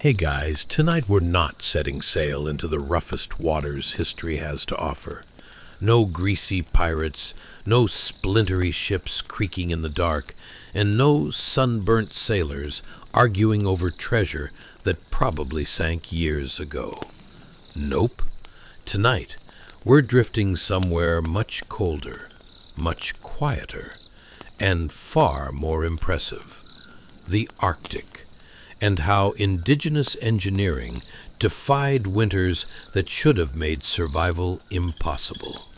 Hey guys, tonight we're not setting sail into the roughest waters history has to offer. No greasy pirates, no splintery ships creaking in the dark, and no sunburnt sailors arguing over treasure that probably sank years ago. Nope. Tonight, we're drifting somewhere much colder, much quieter, and far more impressive. The Arctic. And how indigenous engineering defied winters that should have made survival impossible.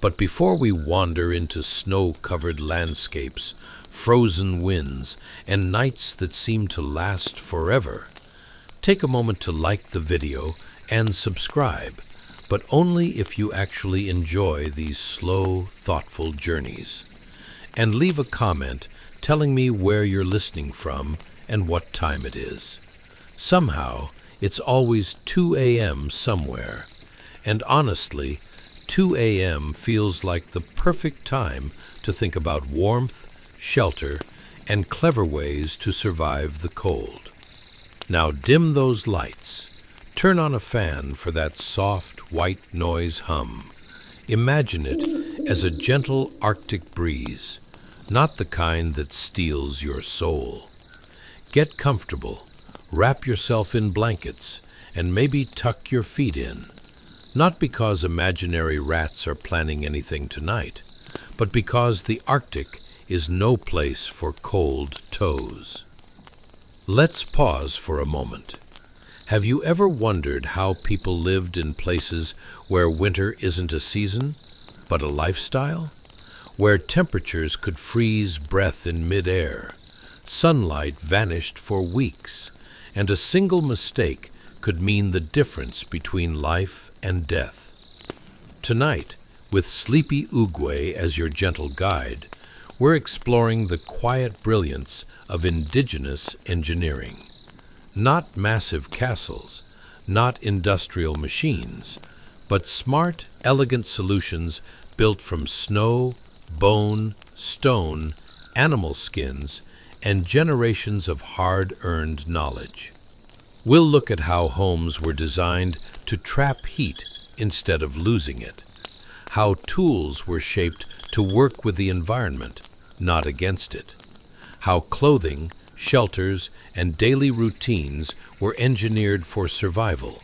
But before we wander into snow-covered landscapes, frozen winds, and nights that seem to last forever, take a moment to like the video and subscribe, but only if you actually enjoy these slow, thoughtful journeys. And leave a comment telling me where you're listening from and what time it is. Somehow, it's always 2 a.m. somewhere, and honestly, 2 a.m. feels like the perfect time to think about warmth, shelter, and clever ways to survive the cold. Now dim those lights. Turn on a fan for that soft, white noise hum. Imagine it as a gentle Arctic breeze, not the kind that steals your soul. Get comfortable, wrap yourself in blankets, and maybe tuck your feet in. Not because imaginary rats are planning anything tonight, but because the Arctic is no place for cold toes. Let's pause for a moment. Have you ever wondered how people lived in places where winter isn't a season, but a lifestyle? Where temperatures could freeze breath in midair, sunlight vanished for weeks, and a single mistake could mean the difference between life and death. Tonight, with Sleepy Oogway as your gentle guide, we're exploring the quiet brilliance of indigenous engineering. Not massive castles, not industrial machines, but smart, elegant solutions built from snow, bone, stone, animal skins, and generations of hard-earned knowledge. We'll look at how homes were designed to trap heat instead of losing it, how tools were shaped to work with the environment, not against it, how clothing, shelters, and daily routines were engineered for survival,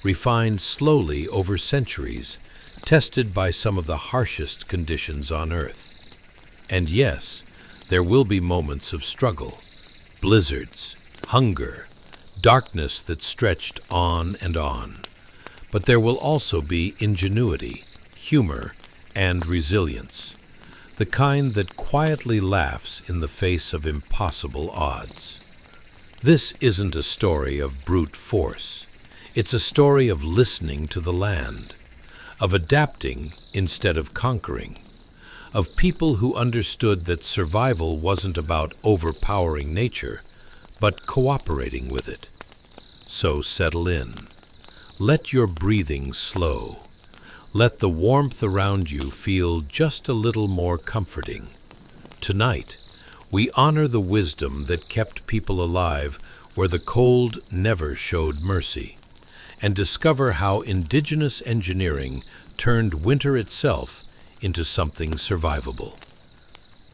refined slowly over centuries, tested by some of the harshest conditions on Earth. And yes, there will be moments of struggle, blizzards, hunger, darkness that stretched on and on. But there will also be ingenuity, humor, and resilience, the kind that quietly laughs in the face of impossible odds. This isn't a story of brute force. It's a story of listening to the land, of adapting instead of conquering, of people who understood that survival wasn't about overpowering nature, but cooperating with it. So settle in. Let your breathing slow. Let the warmth around you feel just a little more comforting. Tonight, we honor the wisdom that kept people alive where the cold never showed mercy, and discover how indigenous engineering turned winter itself into something survivable.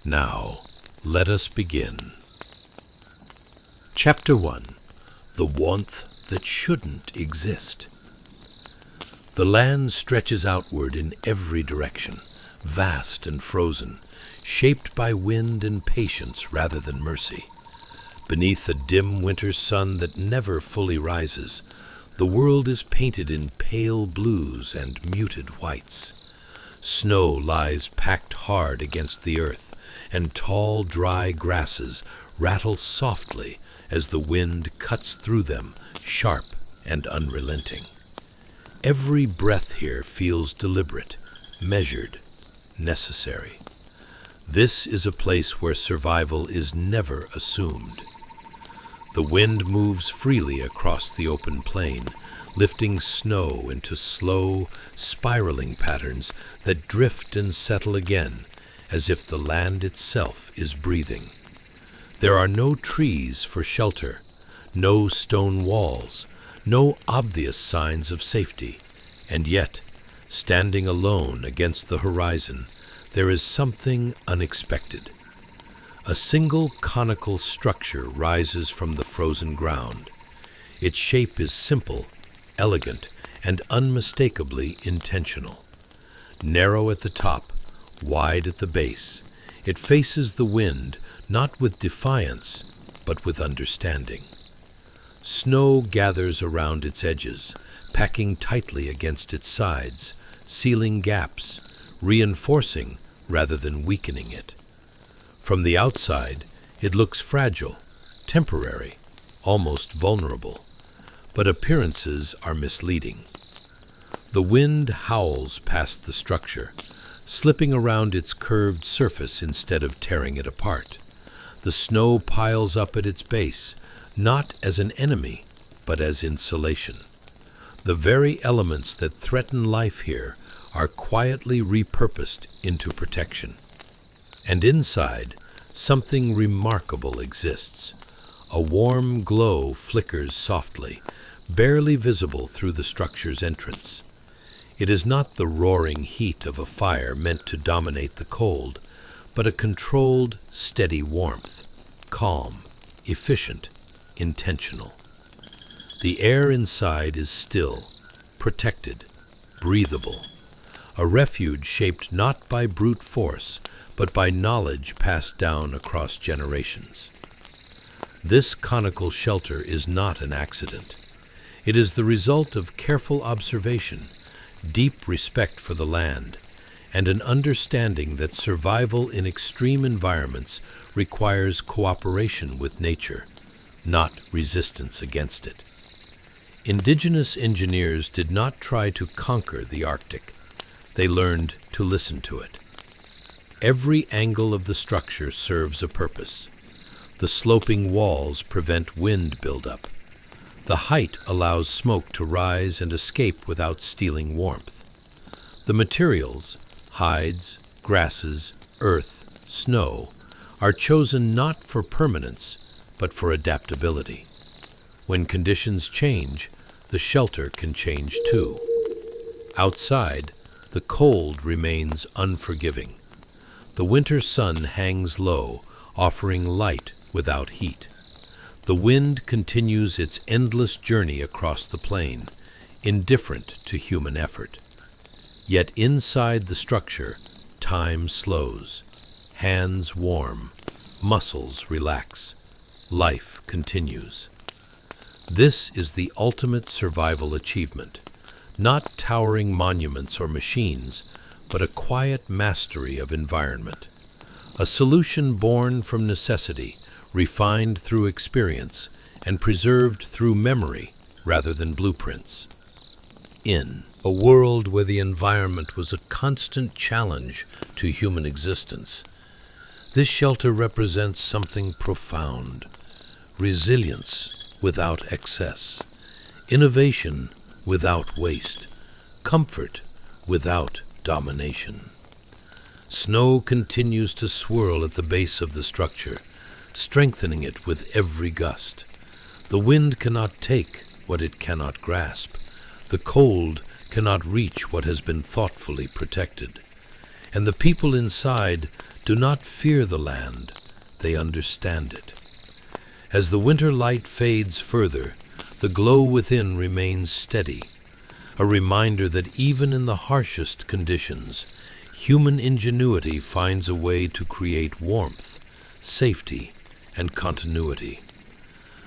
Now, let us begin. Chapter 1. The Warmth That Shouldn't Exist. The land stretches outward in every direction, vast and frozen, shaped by wind and patience rather than mercy. Beneath the dim winter sun that never fully rises, the world is painted in pale blues and muted whites. Snow lies packed hard against the earth, and tall, dry grasses rattle softly as the wind cuts through them, sharp and unrelenting. Every breath here feels deliberate, measured, necessary. This is a place where survival is never assumed. The wind moves freely across the open plain, lifting snow into slow, spiraling patterns that drift and settle again, as if the land itself is breathing. There are no trees for shelter, no stone walls, no obvious signs of safety, and yet, standing alone against the horizon, there is something unexpected. A single conical structure rises from the frozen ground. Its shape is simple, elegant, and unmistakably intentional. Narrow at the top, wide at the base, it faces the wind not with defiance, but with understanding. Snow gathers around its edges, packing tightly against its sides, sealing gaps, reinforcing rather than weakening it. From the outside, it looks fragile, temporary, almost vulnerable, but appearances are misleading. The wind howls past the structure, slipping around its curved surface instead of tearing it apart. The snow piles up at its base, not as an enemy, but as insulation. The very elements that threaten life here are quietly repurposed into protection. And inside, something remarkable exists. A warm glow flickers softly, barely visible through the structure's entrance. It is not the roaring heat of a fire meant to dominate the cold, but a controlled, steady warmth, calm, efficient, intentional. The air inside is still, protected, breathable, a refuge shaped not by brute force, but by knowledge passed down across generations. This conical shelter is not an accident. It is the result of careful observation, deep respect for the land, and an understanding that survival in extreme environments requires cooperation with nature, not resistance against it. Indigenous engineers did not try to conquer the Arctic. They learned to listen to it. Every angle of the structure serves a purpose. The sloping walls prevent wind buildup. The height allows smoke to rise and escape without stealing warmth. The materials, hides, grasses, earth, snow, are chosen not for permanence, but for adaptability. When conditions change, the shelter can change too. Outside, the cold remains unforgiving. The winter sun hangs low, offering light without heat. The wind continues its endless journey across the plain, indifferent to human effort. Yet inside the structure, time slows. Hands warm, muscles relax. Life continues. This is the ultimate survival achievement, not towering monuments or machines, but a quiet mastery of environment. A solution born from necessity, refined through experience, and preserved through memory rather than blueprints. In a world where the environment was a constant challenge to human existence, this shelter represents something profound: resilience without excess, innovation without waste, comfort without domination. Snow continues to swirl at the base of the structure, strengthening it with every gust. The wind cannot take what it cannot grasp. The cold cannot reach what has been thoughtfully protected. And the people inside do not fear the land, they understand it. As the winter light fades further, the glow within remains steady, a reminder that even in the harshest conditions, human ingenuity finds a way to create warmth, safety, and continuity.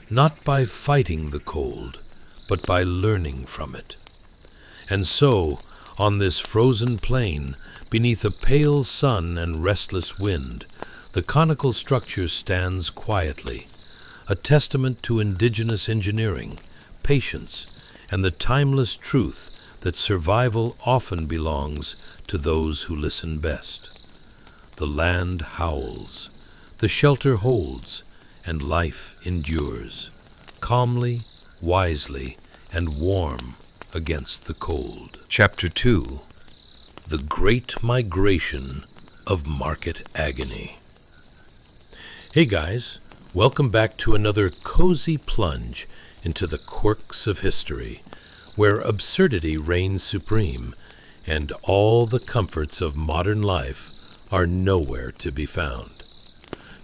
Not by fighting the cold, but by learning from it. And so, on this frozen plain, beneath a pale sun and restless wind, the conical structure stands quietly, a testament to indigenous engineering, patience, and the timeless truth that survival often belongs to those who listen best. The land howls, the shelter holds, and life endures, calmly, wisely, and warm against the cold. Chapter 2: The Great Migration of Market Agony. Hey guys, Welcome back to another cozy plunge into the quirks of history, where absurdity reigns supreme and all the comforts of modern life are nowhere to be found.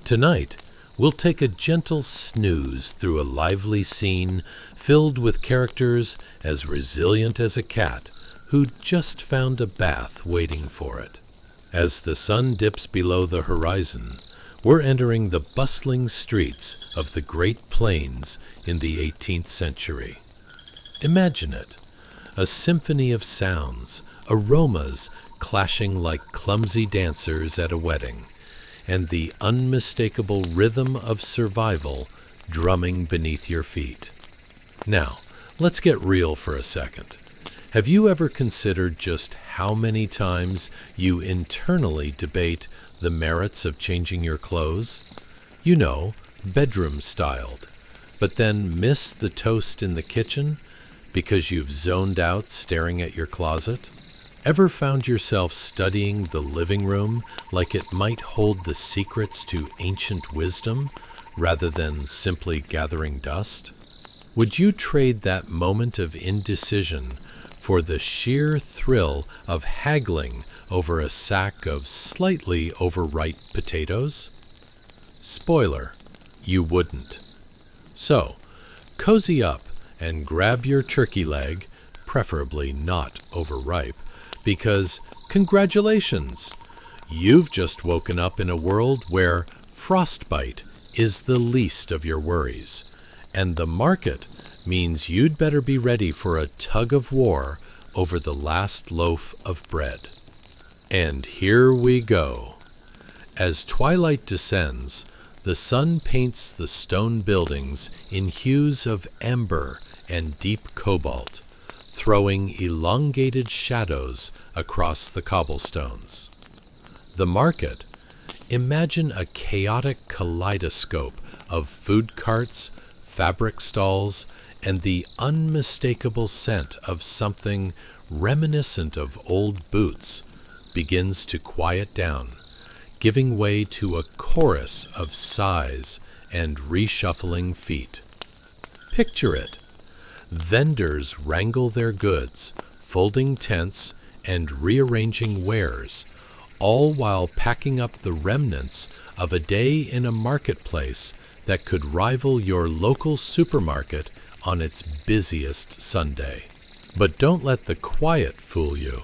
Tonight, we'll take a gentle snooze through a lively scene filled with characters as resilient as a cat who just found a bath waiting for it. As the sun dips below the horizon, we're entering the bustling streets of the Great Plains in the 18th century. Imagine it, a symphony of sounds, aromas clashing like clumsy dancers at a wedding, and the unmistakable rhythm of survival drumming beneath your feet. Now, let's get real for a second. Have you ever considered just how many times you internally debate the merits of changing your clothes? You know, bedroom styled, but then miss the toast in the kitchen because you've zoned out staring at your closet? Ever found yourself studying the living room like it might hold the secrets to ancient wisdom rather than simply gathering dust? Would you trade that moment of indecision for the sheer thrill of haggling over a sack of slightly overripe potatoes? Spoiler, you wouldn't. So, cozy up and grab your turkey leg, preferably not overripe, because congratulations! You've just woken up in a world where frostbite is the least of your worries, and the market means you'd better be ready for a tug of war over the last loaf of bread. And here we go. As twilight descends, the sun paints the stone buildings in hues of amber and deep cobalt, throwing elongated shadows across the cobblestones. The market, imagine a chaotic kaleidoscope of food carts, fabric stalls, and the unmistakable scent of something reminiscent of old boots, begins to quiet down, giving way to a chorus of sighs and reshuffling feet. Picture it. Vendors wrangle their goods, folding tents and rearranging wares, all while packing up the remnants of a day in a marketplace that could rival your local supermarket on its busiest Sunday. But don't let the quiet fool you.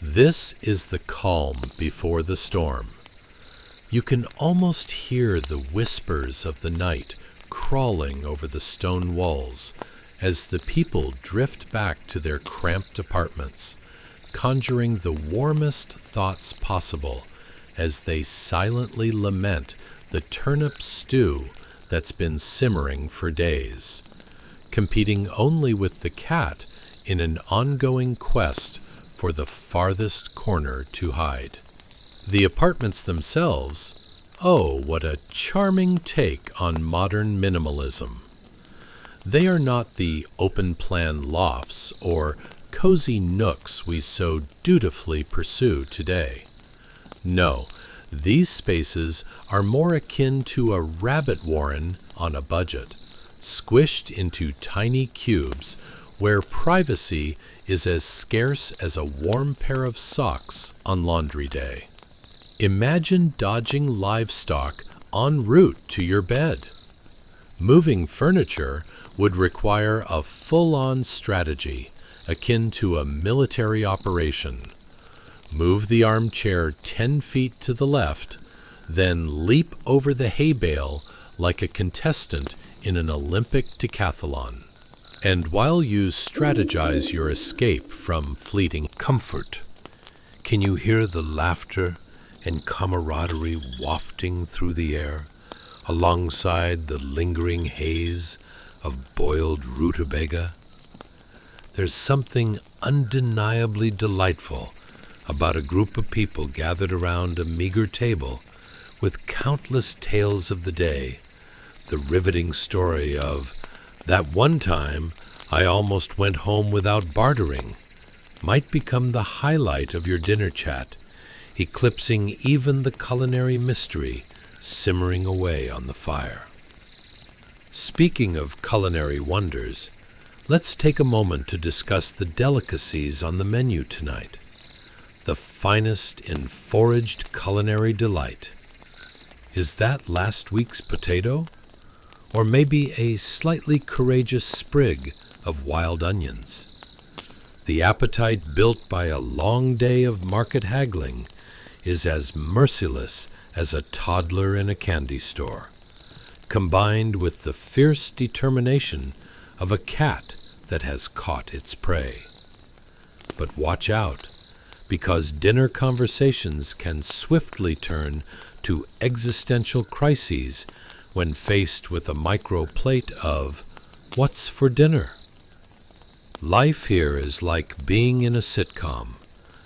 This is the calm before the storm. You can almost hear the whispers of the night crawling over the stone walls as the people drift back to their cramped apartments, conjuring the warmest thoughts possible as they silently lament the turnip stew that's been simmering for days, competing only with the cat in an ongoing quest for the farthest corner to hide. The apartments themselves, oh, what a charming take on modern minimalism. They are not the open-plan lofts or cozy nooks we so dutifully pursue today. No, these spaces are more akin to a rabbit warren on a budget, squished into tiny cubes where privacy is as scarce as a warm pair of socks on laundry day. Imagine dodging livestock en route to your bed. Moving furniture would require a full-on strategy akin to a military operation. Move the armchair 10 feet to the left, then leap over the hay bale like a contestant in an Olympic decathlon. And while you strategize your escape from fleeting comfort, can you hear the laughter and camaraderie wafting through the air, alongside the lingering haze of boiled rutabaga? There's something undeniably delightful about a group of people gathered around a meager table with countless tales of the day, the riveting story of that one time I almost went home without bartering, might become the highlight of your dinner chat, eclipsing even the culinary mystery simmering away on the fire. Speaking of culinary wonders, let's take a moment to discuss the delicacies on the menu tonight. The finest in foraged culinary delight. Is that last week's potato? Or maybe a slightly courageous sprig of wild onions? The appetite built by a long day of market haggling is as merciless as a toddler in a candy store, combined with the fierce determination of a cat that has caught its prey. But watch out, because dinner conversations can swiftly turn to existential crises when faced with a micro plate of "What's for dinner?" Life here is like being in a sitcom,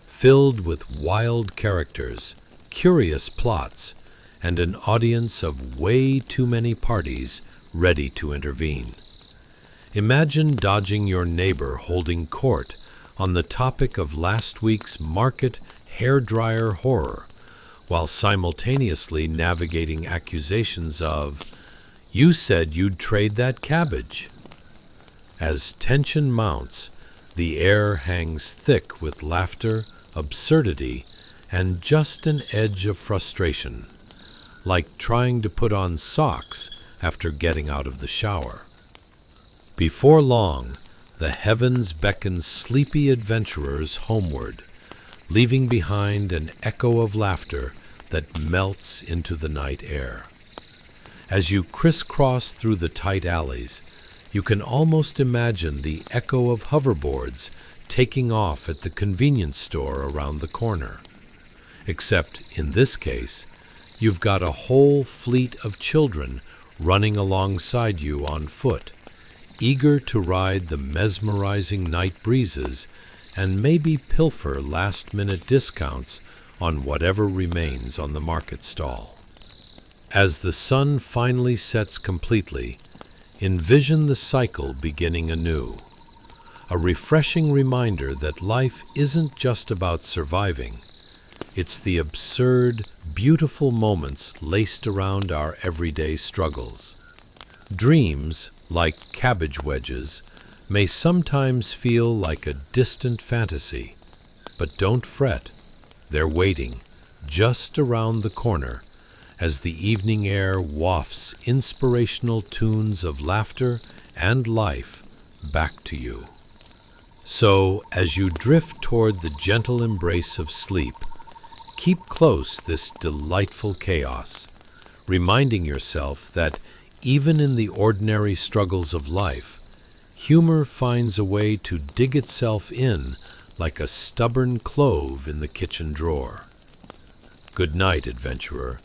filled with wild characters, curious plots, and an audience of way too many parties ready to intervene. Imagine dodging your neighbor holding court on the topic of last week's market hairdryer horror, while simultaneously navigating accusations of, "You said you'd trade that cabbage." As tension mounts, the air hangs thick with laughter, absurdity, and just an edge of frustration, like trying to put on socks after getting out of the shower. Before long, the heavens beckon sleepy adventurers homeward, leaving behind an echo of laughter that melts into the night air. As you crisscross through the tight alleys, you can almost imagine the echo of hoverboards taking off at the convenience store around the corner. Except, in this case, you've got a whole fleet of children running alongside you on foot, eager to ride the mesmerizing night breezes and maybe pilfer last-minute discounts on whatever remains on the market stall. As the sun finally sets completely, envision the cycle beginning anew, a refreshing reminder that life isn't just about surviving. It's the absurd, beautiful moments laced around our everyday struggles. Dreams, like cabbage wedges, may sometimes feel like a distant fantasy, but don't fret. They're waiting, just around the corner, as the evening air wafts inspirational tunes of laughter and life back to you. So, as you drift toward the gentle embrace of sleep, keep close this delightful chaos, reminding yourself that even in the ordinary struggles of life, humor finds a way to dig itself in like a stubborn clove in the kitchen drawer. Good night, adventurer,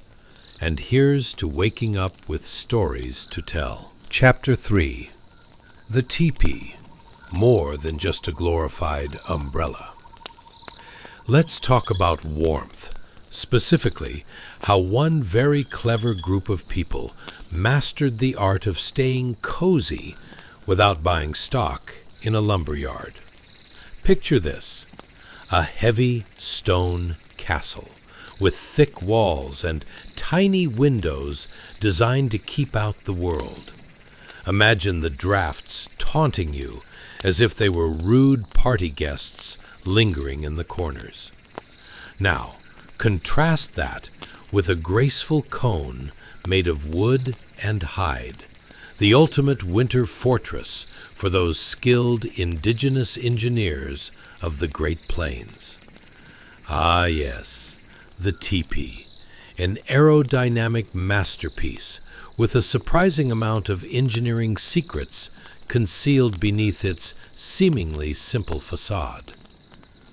and here's to waking up with stories to tell. Chapter 3. The teepee, more than just a glorified umbrella. Let's talk about warmth, specifically how one very clever group of people mastered the art of staying cozy without buying stock in a lumberyard. Picture this: a heavy stone castle with thick walls and tiny windows designed to keep out the world. Imagine the drafts taunting you as if they were rude party guests lingering in the corners. Now, contrast that with a graceful cone made of wood and hide, the ultimate winter fortress for those skilled indigenous engineers of the Great Plains. Ah yes, the teepee, an aerodynamic masterpiece with a surprising amount of engineering secrets concealed beneath its seemingly simple facade.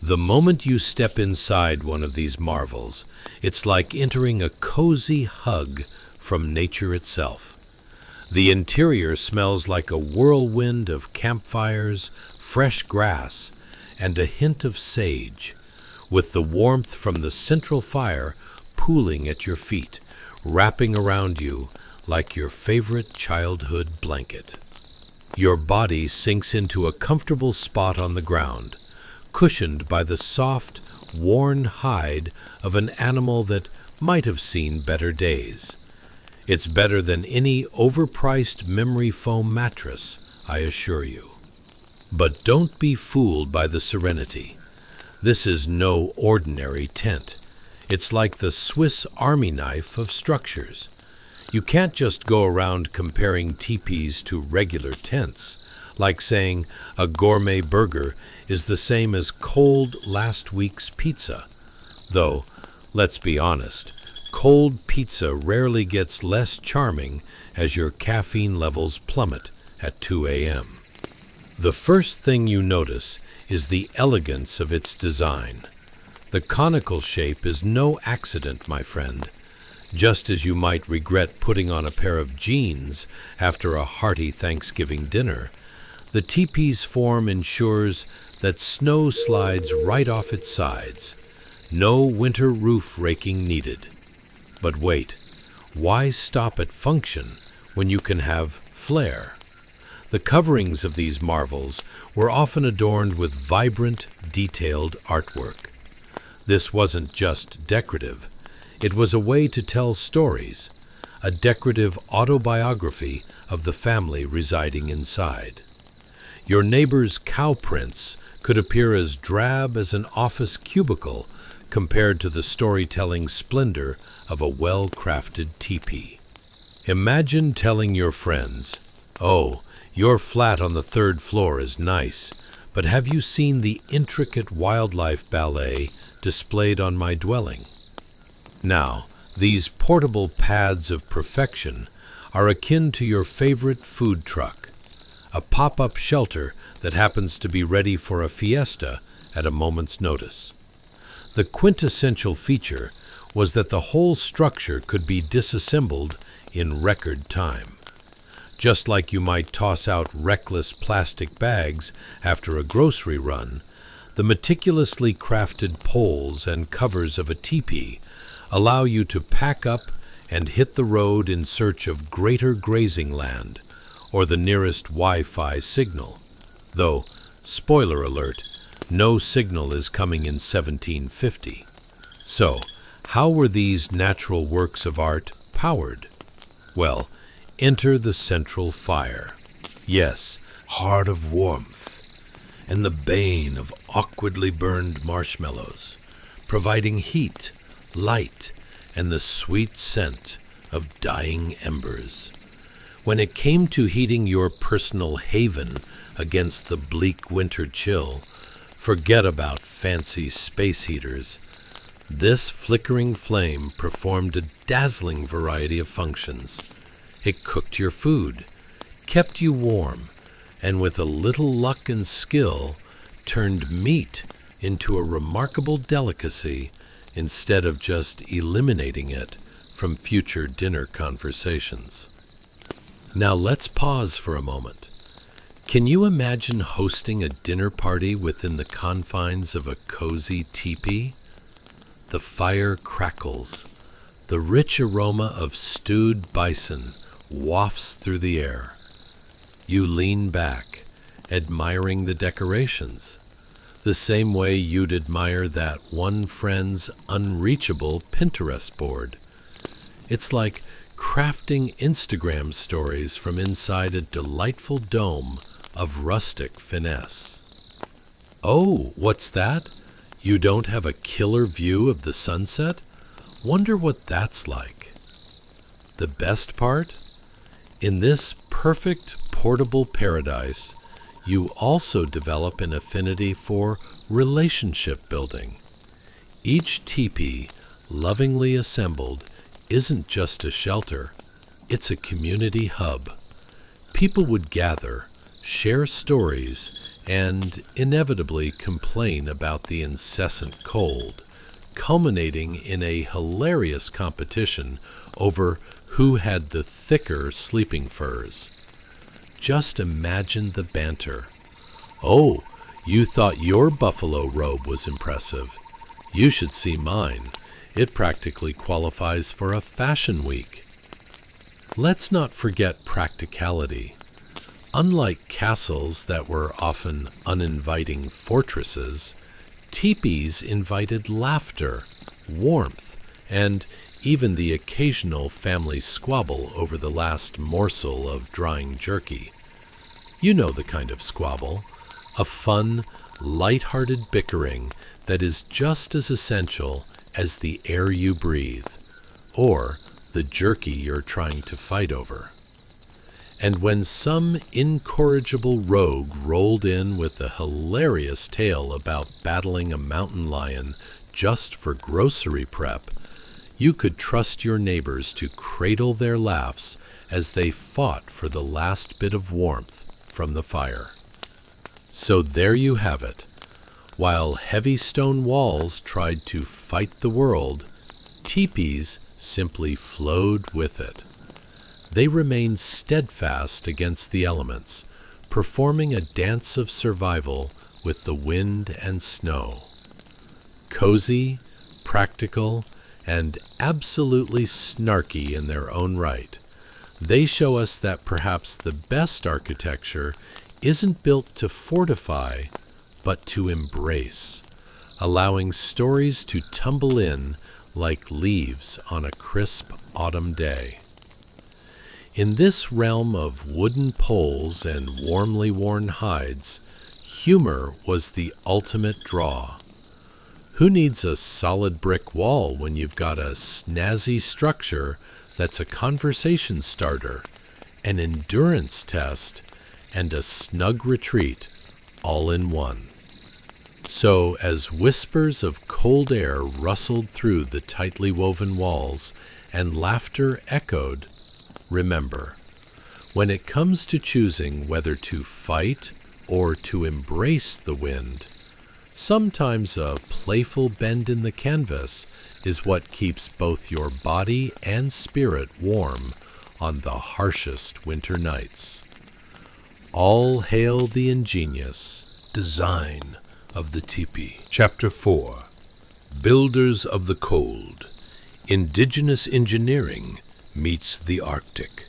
The moment you step inside one of these marvels, it's like entering a cozy hug from nature itself. The interior smells like a whirlwind of campfires, fresh grass, and a hint of sage, with the warmth from the central fire pooling at your feet, wrapping around you like your favorite childhood blanket. Your body sinks into a comfortable spot on the ground, cushioned by the soft, worn hide of an animal that might have seen better days. It's better than any overpriced memory foam mattress, I assure you. But don't be fooled by the serenity. This is no ordinary tent. It's like the Swiss Army knife of structures. You can't just go around comparing teepees to regular tents, like saying a gourmet burger is the same as cold last week's pizza. Though, let's be honest, cold pizza rarely gets less charming as your caffeine levels plummet at 2 a.m. The first thing you notice is the elegance of its design. The conical shape is no accident, my friend. Just as you might regret putting on a pair of jeans after a hearty Thanksgiving dinner, the teepee's form ensures that snow slides right off its sides. No winter roof raking needed. But wait, why stop at function when you can have flair? The coverings of these marvels were often adorned with vibrant, detailed artwork. This wasn't just decorative. It was a way to tell stories, a decorative autobiography of the family residing inside. Your neighbor's cow prints could appear as drab as an office cubicle compared to the storytelling splendor of a well-crafted teepee. Imagine telling your friends, "Oh, your flat on the 3rd floor is nice, but have you seen the intricate wildlife ballet displayed on my dwelling?" Now, these portable pads of perfection are akin to your favorite food truck, a pop-up shelter that happens to be ready for a fiesta at a moment's notice. The quintessential feature was that the whole structure could be disassembled in record time. Just like you might toss out reckless plastic bags after a grocery run, the meticulously crafted poles and covers of a teepee allow you to pack up and hit the road in search of greater grazing land or the nearest Wi-Fi signal. Though, spoiler alert, no signal is coming in 1750. So, how were these natural works of art powered? Well, enter the central fire. Yes, heart of warmth, and the bane of awkwardly burned marshmallows, providing heat, light, and the sweet scent of dying embers. When it came to heating your personal haven against the bleak winter chill, forget about fancy space heaters. This flickering flame performed a dazzling variety of functions. It cooked your food, kept you warm, and with a little luck and skill, turned meat into a remarkable delicacy instead of just eliminating it from future dinner conversations. Now let's pause for a moment. Can you imagine hosting a dinner party within the confines of a cozy teepee? The fire crackles. The rich aroma of stewed bison wafts through the air. You lean back, admiring the decorations, the same way you'd admire that one friend's unreachable Pinterest board. It's like crafting Instagram stories from inside a delightful dome of rustic finesse. Oh, what's that? You don't have a killer view of the sunset? Wonder what that's like. The best part? In this perfect portable paradise, you also develop an affinity for relationship building. Each teepee, lovingly assembled, isn't just a shelter, it's a community hub. People would gather, share stories, and inevitably complain about the incessant cold, culminating in a hilarious competition over who had the thicker sleeping furs. Just imagine the banter. Oh, you thought your buffalo robe was impressive. You should see mine. It practically qualifies for a fashion week. Let's not forget practicality. Unlike castles that were often uninviting fortresses, teepees invited laughter, warmth, and even the occasional family squabble over the last morsel of drying jerky. You know the kind of squabble, a fun, light-hearted bickering that is just as essential as the air you breathe, or the jerky you're trying to fight over. And when some incorrigible rogue rolled in with a hilarious tale about battling a mountain lion just for grocery prep, you could trust your neighbors to cradle their laughs as they fought for the last bit of warmth from the fire. So there you have it. While heavy stone walls tried to fight the world, teepees simply flowed with it. They remained steadfast against the elements, performing a dance of survival with the wind and snow. Cozy, practical, and absolutely snarky in their own right, they show us that perhaps the best architecture isn't built to fortify, but to embrace, allowing stories to tumble in like leaves on a crisp autumn day. In this realm of wooden poles and warmly worn hides, humor was the ultimate draw. Who needs a solid brick wall when you've got a snazzy structure that's a conversation starter, an endurance test, and a snug retreat all in one? So, as whispers of cold air rustled through the tightly woven walls and laughter echoed, remember, when it comes to choosing whether to fight or to embrace the wind, sometimes a playful bend in the canvas is what keeps both your body and spirit warm on the harshest winter nights. All hail the ingenious design of the teepee. Chapter 4. Builders of the Cold. Indigenous Engineering meets the Arctic.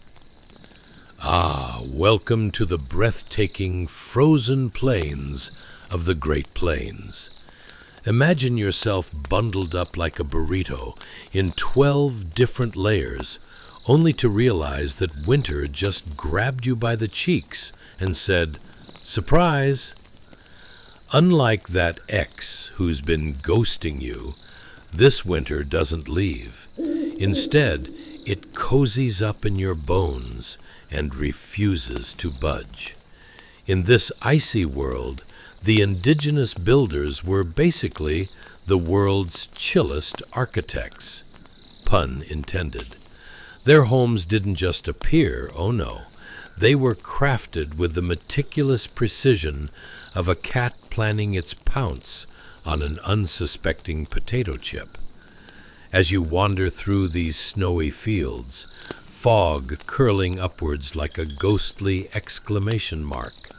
Ah, welcome to the breathtaking frozen plains of the Great Plains. Imagine yourself bundled up like a burrito in 12 different layers, only to realize that winter just grabbed you by the cheeks and said, "Surprise!" Unlike that ex who's been ghosting you, this winter doesn't leave. Instead, it cozies up in your bones and refuses to budge. In this icy world, the indigenous builders were basically the world's chillest architects. Pun intended. Their homes didn't just appear, oh no. They were crafted with the meticulous precision of a cat planning its pounce on an unsuspecting potato chip. As you wander through these snowy fields, fog curling upwards like a ghostly exclamation mark,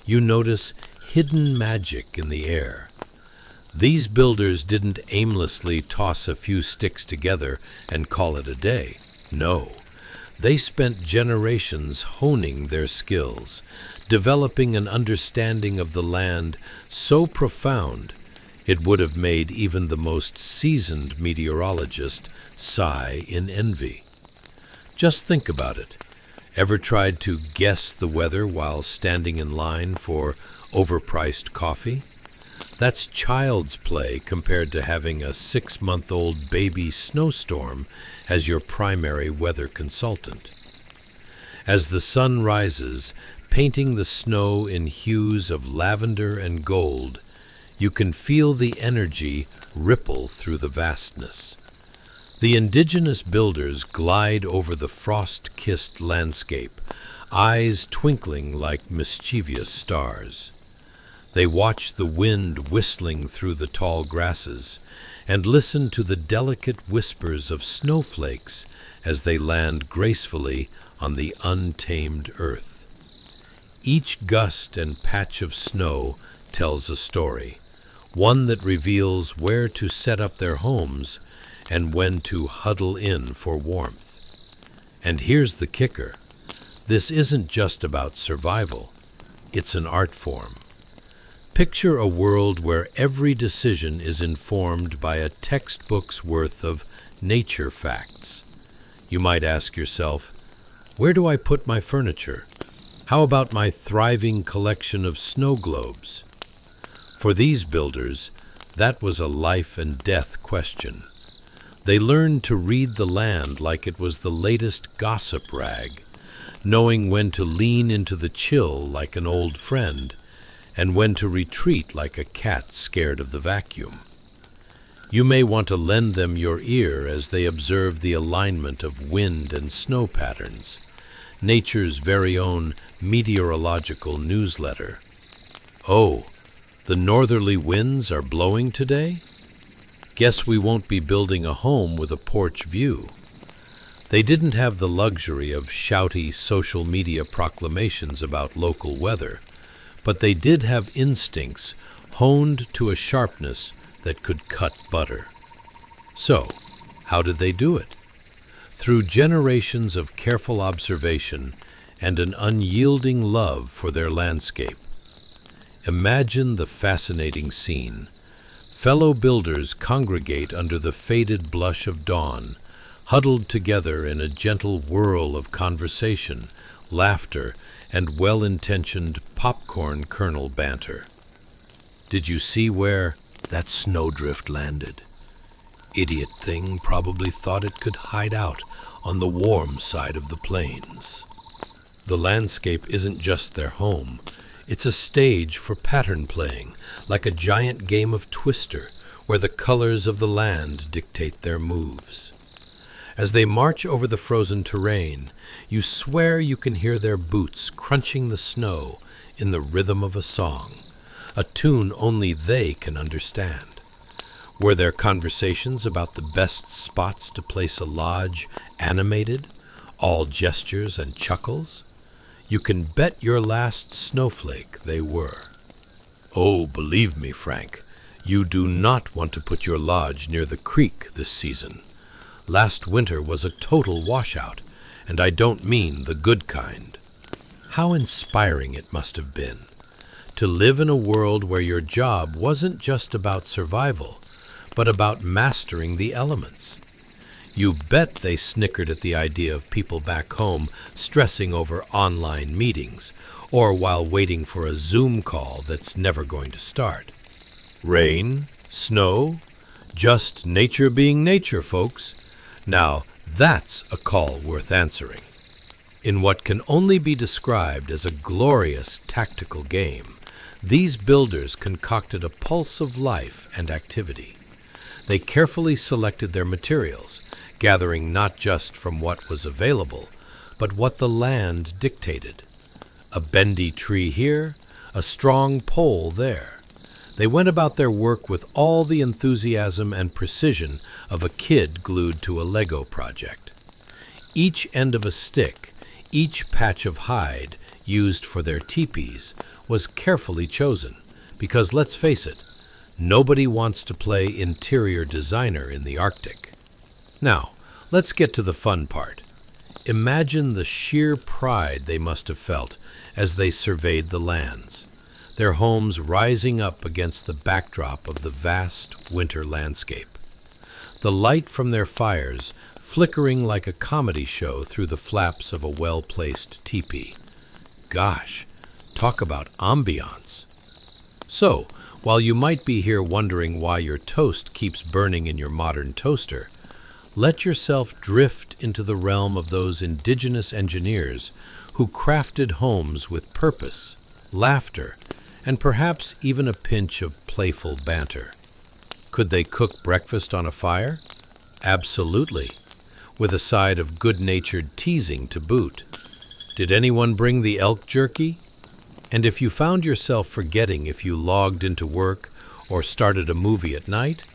you notice hidden magic in the air. These builders didn't aimlessly toss a few sticks together and call it a day. No, they spent generations honing their skills, developing an understanding of the land so profound it would have made even the most seasoned meteorologist sigh in envy. Just think about it. Ever tried to guess the weather while standing in line for overpriced coffee? That's child's play compared to having a 6-month-old baby snowstorm as your primary weather consultant. As the sun rises, painting the snow in hues of lavender and gold, you can feel the energy ripple through the vastness. The indigenous builders glide over the frost-kissed landscape, eyes twinkling like mischievous stars. They watch the wind whistling through the tall grasses and listen to the delicate whispers of snowflakes as they land gracefully on the untamed earth. Each gust and patch of snow tells a story, one that reveals where to set up their homes and when to huddle in for warmth. And here's the kicker. This isn't just about survival. It's an art form. Picture a world where every decision is informed by a textbook's worth of nature facts. You might ask yourself, where do I put my furniture? How about my thriving collection of snow globes? For these builders, that was a life and death question. They learned to read the land like it was the latest gossip rag, knowing when to lean into the chill like an old friend, and when to retreat like a cat scared of the vacuum. You may want to lend them your ear as they observe the alignment of wind and snow patterns, nature's very own meteorological newsletter. Oh, the northerly winds are blowing today? Guess we won't be building a home with a porch view. They didn't have the luxury of shouty social media proclamations about local weather, but they did have instincts honed to a sharpness that could cut butter. So, how did they do it? Through generations of careful observation and an unyielding love for their landscape. Imagine the fascinating scene. Fellow builders congregate under the faded blush of dawn, huddled together in a gentle whirl of conversation, laughter, and well-intentioned popcorn kernel banter. Did you see where that snowdrift landed? Idiot thing probably thought it could hide out on the warm side of the plains. The landscape isn't just their home. It's a stage for pattern playing, like a giant game of Twister, where the colors of the land dictate their moves. As they march over the frozen terrain, you swear you can hear their boots crunching the snow in the rhythm of a song, a tune only they can understand. Were their conversations about the best spots to place a lodge animated, all gestures and chuckles? You can bet your last snowflake they were. Oh, believe me, Frank, you do not want to put your lodge near the creek this season. Last winter was a total washout, and I don't mean the good kind. How inspiring it must have been to live in a world where your job wasn't just about survival, but about mastering the elements. You bet they snickered at the idea of people back home stressing over online meetings, or while waiting for a Zoom call that's never going to start. Rain, snow, just nature being nature, folks. Now, that's a call worth answering. In what can only be described as a glorious tactical game, these builders concocted a pulse of life and activity. They carefully selected their materials, gathering not just from what was available, but what the land dictated. A bendy tree here, a strong pole there. They went about their work with all the enthusiasm and precision of a kid glued to a Lego project. Each end of a stick, each patch of hide used for their teepees was carefully chosen, because let's face it, nobody wants to play interior designer in the Arctic. Now, let's get to the fun part. Imagine the sheer pride they must have felt as they surveyed the lands, their homes rising up against the backdrop of the vast winter landscape. The light from their fires flickering like a comedy show through the flaps of a well-placed teepee. Gosh, talk about ambience. So, while you might be here wondering why your toast keeps burning in your modern toaster, let yourself drift into the realm of those indigenous engineers who crafted homes with purpose, laughter, and perhaps even a pinch of playful banter. Could they cook breakfast on a fire? Absolutely, with a side of good-natured teasing to boot. Did anyone bring the elk jerky? And if you found yourself forgetting if you logged into work or started a movie at night,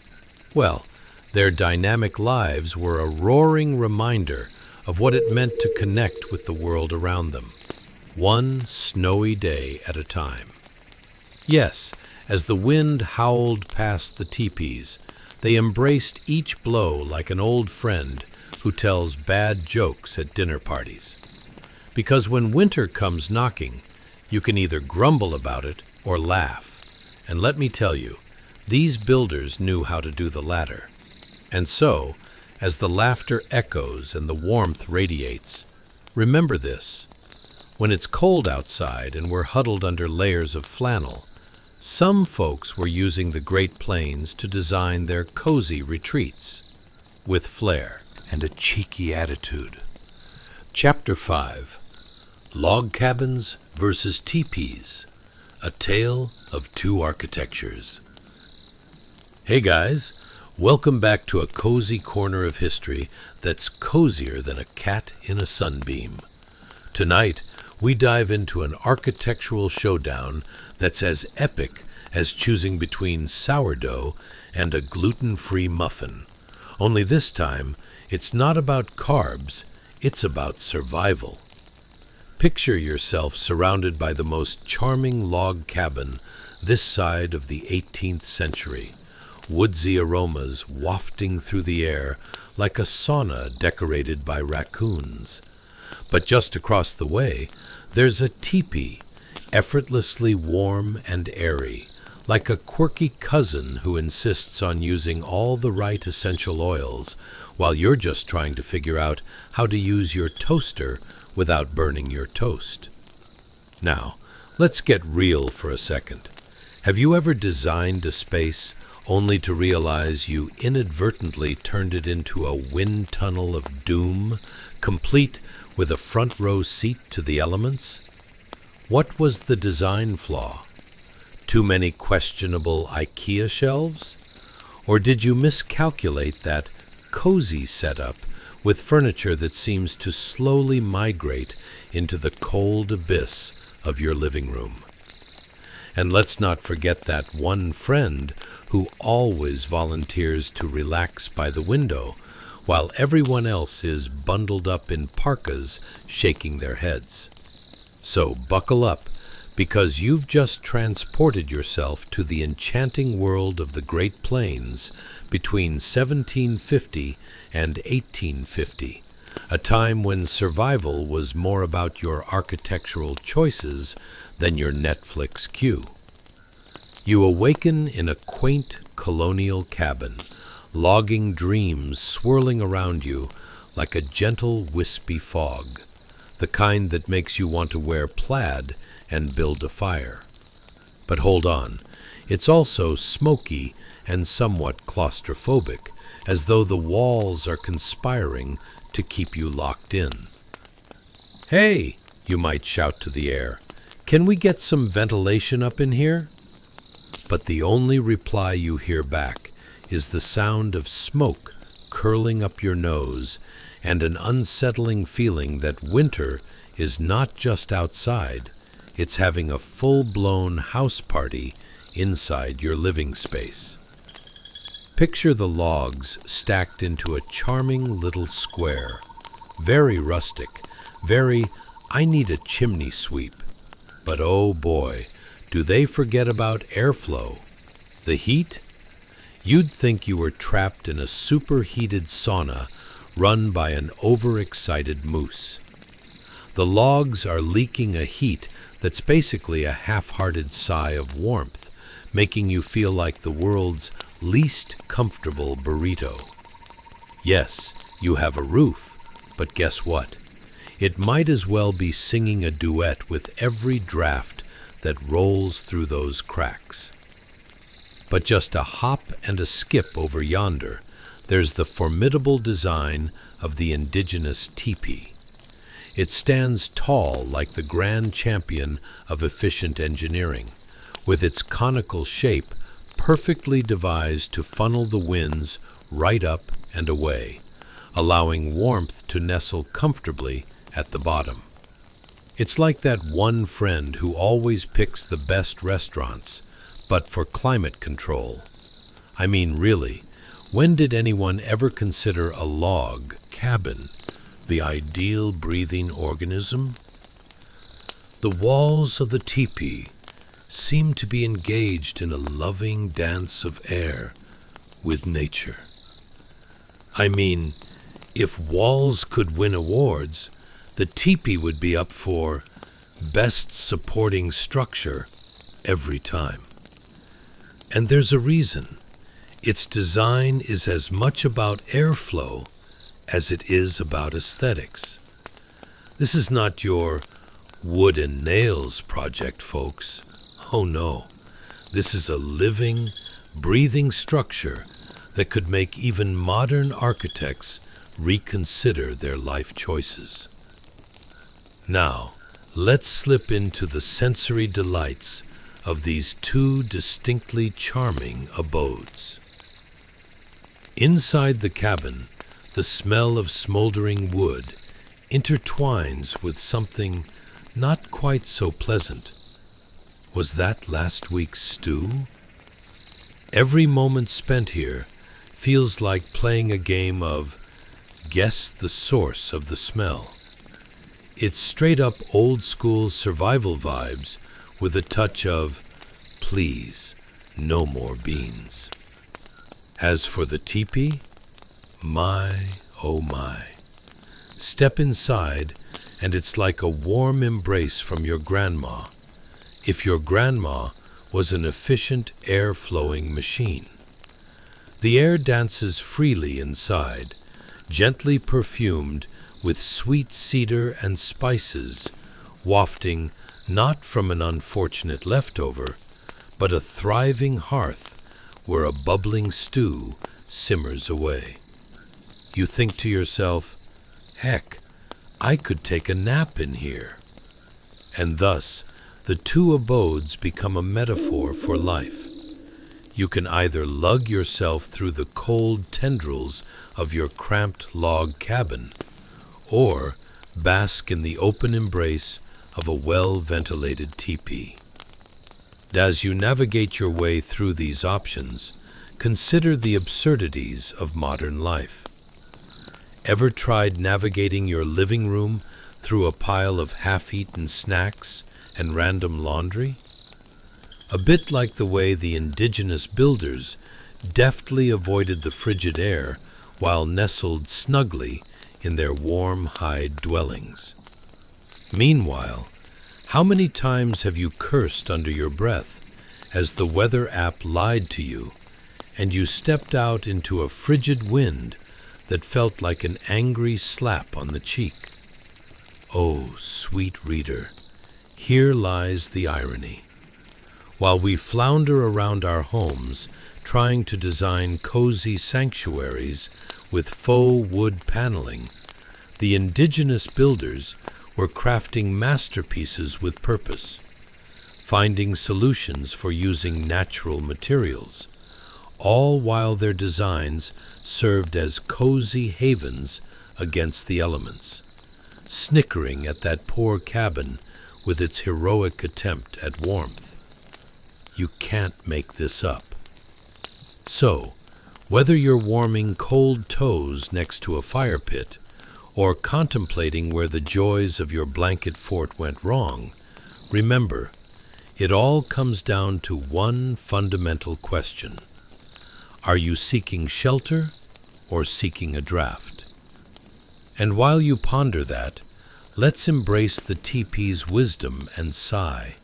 well, their dynamic lives were a roaring reminder of what it meant to connect with the world around them, one snowy day at a time. Yes, as the wind howled past the teepees, they embraced each blow like an old friend who tells bad jokes at dinner parties. Because when winter comes knocking, you can either grumble about it or laugh. And let me tell you, these builders knew how to do the latter. And so, as the laughter echoes and the warmth radiates. Remember this. When it's cold outside and we're huddled under layers of flannel, some folks were using the Great Plains to design their cozy retreats with flair and a cheeky attitude. Chapter 5. Log Cabins versus Teepees, a tale of two architectures. Hey guys, welcome back to a cozy corner of history that's cozier than a cat in a sunbeam. Tonight, we dive into an architectural showdown that's as epic as choosing between sourdough and a gluten-free muffin. Only this time, it's not about carbs, it's about survival. Picture yourself surrounded by the most charming log cabin this side of the 18th century, woodsy aromas wafting through the air like a sauna decorated by raccoons. But just across the way, there's a teepee, effortlessly warm and airy, like a quirky cousin who insists on using all the right essential oils while you're just trying to figure out how to use your toaster without burning your toast. Now, let's get real for a second. Have you ever designed a space only to realize you inadvertently turned it into a wind tunnel of doom, complete with a front row seat to the elements? What was the design flaw? Too many questionable IKEA shelves? Or did you miscalculate that cozy setup with furniture that seems to slowly migrate into the cold abyss of your living room? And let's not forget that one friend who always volunteers to relax by the window while everyone else is bundled up in parkas shaking their heads. So buckle up, because you've just transported yourself to the enchanting world of the Great Plains between 1750 and 1850, a time when survival was more about your architectural choices than your Netflix queue. You awaken in a quaint colonial cabin, logging dreams swirling around you like a gentle wispy fog, the kind that makes you want to wear plaid and build a fire. But hold on, it's also smoky and somewhat claustrophobic, as though the walls are conspiring to keep you locked in. "Hey," you might shout to the air, "can we get some ventilation up in here?" But the only reply you hear back is the sound of smoke curling up your nose and an unsettling feeling that winter is not just outside, it's having a full-blown house party inside your living space. Picture the logs stacked into a charming little square, very rustic, very "I need a chimney sweep." But oh boy, do they forget about airflow. The heat? You'd think you were trapped in a superheated sauna run by an overexcited moose. The logs are leaking a heat that's basically a half-hearted sigh of warmth, making you feel like the world's least comfortable burrito. Yes, you have a roof, but guess what? It might as well be singing a duet with every draft that rolls through those cracks. But just a hop and a skip over yonder, there's the formidable design of the indigenous teepee. It stands tall like the grand champion of efficient engineering, with its conical shape perfectly devised to funnel the winds right up and away, allowing warmth to nestle comfortably at the bottom. It's like that one friend who always picks the best restaurants, but for climate control. I mean, really, when did anyone ever consider a log cabin the ideal breathing organism? The walls of the teepee seem to be engaged in a loving dance of air with nature. I mean, if walls could win awards, the teepee would be up for Best Supporting Structure every time. And there's a reason. Its design is as much about airflow as it is about aesthetics. This is not your wood and nails project, folks. Oh no, this is a living, breathing structure that could make even modern architects reconsider their life choices. Now, let's slip into the sensory delights of these two distinctly charming abodes. Inside the cabin, the smell of smoldering wood intertwines with something not quite so pleasant. Was that last week's stew? Every moment spent here feels like playing a game of guess the source of the smell. It's straight up old school survival vibes with a touch of, please, no more beans. As for the teepee, my, oh my. Step inside and it's like a warm embrace from your grandma, if your grandma was an efficient air-flowing machine. The air dances freely inside, gently perfumed with sweet cedar and spices, wafting not from an unfortunate leftover, but a thriving hearth where a bubbling stew simmers away. You think to yourself, heck, I could take a nap in here. And thus, the two abodes become a metaphor for life. You can either lug yourself through the cold tendrils of your cramped log cabin, or bask in the open embrace of a well-ventilated teepee. As you navigate your way through these options, consider the absurdities of modern life. Ever tried navigating your living room through a pile of half-eaten snacks and random laundry? A bit like the way the indigenous builders deftly avoided the frigid air while nestled snugly in their warm hide dwellings. Meanwhile, how many times have you cursed under your breath as the weather app lied to you and you stepped out into a frigid wind that felt like an angry slap on the cheek? Oh, sweet reader, here lies the irony. While we flounder around our homes trying to design cozy sanctuaries with faux wood paneling, the indigenous builders were crafting masterpieces with purpose, finding solutions for using natural materials, all while their designs served as cozy havens against the elements, snickering at that poor cabin with its heroic attempt at warmth. You can't make this up. So, whether you're warming cold toes next to a fire pit, or contemplating where the joys of your blanket fort went wrong, remember, it all comes down to one fundamental question. Are you seeking shelter or seeking a draft? And while you ponder that, let's embrace the teepee's wisdom and sigh.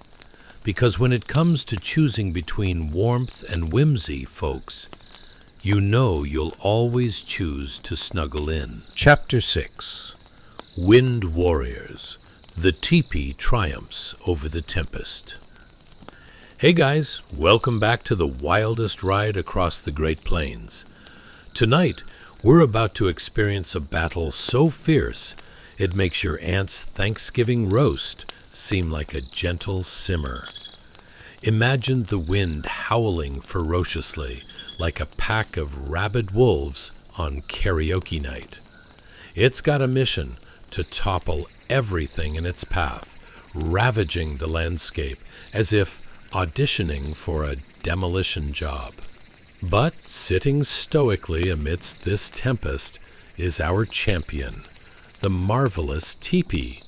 Because when it comes to choosing between warmth and whimsy, folks, you know you'll always choose to snuggle in. Chapter 6. Wind Warriors. The Teepee Triumphs Over the Tempest. Hey guys, welcome back to the wildest ride across the Great Plains. Tonight, we're about to experience a battle so fierce, it makes your aunt's Thanksgiving roast seem like a gentle simmer. Imagine the wind howling ferociously like a pack of rabid wolves on karaoke night. It's got a mission to topple everything in its path, ravaging the landscape as if auditioning for a demolition job. But sitting stoically amidst this tempest is our champion, the marvelous teepee,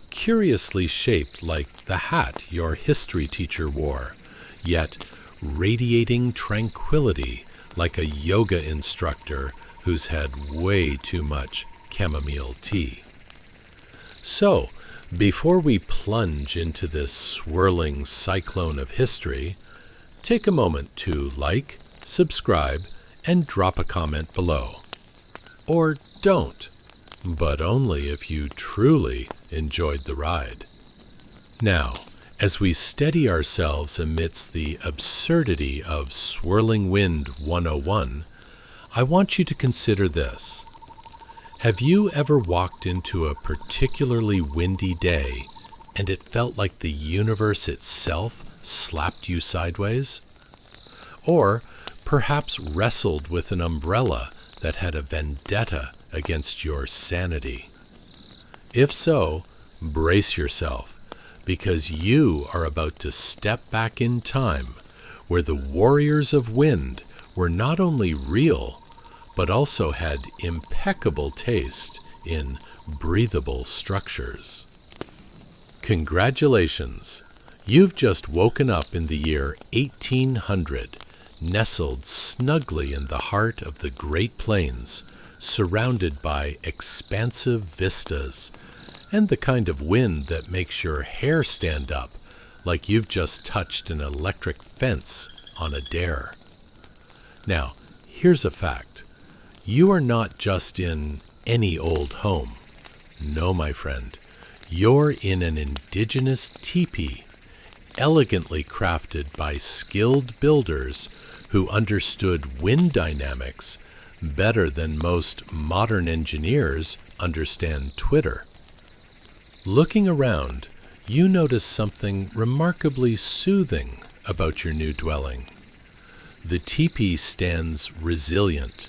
curiously shaped like the hat your history teacher wore, yet radiating tranquility like a yoga instructor who's had way too much chamomile tea. So, before we plunge into this swirling cyclone of history, take a moment to like, subscribe, and drop a comment below. Or don't, but only if you truly enjoyed the ride. Now, as we steady ourselves amidst the absurdity of Swirling Wind 101, I want you to consider this. Have you ever walked into a particularly windy day and it felt like the universe itself slapped you sideways? Or perhaps wrestled with an umbrella that had a vendetta against your sanity? If so, brace yourself, because you are about to step back in time where the warriors of wind were not only real, but also had impeccable taste in breathable structures. Congratulations! You've just woken up in the year 1800, nestled snugly in the heart of the Great Plains, surrounded by expansive vistas, and the kind of wind that makes your hair stand up like you've just touched an electric fence on a dare. Now, here's a fact. You are not just in any old home. No, my friend. You're in an indigenous teepee, elegantly crafted by skilled builders who understood wind dynamics better than most modern engineers understand Twitter. Looking around, you notice something remarkably soothing about your new dwelling. The teepee stands resilient,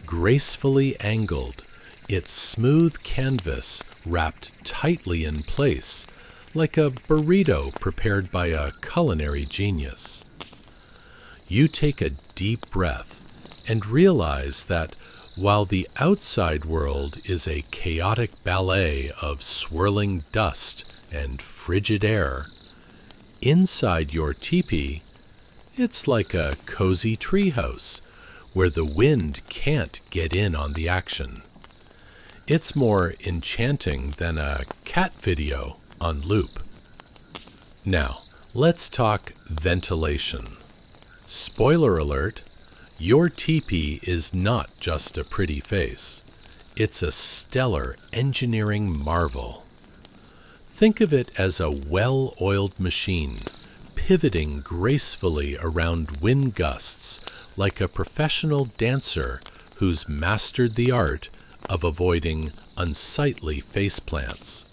gracefully angled, its smooth canvas wrapped tightly in place, like a burrito prepared by a culinary genius. You take a deep breath and realize that while the outside world is a chaotic ballet of swirling dust and frigid air, inside your teepee, it's like a cozy treehouse where the wind can't get in on the action. It's more enchanting than a cat video on loop. Now, let's talk ventilation. Spoiler alert, your teepee is not just a pretty face. It's a stellar engineering marvel. Think of it as a well-oiled machine, pivoting gracefully around wind gusts like a professional dancer who's mastered the art of avoiding unsightly faceplants.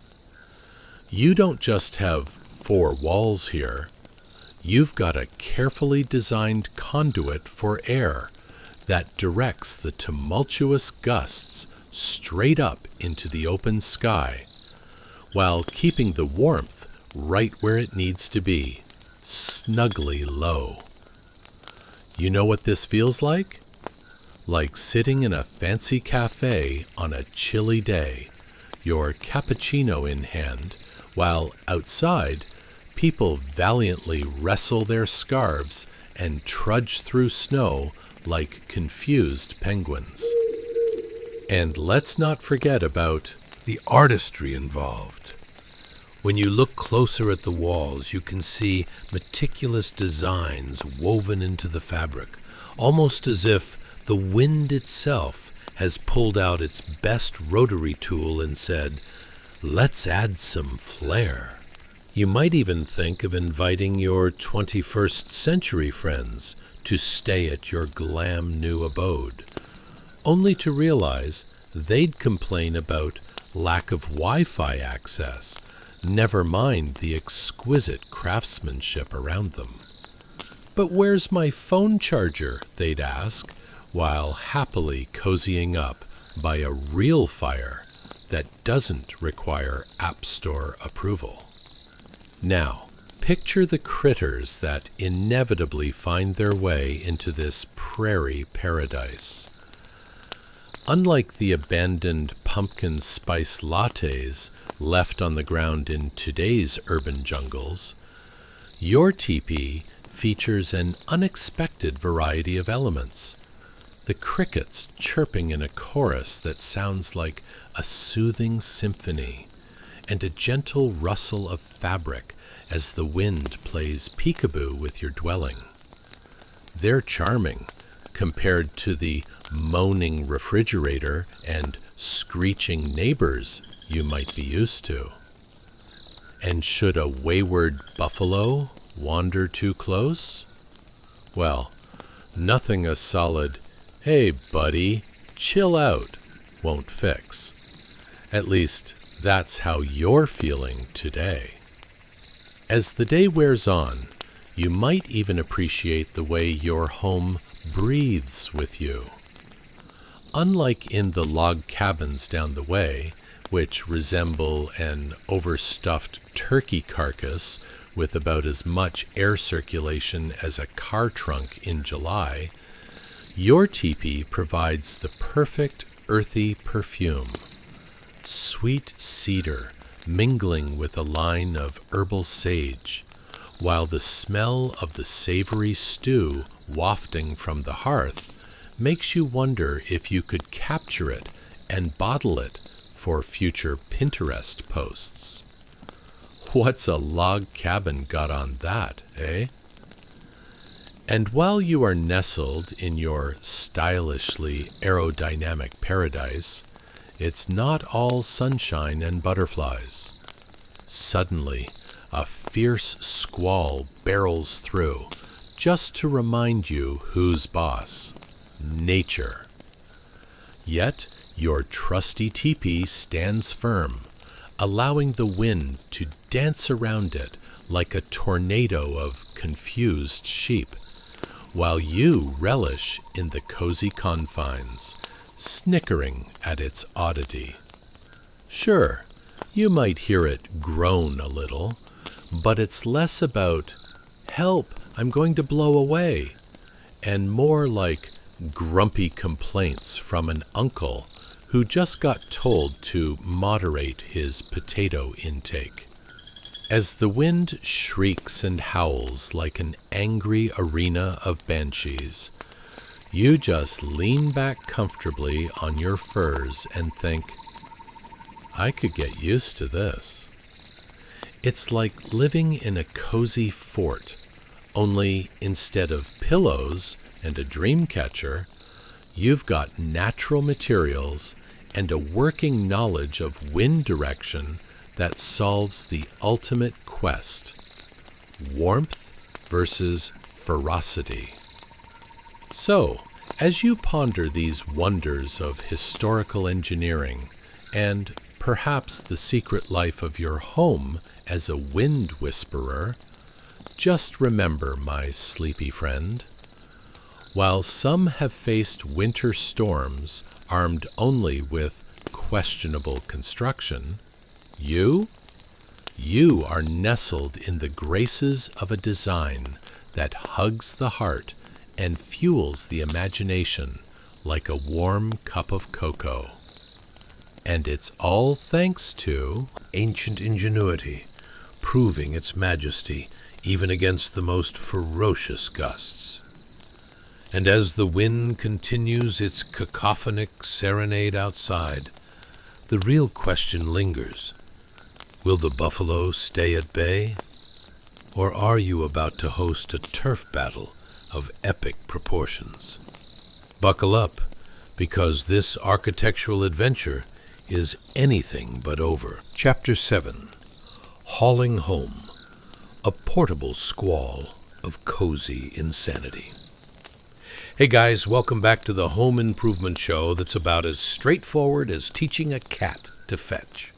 You don't just have four walls here. You've got a carefully designed conduit for air that directs the tumultuous gusts straight up into the open sky, while keeping the warmth right where it needs to be, snugly low. You know what this feels like? Like sitting in a fancy cafe on a chilly day, your cappuccino in hand, while outside, people valiantly wrestle their scarves and trudge through snow like confused penguins. And let's not forget about the artistry involved. When you look closer at the walls, you can see meticulous designs woven into the fabric, almost as if the wind itself has pulled out its best rotary tool and said, "Let's add some flair." You might even think of inviting your 21st century friends to stay at your glam new abode, only to realize they'd complain about lack of Wi-Fi access, never mind the exquisite craftsmanship around them. "But where's my phone charger?" they'd ask, while happily cozying up by a real fire that doesn't require App Store approval. Now, picture the critters that inevitably find their way into this prairie paradise. Unlike the abandoned pumpkin spice lattes left on the ground in today's urban jungles, your teepee features an unexpected variety of elements. The crickets chirping in a chorus that sounds like a soothing symphony, and a gentle rustle of fabric as the wind plays peekaboo with your dwelling. They're charming, compared to the moaning refrigerator and screeching neighbors you might be used to. And should a wayward buffalo wander too close? Well, nothing a solid, "Hey, buddy, chill out," won't fix. At least, that's how you're feeling today. As the day wears on, you might even appreciate the way your home breathes with you. Unlike in the log cabins down the way, which resemble an overstuffed turkey carcass with about as much air circulation as a car trunk in July, your teepee provides the perfect earthy perfume. Sweet cedar mingling with a line of herbal sage, while the smell of the savory stew wafting from the hearth makes you wonder if you could capture it and bottle it for future Pinterest posts. What's a log cabin got on that, eh? And while you are nestled in your stylishly aerodynamic paradise, it's not all sunshine and butterflies. Suddenly, a fierce squall barrels through, just to remind you who's boss: nature. Yet, your trusty teepee stands firm, allowing the wind to dance around it like a tornado of confused sheep, while you relish in the cozy confines, snickering at its oddity. Sure, you might hear it groan a little, but it's less about, "Help, I'm going to blow away," and more like grumpy complaints from an uncle who just got told to moderate his potato intake. As the wind shrieks and howls like an angry arena of banshees, you just lean back comfortably on your furs and think, "I could get used to this." It's like living in a cozy fort, only instead of pillows and a dream catcher, you've got natural materials and a working knowledge of wind direction that solves the ultimate quest: warmth versus ferocity. So, as you ponder these wonders of historical engineering and perhaps the secret life of your home as a wind whisperer, just remember, my sleepy friend, while some have faced winter storms armed only with questionable construction, you are nestled in the graces of a design that hugs the heart and fuels the imagination like a warm cup of cocoa. And it's all thanks to ancient ingenuity, proving its majesty even against the most ferocious gusts. And as the wind continues its cacophonic serenade outside, the real question lingers: will the buffalo stay at bay? Or are you about to host a turf battle of epic proportions? Buckle up, because this architectural adventure is anything but over. Chapter 7. Hauling Home. A portable squall of cozy insanity. Hey guys, welcome back to the home improvement show that's about as straightforward as teaching a cat to fetch.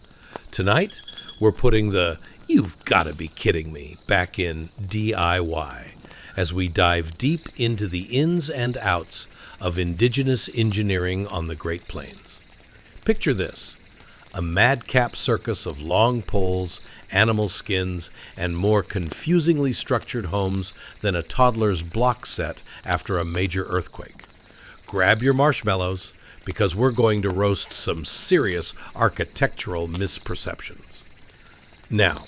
Tonight, we're putting the "you've gotta be kidding me" back in DIY as we dive deep into the ins and outs of indigenous engineering on the Great Plains. Picture this: a madcap circus of long poles, animal skins, and more confusingly structured homes than a toddler's block set after a major earthquake. Grab your marshmallows, because we're going to roast some serious architectural misperceptions. Now,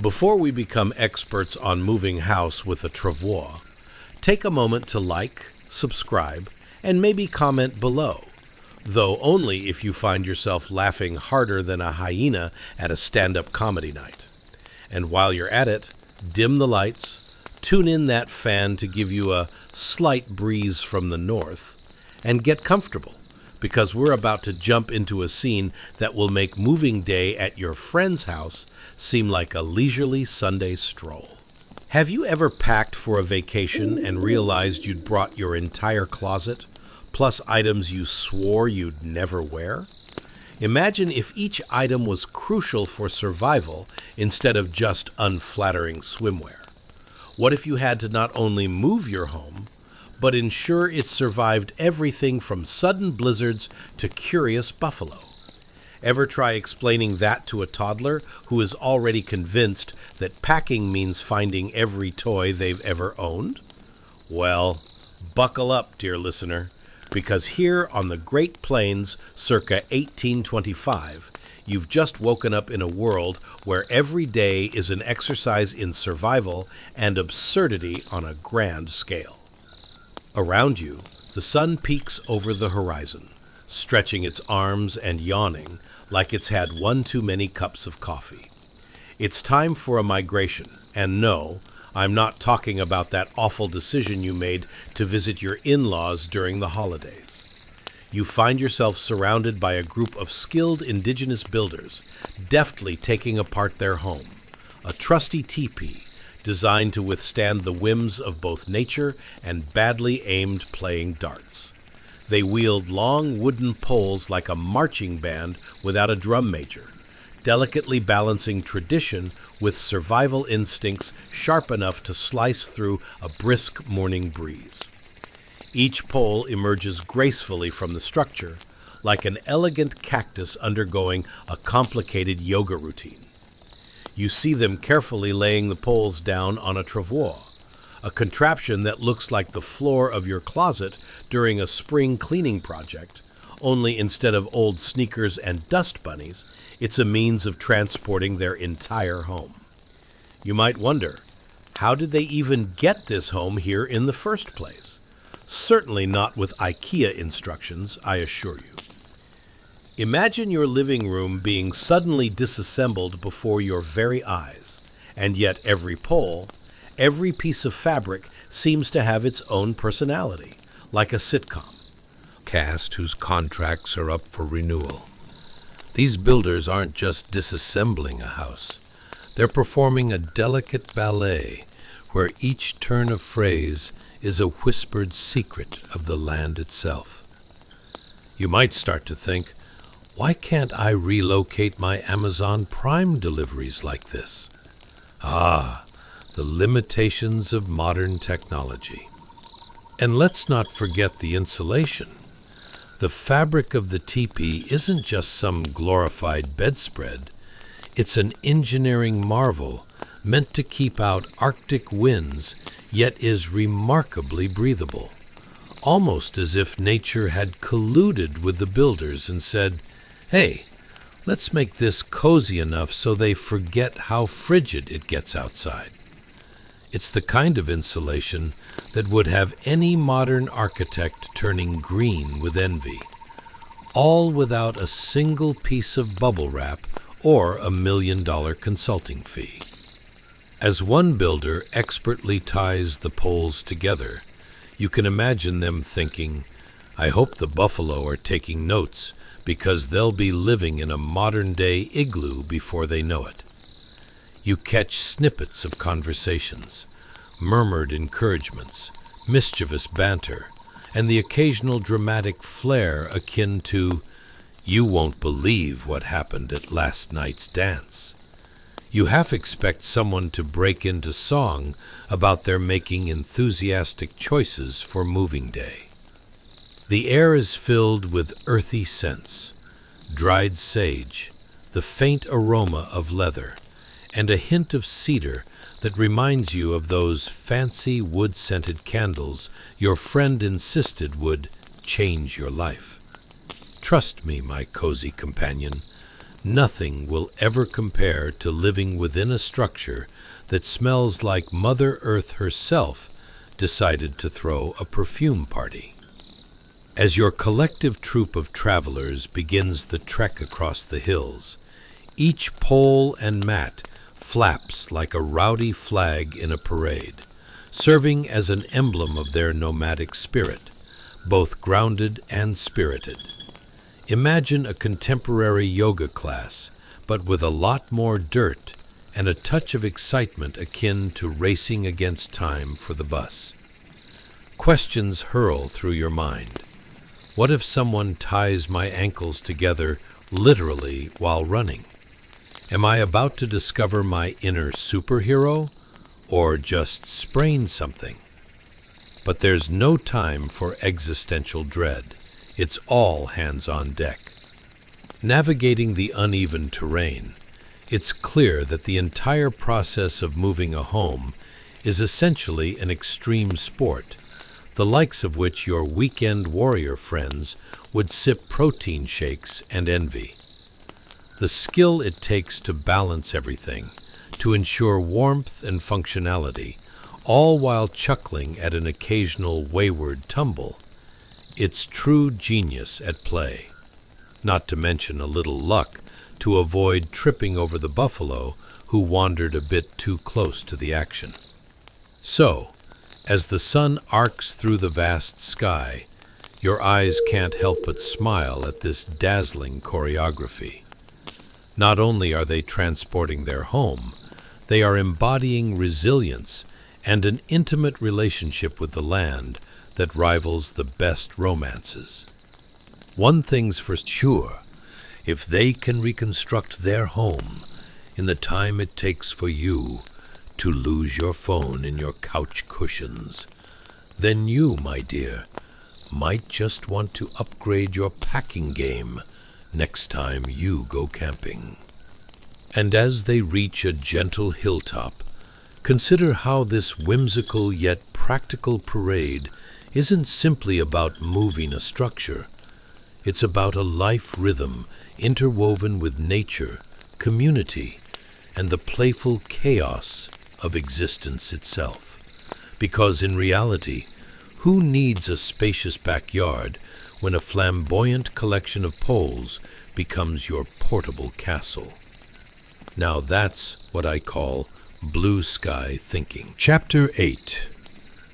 before we become experts on moving house with a travois, take a moment to like, subscribe, and maybe comment below, though only if you find yourself laughing harder than a hyena at a stand-up comedy night. And while you're at it, dim the lights, tune in that fan to give you a slight breeze from the north, and get comfortable, because we're about to jump into a scene that will make moving day at your friend's house seem like a leisurely Sunday stroll. Have you ever packed for a vacation and realized you'd brought your entire closet, plus items you swore you'd never wear? Imagine if each item was crucial for survival instead of just unflattering swimwear. What if you had to not only move your home, but ensure it survived everything from sudden blizzards to curious buffalo? Ever try explaining that to a toddler who is already convinced that packing means finding every toy they've ever owned? Well, buckle up, dear listener, because here on the Great Plains circa 1825, you've just woken up in a world where every day is an exercise in survival and absurdity on a grand scale. Around you, the sun peeks over the horizon, stretching its arms and yawning like it's had one too many cups of coffee. It's time for a migration, and no, I'm not talking about that awful decision you made to visit your in-laws during the holidays. You find yourself surrounded by a group of skilled indigenous builders, deftly taking apart their home, a trusty teepee designed to withstand the whims of both nature and badly aimed playing darts. They wield long wooden poles like a marching band without a drum major, delicately balancing tradition with survival instincts sharp enough to slice through a brisk morning breeze. Each pole emerges gracefully from the structure, like an elegant cactus undergoing a complicated yoga routine. You see them carefully laying the poles down on a travois, a contraption that looks like the floor of your closet during a spring cleaning project, only instead of old sneakers and dust bunnies, it's a means of transporting their entire home. You might wonder, how did they even get this home here in the first place? Certainly not with IKEA instructions, I assure you. Imagine your living room being suddenly disassembled before your very eyes, and yet every pole, every piece of fabric seems to have its own personality, like a sitcom. Cast whose contracts are up for renewal. These builders aren't just disassembling a house. They're performing a delicate ballet where each turn of phrase is a whispered secret of the land itself. You might start to think, why can't I relocate my Amazon Prime deliveries like this? Ah, the limitations of modern technology. And let's not forget the insulation. The fabric of the teepee isn't just some glorified bedspread. It's an engineering marvel meant to keep out Arctic winds, yet is remarkably breathable, almost as if nature had colluded with the builders and said, hey, let's make this cozy enough so they forget how frigid it gets outside. It's the kind of insulation that would have any modern architect turning green with envy, all without a single piece of bubble wrap or $1 million consulting fee. As one builder expertly ties the poles together, you can imagine them thinking, I hope the buffalo are taking notes because they'll be living in a modern-day igloo before they know it. You catch snippets of conversations, murmured encouragements, mischievous banter, and the occasional dramatic flair akin to, you won't believe what happened at last night's dance. You half expect someone to break into song about their making enthusiastic choices for moving day. The air is filled with earthy scents, dried sage, the faint aroma of leather, and a hint of cedar that reminds you of those fancy wood-scented candles your friend insisted would change your life. Trust me, my cozy companion, nothing will ever compare to living within a structure that smells like Mother Earth herself decided to throw a perfume party. As your collective troop of travelers begins the trek across the hills, each pole and mat flaps like a rowdy flag in a parade, serving as an emblem of their nomadic spirit, both grounded and spirited. Imagine a contemporary yoga class, but with a lot more dirt and a touch of excitement akin to racing against time for the bus. Questions hurl through your mind. What if someone ties my ankles together literally while running? Am I about to discover my inner superhero, or just sprain something? But there's no time for existential dread. It's all hands on deck. Navigating the uneven terrain, it's clear that the entire process of moving a home is essentially an extreme sport, the likes of which your weekend warrior friends would sip protein shakes and envy. The skill it takes to balance everything, to ensure warmth and functionality, all while chuckling at an occasional wayward tumble, it's true genius at play. Not to mention a little luck to avoid tripping over the buffalo who wandered a bit too close to the action. So, as the sun arcs through the vast sky, your eyes can't help but smile at this dazzling choreography. Not only are they transporting their home, they are embodying resilience and an intimate relationship with the land that rivals the best romances. One thing's for sure, if they can reconstruct their home in the time it takes for you to lose your phone in your couch cushions, then you, my dear, might just want to upgrade your packing game next time you go camping. And as they reach a gentle hilltop, consider how this whimsical yet practical parade isn't simply about moving a structure. It's about a life rhythm interwoven with nature, community, and the playful chaos of existence itself. Because in reality, who needs a spacious backyard when a flamboyant collection of poles becomes your portable castle? Now that's what I call blue sky thinking. Chapter 8.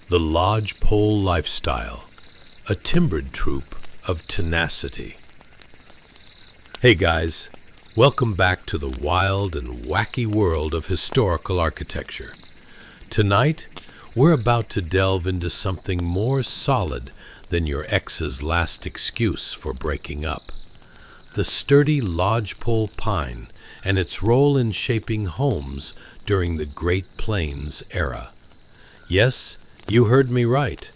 The Lodgepole Lifestyle, a timbered troupe of tenacity. Hey guys, welcome back to the wild and wacky world of historical architecture. Tonight, we're about to delve into something more solid than your ex's last excuse for breaking up. The sturdy lodgepole pine and its role in shaping homes during the Great Plains era. Yes, you heard me right.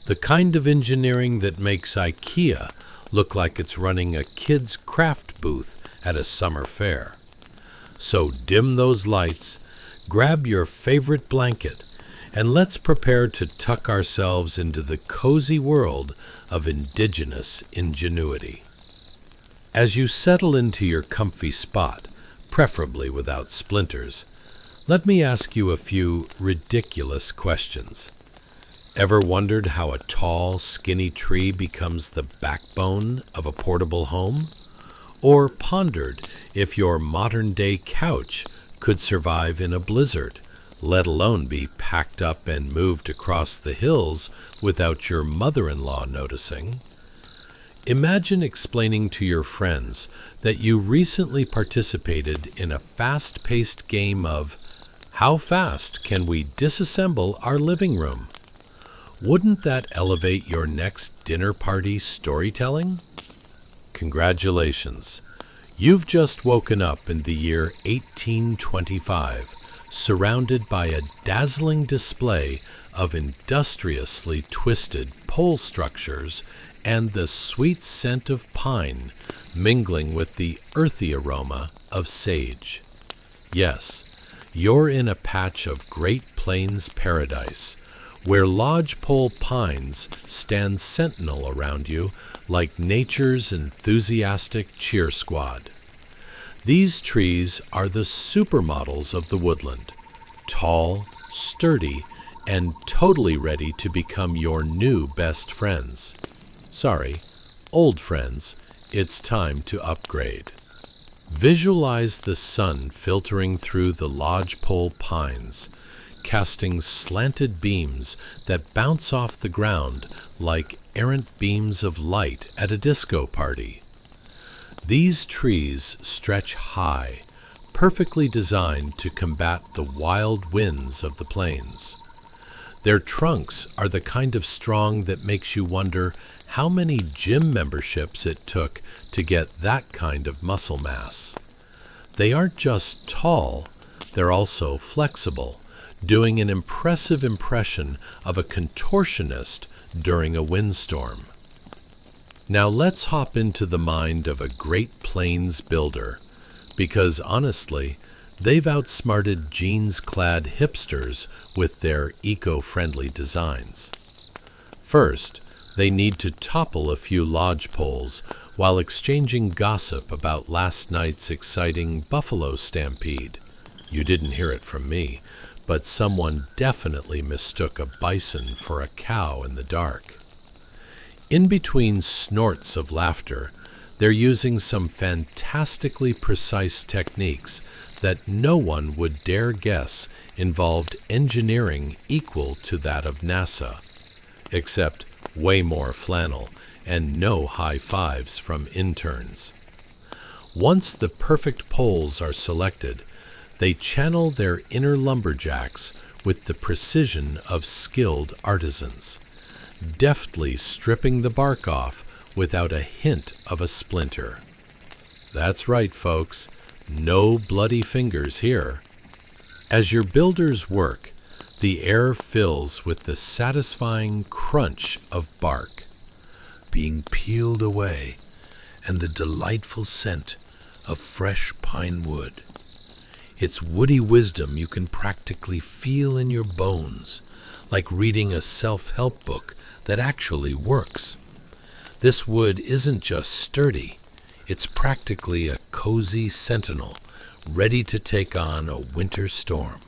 The kind of engineering that makes IKEA look like it's running a kid's craft booth at a summer fair. So dim those lights, grab your favorite blanket, and let's prepare to tuck ourselves into the cozy world of indigenous ingenuity. As you settle into your comfy spot, preferably without splinters, let me ask you a few ridiculous questions. Ever wondered how a tall, skinny tree becomes the backbone of a portable home? Or pondered if your modern-day couch could survive in a blizzard, let alone be packed up and moved across the hills without your mother-in-law noticing? Imagine explaining to your friends that you recently participated in a fast-paced game of how fast can we disassemble our living room? Wouldn't that elevate your next dinner party storytelling? Congratulations. You've just woken up in the year 1825, surrounded by a dazzling display of industriously twisted pole structures and the sweet scent of pine mingling with the earthy aroma of sage. Yes, you're in a patch of Great Plains paradise, where lodgepole pines stand sentinel around you like nature's enthusiastic cheer squad. These trees are the supermodels of the woodland, tall, sturdy, and totally ready to become your new best friends. Sorry, old friends, it's time to upgrade. Visualize the sun filtering through the lodgepole pines, casting slanted beams that bounce off the ground like errant beams of light at a disco party. These trees stretch high, perfectly designed to combat the wild winds of the plains. Their trunks are the kind of strong that makes you wonder how many gym memberships it took to get that kind of muscle mass. They aren't just tall, they're also flexible, doing an impressive impression of a contortionist during a windstorm. Now let's hop into the mind of a Great Plains builder, because honestly, they've outsmarted jeans-clad hipsters with their eco-friendly designs. First, they need to topple a few lodge poles while exchanging gossip about last night's exciting buffalo stampede. You didn't hear it from me, but someone definitely mistook a bison for a cow in the dark. In between snorts of laughter, they're using some fantastically precise techniques that no one would dare guess involved engineering equal to that of NASA, except way more flannel and no high fives from interns. Once the perfect poles are selected, they channel their inner lumberjacks with the precision of skilled artisans, deftly stripping the bark off without a hint of a splinter. That's right, folks, no bloody fingers here. As your builders work, the air fills with the satisfying crunch of bark being peeled away and the delightful scent of fresh pine wood. It's woody wisdom you can practically feel in your bones, like reading a self-help book that actually works. This wood isn't just sturdy, it's practically a cozy sentinel ready to take on a winter storm.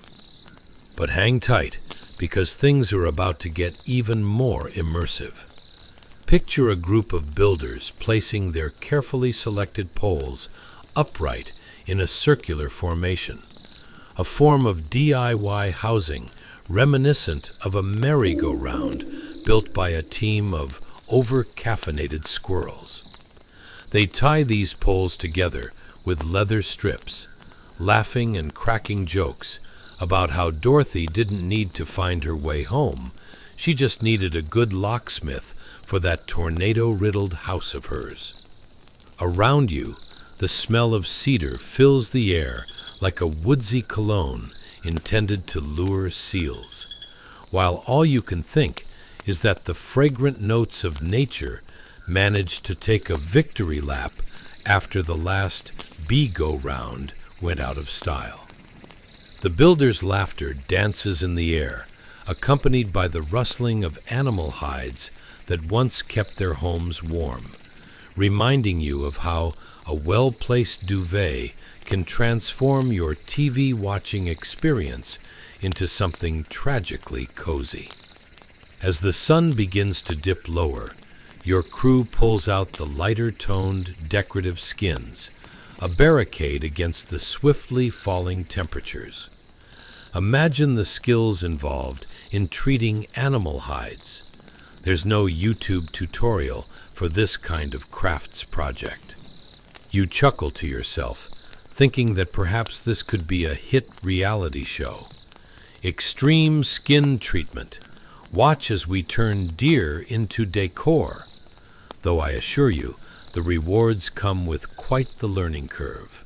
But hang tight, because things are about to get even more immersive. Picture a group of builders placing their carefully selected poles upright in a circular formation, a form of DIY housing reminiscent of a merry-go-round built by a team of over-caffeinated squirrels. They tie these poles together with leather strips, laughing and cracking jokes about how Dorothy didn't need to find her way home. She just needed a good locksmith for that tornado-riddled house of hers. Around you, the smell of cedar fills the air like a woodsy cologne intended to lure seals, while all you can think is that the fragrant notes of nature managed to take a victory lap after the last bee-go-round went out of style. The builder's laughter dances in the air, accompanied by the rustling of animal hides that once kept their homes warm, reminding you of how a well-placed duvet can transform your TV-watching experience into something tragically cozy. As the sun begins to dip lower, your crew pulls out the lighter-toned decorative skins, a barricade against the swiftly falling temperatures. Imagine the skills involved in treating animal hides. There's no YouTube tutorial for this kind of crafts project. You chuckle to yourself, thinking that perhaps this could be a hit reality show. Extreme skin treatment. Watch as we turn deer into decor. Though I assure you, the rewards come with quite the learning curve.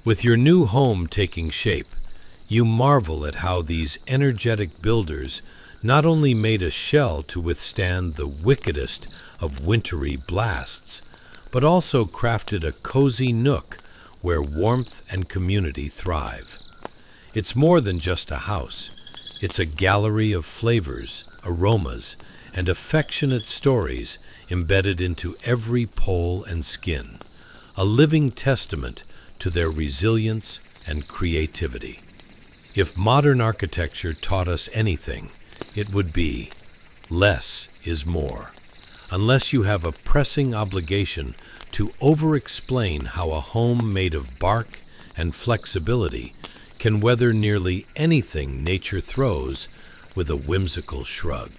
With your new home taking shape, you marvel at how these energetic builders not only made a shell to withstand the wickedest of wintry blasts, but also crafted a cozy nook where warmth and community thrive. It's more than just a house. It's a gallery of flavors, aromas, and affectionate stories embedded into every pole and skin, a living testament to their resilience and creativity. If modern architecture taught us anything, it would be less is more, unless you have a pressing obligation to over-explain how a home made of bark and flexibility can weather nearly anything nature throws with a whimsical shrug.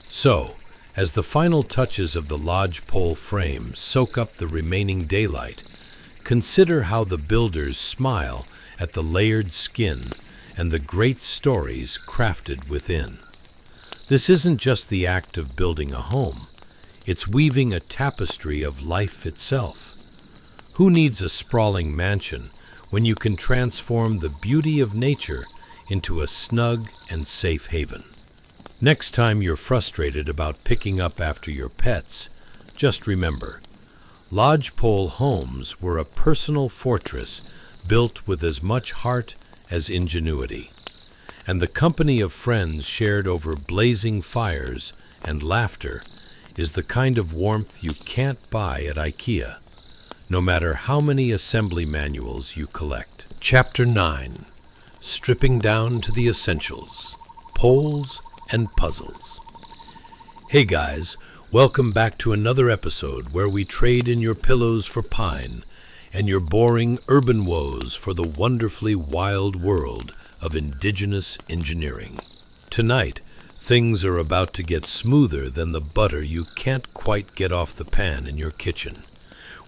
So, as the final touches of the lodgepole frame soak up the remaining daylight, consider how the builders smile at the layered skin and the great stories crafted within. This isn't just the act of building a home, it's weaving a tapestry of life itself. Who needs a sprawling mansion when you can transform the beauty of nature into a snug and safe haven? Next time you're frustrated about picking up after your pets, just remember, lodgepole homes were a personal fortress built with as much heart as ingenuity, and the company of friends shared over blazing fires and laughter is the kind of warmth you can't buy at IKEA, no matter how many assembly manuals you collect. Chapter 9. Stripping Down to the Essentials. Poles and Puzzles. Hey guys, welcome back to another episode where we trade in your pillows for pine and your boring urban woes for the wonderfully wild world of indigenous engineering. Tonight, things are about to get smoother than the butter you can't quite get off the pan in your kitchen.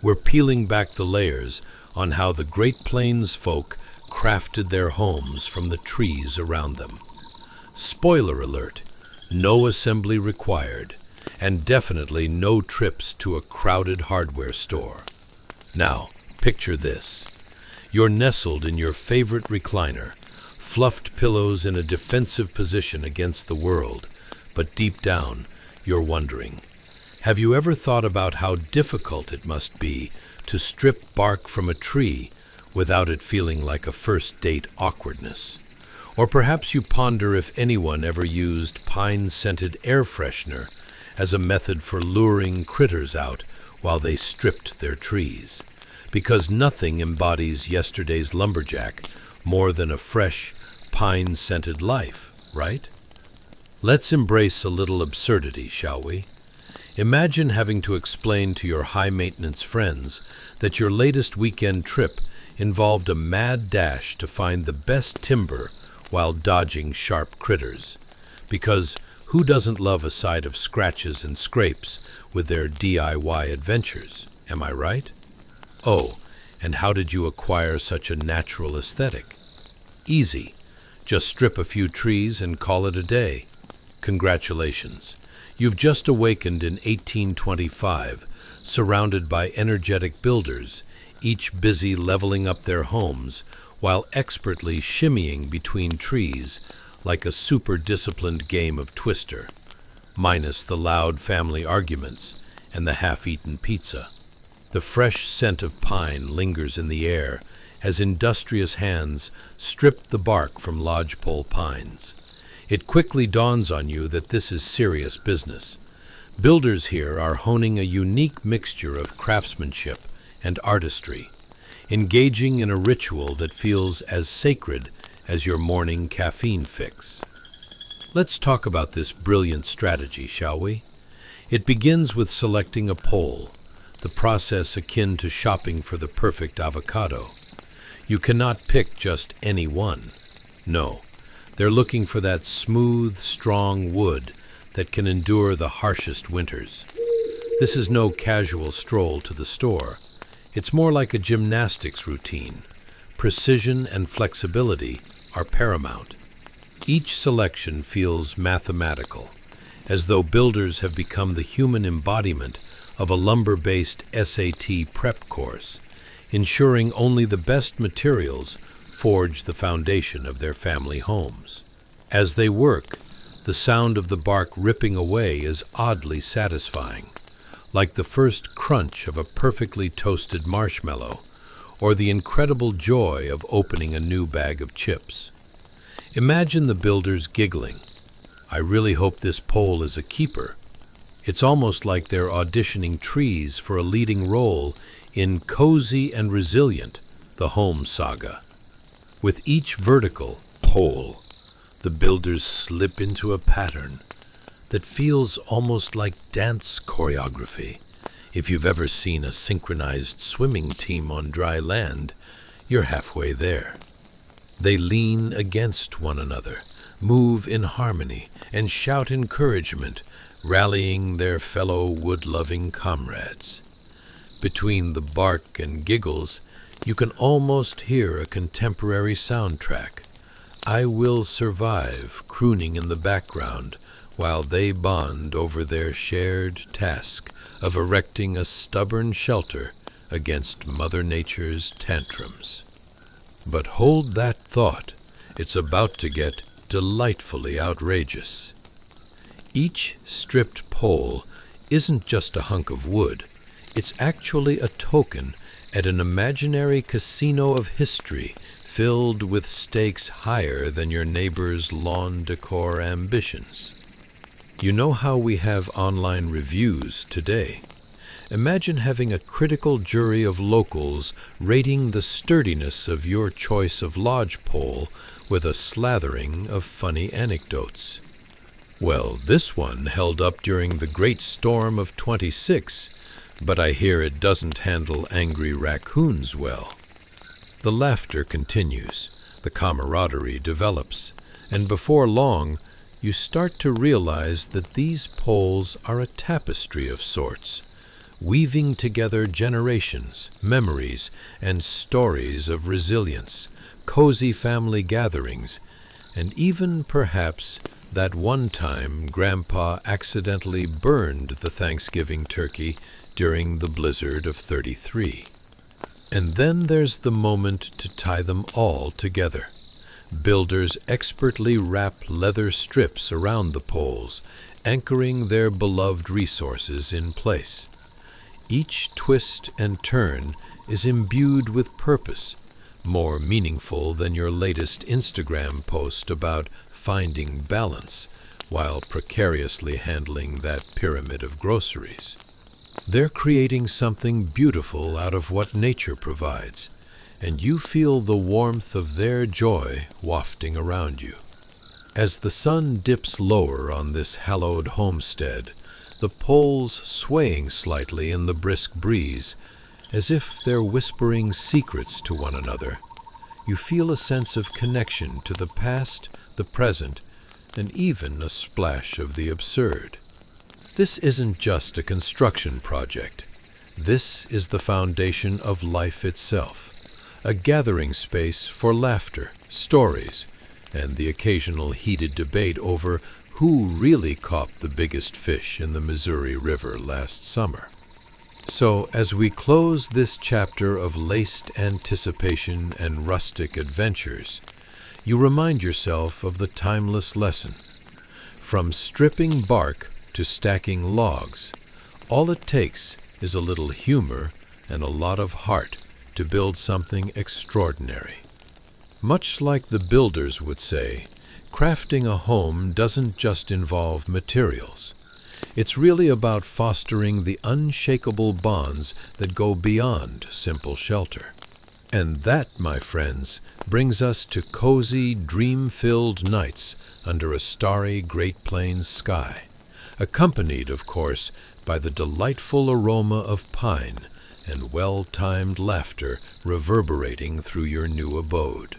We're peeling back the layers on how the Great Plains folk crafted their homes from the trees around them. Spoiler alert, no assembly required, and definitely no trips to a crowded hardware store. Now, picture this. You're nestled in your favorite recliner, fluffed pillows in a defensive position against the world, but deep down, you're wondering, have you ever thought about how difficult it must be to strip bark from a tree without it feeling like a first date awkwardness? Or perhaps you ponder if anyone ever used pine-scented air freshener as a method for luring critters out while they stripped their trees, because nothing embodies yesterday's lumberjack more than a fresh, pine-scented life, right? Let's embrace a little absurdity, shall we? Imagine having to explain to your high-maintenance friends that your latest weekend trip involved a mad dash to find the best timber while dodging sharp critters. Because who doesn't love a side of scratches and scrapes with their DIY adventures, am I right? Oh, and how did you acquire such a natural aesthetic? Easy. Just strip a few trees and call it a day. Congratulations. You've just awakened in 1825, surrounded by energetic builders, each busy leveling up their homes while expertly shimmying between trees like a super-disciplined game of Twister, minus the loud family arguments and the half-eaten pizza. The fresh scent of pine lingers in the air as industrious hands strip the bark from lodgepole pines. It quickly dawns on you that this is serious business. Builders here are honing a unique mixture of craftsmanship and artistry, engaging in a ritual that feels as sacred as your morning caffeine fix. Let's talk about this brilliant strategy, shall we? It begins with selecting a pole, the process akin to shopping for the perfect avocado. You cannot pick just any one. No, they're looking for that smooth, strong wood that can endure the harshest winters. This is no casual stroll to the store. It's more like a gymnastics routine. Precision and flexibility are paramount. Each selection feels mathematical, as though builders have become the human embodiment of a lumber-based SAT prep course, ensuring only the best materials forge the foundation of their family homes. As they work, the sound of the bark ripping away is oddly satisfying, like the first crunch of a perfectly toasted marshmallow, or the incredible joy of opening a new bag of chips. Imagine the builders giggling. I really hope this pole is a keeper. It's almost like they're auditioning trees for a leading role in Cozy and Resilient, the home saga. With each vertical pole, the builders slip into a pattern that feels almost like dance choreography. If you've ever seen a synchronized swimming team on dry land, you're halfway there. They lean against one another, move in harmony, and shout encouragement, rallying their fellow wood-loving comrades. Between the bark and giggles, you can almost hear a contemporary soundtrack, "I Will Survive" crooning in the background while they bond over their shared task of erecting a stubborn shelter against Mother Nature's tantrums. But hold that thought, it's about to get delightfully outrageous. Each stripped pole isn't just a hunk of wood, it's actually a token at an imaginary casino of history filled with stakes higher than your neighbor's lawn decor ambitions. You know how we have online reviews today? Imagine having a critical jury of locals rating the sturdiness of your choice of lodgepole with a slathering of funny anecdotes. Well, this one held up during the great storm of '26, but I hear it doesn't handle angry raccoons well. The laughter continues, the camaraderie develops, and before long, you start to realize that these poles are a tapestry of sorts, weaving together generations, memories, and stories of resilience, cozy family gatherings, and even perhaps that one time Grandpa accidentally burned the Thanksgiving turkey during the blizzard of '33. And then there's the moment to tie them all together. Builders expertly wrap leather strips around the poles, anchoring their beloved resources in place. Each twist and turn is imbued with purpose, more meaningful than your latest Instagram post about finding balance while precariously handling that pyramid of groceries. They're creating something beautiful out of what nature provides, and you feel the warmth of their joy wafting around you. As the sun dips lower on this hallowed homestead, the poles swaying slightly in the brisk breeze, as if they're whispering secrets to one another, you feel a sense of connection to the past, the present, and even a splash of the absurd. This isn't just a construction project. This is the foundation of life itself, a gathering space for laughter, stories, and the occasional heated debate over who really caught the biggest fish in the Missouri River last summer. So, as we close this chapter of laced anticipation and rustic adventures, you remind yourself of the timeless lesson. From stripping bark to stacking logs, all it takes is a little humor and a lot of heart to build something extraordinary. Much like the builders would say, crafting a home doesn't just involve materials. It's really about fostering the unshakable bonds that go beyond simple shelter. And that, my friends, brings us to cozy, dream-filled nights under a starry Great Plains sky, accompanied, of course, by the delightful aroma of pine and well-timed laughter reverberating through your new abode.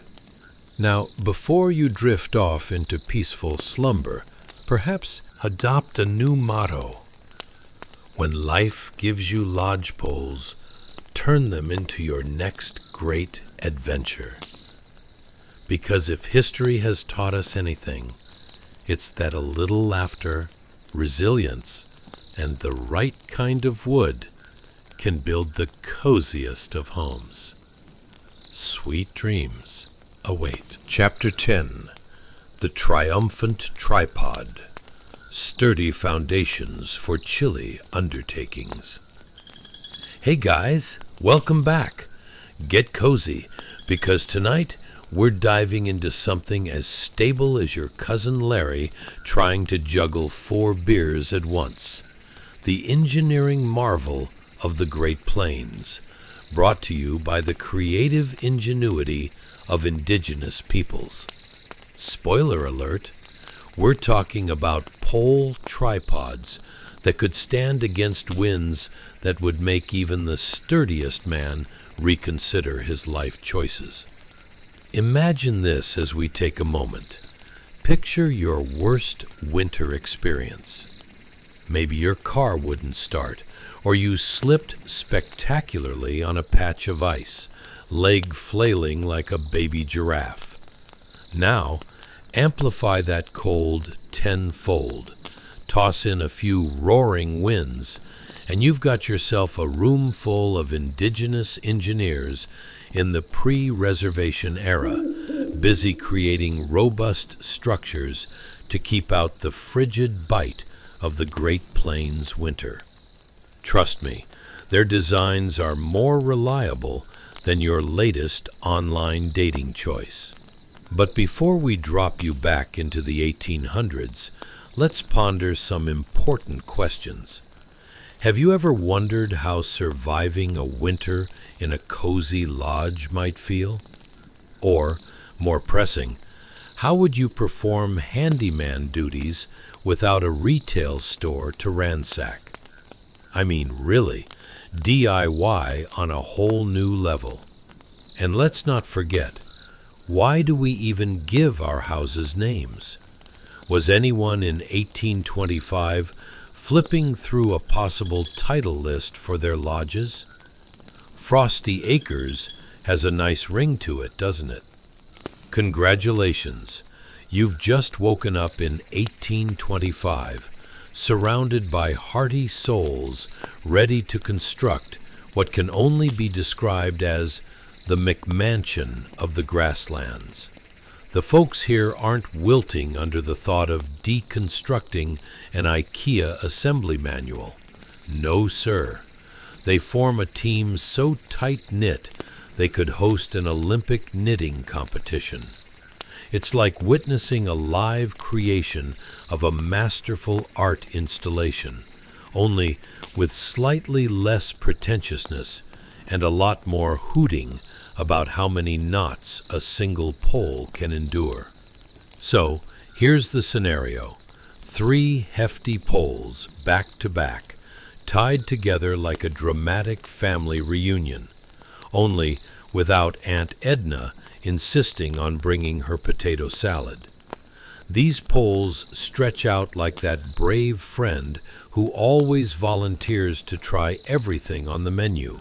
Now, before you drift off into peaceful slumber, perhaps adopt a new motto. When life gives you lodgepoles, turn them into your next great adventure. Because if history has taught us anything, it's that a little laughter, resilience, and the right kind of wood can build the coziest of homes. Sweet dreams await. Chapter 10. The Triumphant Tripod. Sturdy Foundations for Chilly Undertakings. Hey guys, welcome back. Get cozy, because tonight we're diving into something as stable as your cousin Larry trying to juggle 4 beers at once. The engineering marvel of the Great Plains, brought to you by the creative ingenuity of indigenous peoples. Spoiler alert, we're talking about pole tripods that could stand against winds that would make even the sturdiest man reconsider his life choices. Imagine this as we take a moment. Picture your worst winter experience. Maybe your car wouldn't start, or you slipped spectacularly on a patch of ice, leg flailing like a baby giraffe. Now, amplify that cold tenfold. Toss in a few roaring winds, and you've got yourself a room full of indigenous engineers in the pre-reservation era, busy creating robust structures to keep out the frigid bite of the Great Plains winter. Trust me, their designs are more reliable than your latest online dating choice. But before we drop you back into the 1800s, let's ponder some important questions. Have you ever wondered how surviving a winter in a cozy lodge might feel? Or, more pressing, how would you perform handyman duties without a retail store to ransack? I mean, really, DIY on a whole new level. And let's not forget, why do we even give our houses names? Was anyone in 1825 flipping through a possible title list for their lodges? Frosty Acres has a nice ring to it, doesn't it? Congratulations, you've just woken up in 1825, surrounded by hearty souls ready to construct what can only be described as the McMansion of the grasslands. The folks here aren't wilting under the thought of deconstructing an IKEA assembly manual. No, sir. They form a team so tight-knit they could host an Olympic knitting competition. It's like witnessing a live creation of a masterful art installation, only with slightly less pretentiousness and a lot more hooting about how many knots a single pole can endure. So, here's the scenario. 3 hefty poles, back to back, tied together like a dramatic family reunion, only without Aunt Edna insisting on bringing her potato salad. These poles stretch out like that brave friend who always volunteers to try everything on the menu,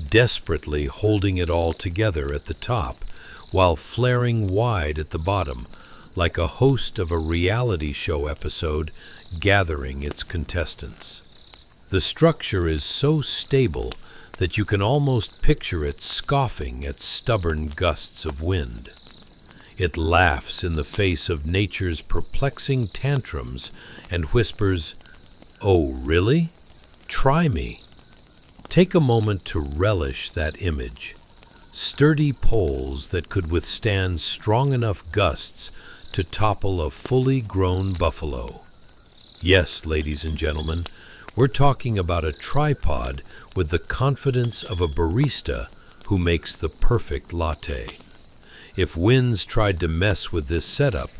desperately holding it all together at the top while flaring wide at the bottom like a host of a reality show episode gathering its contestants. The structure is so stable that you can almost picture it scoffing at stubborn gusts of wind. It laughs in the face of nature's perplexing tantrums and whispers, "Oh, really? Try me." Take a moment to relish that image. Sturdy poles that could withstand strong enough gusts to topple a fully grown buffalo. Yes, ladies and gentlemen, we're talking about a tripod with the confidence of a barista who makes the perfect latte. If winds tried to mess with this setup,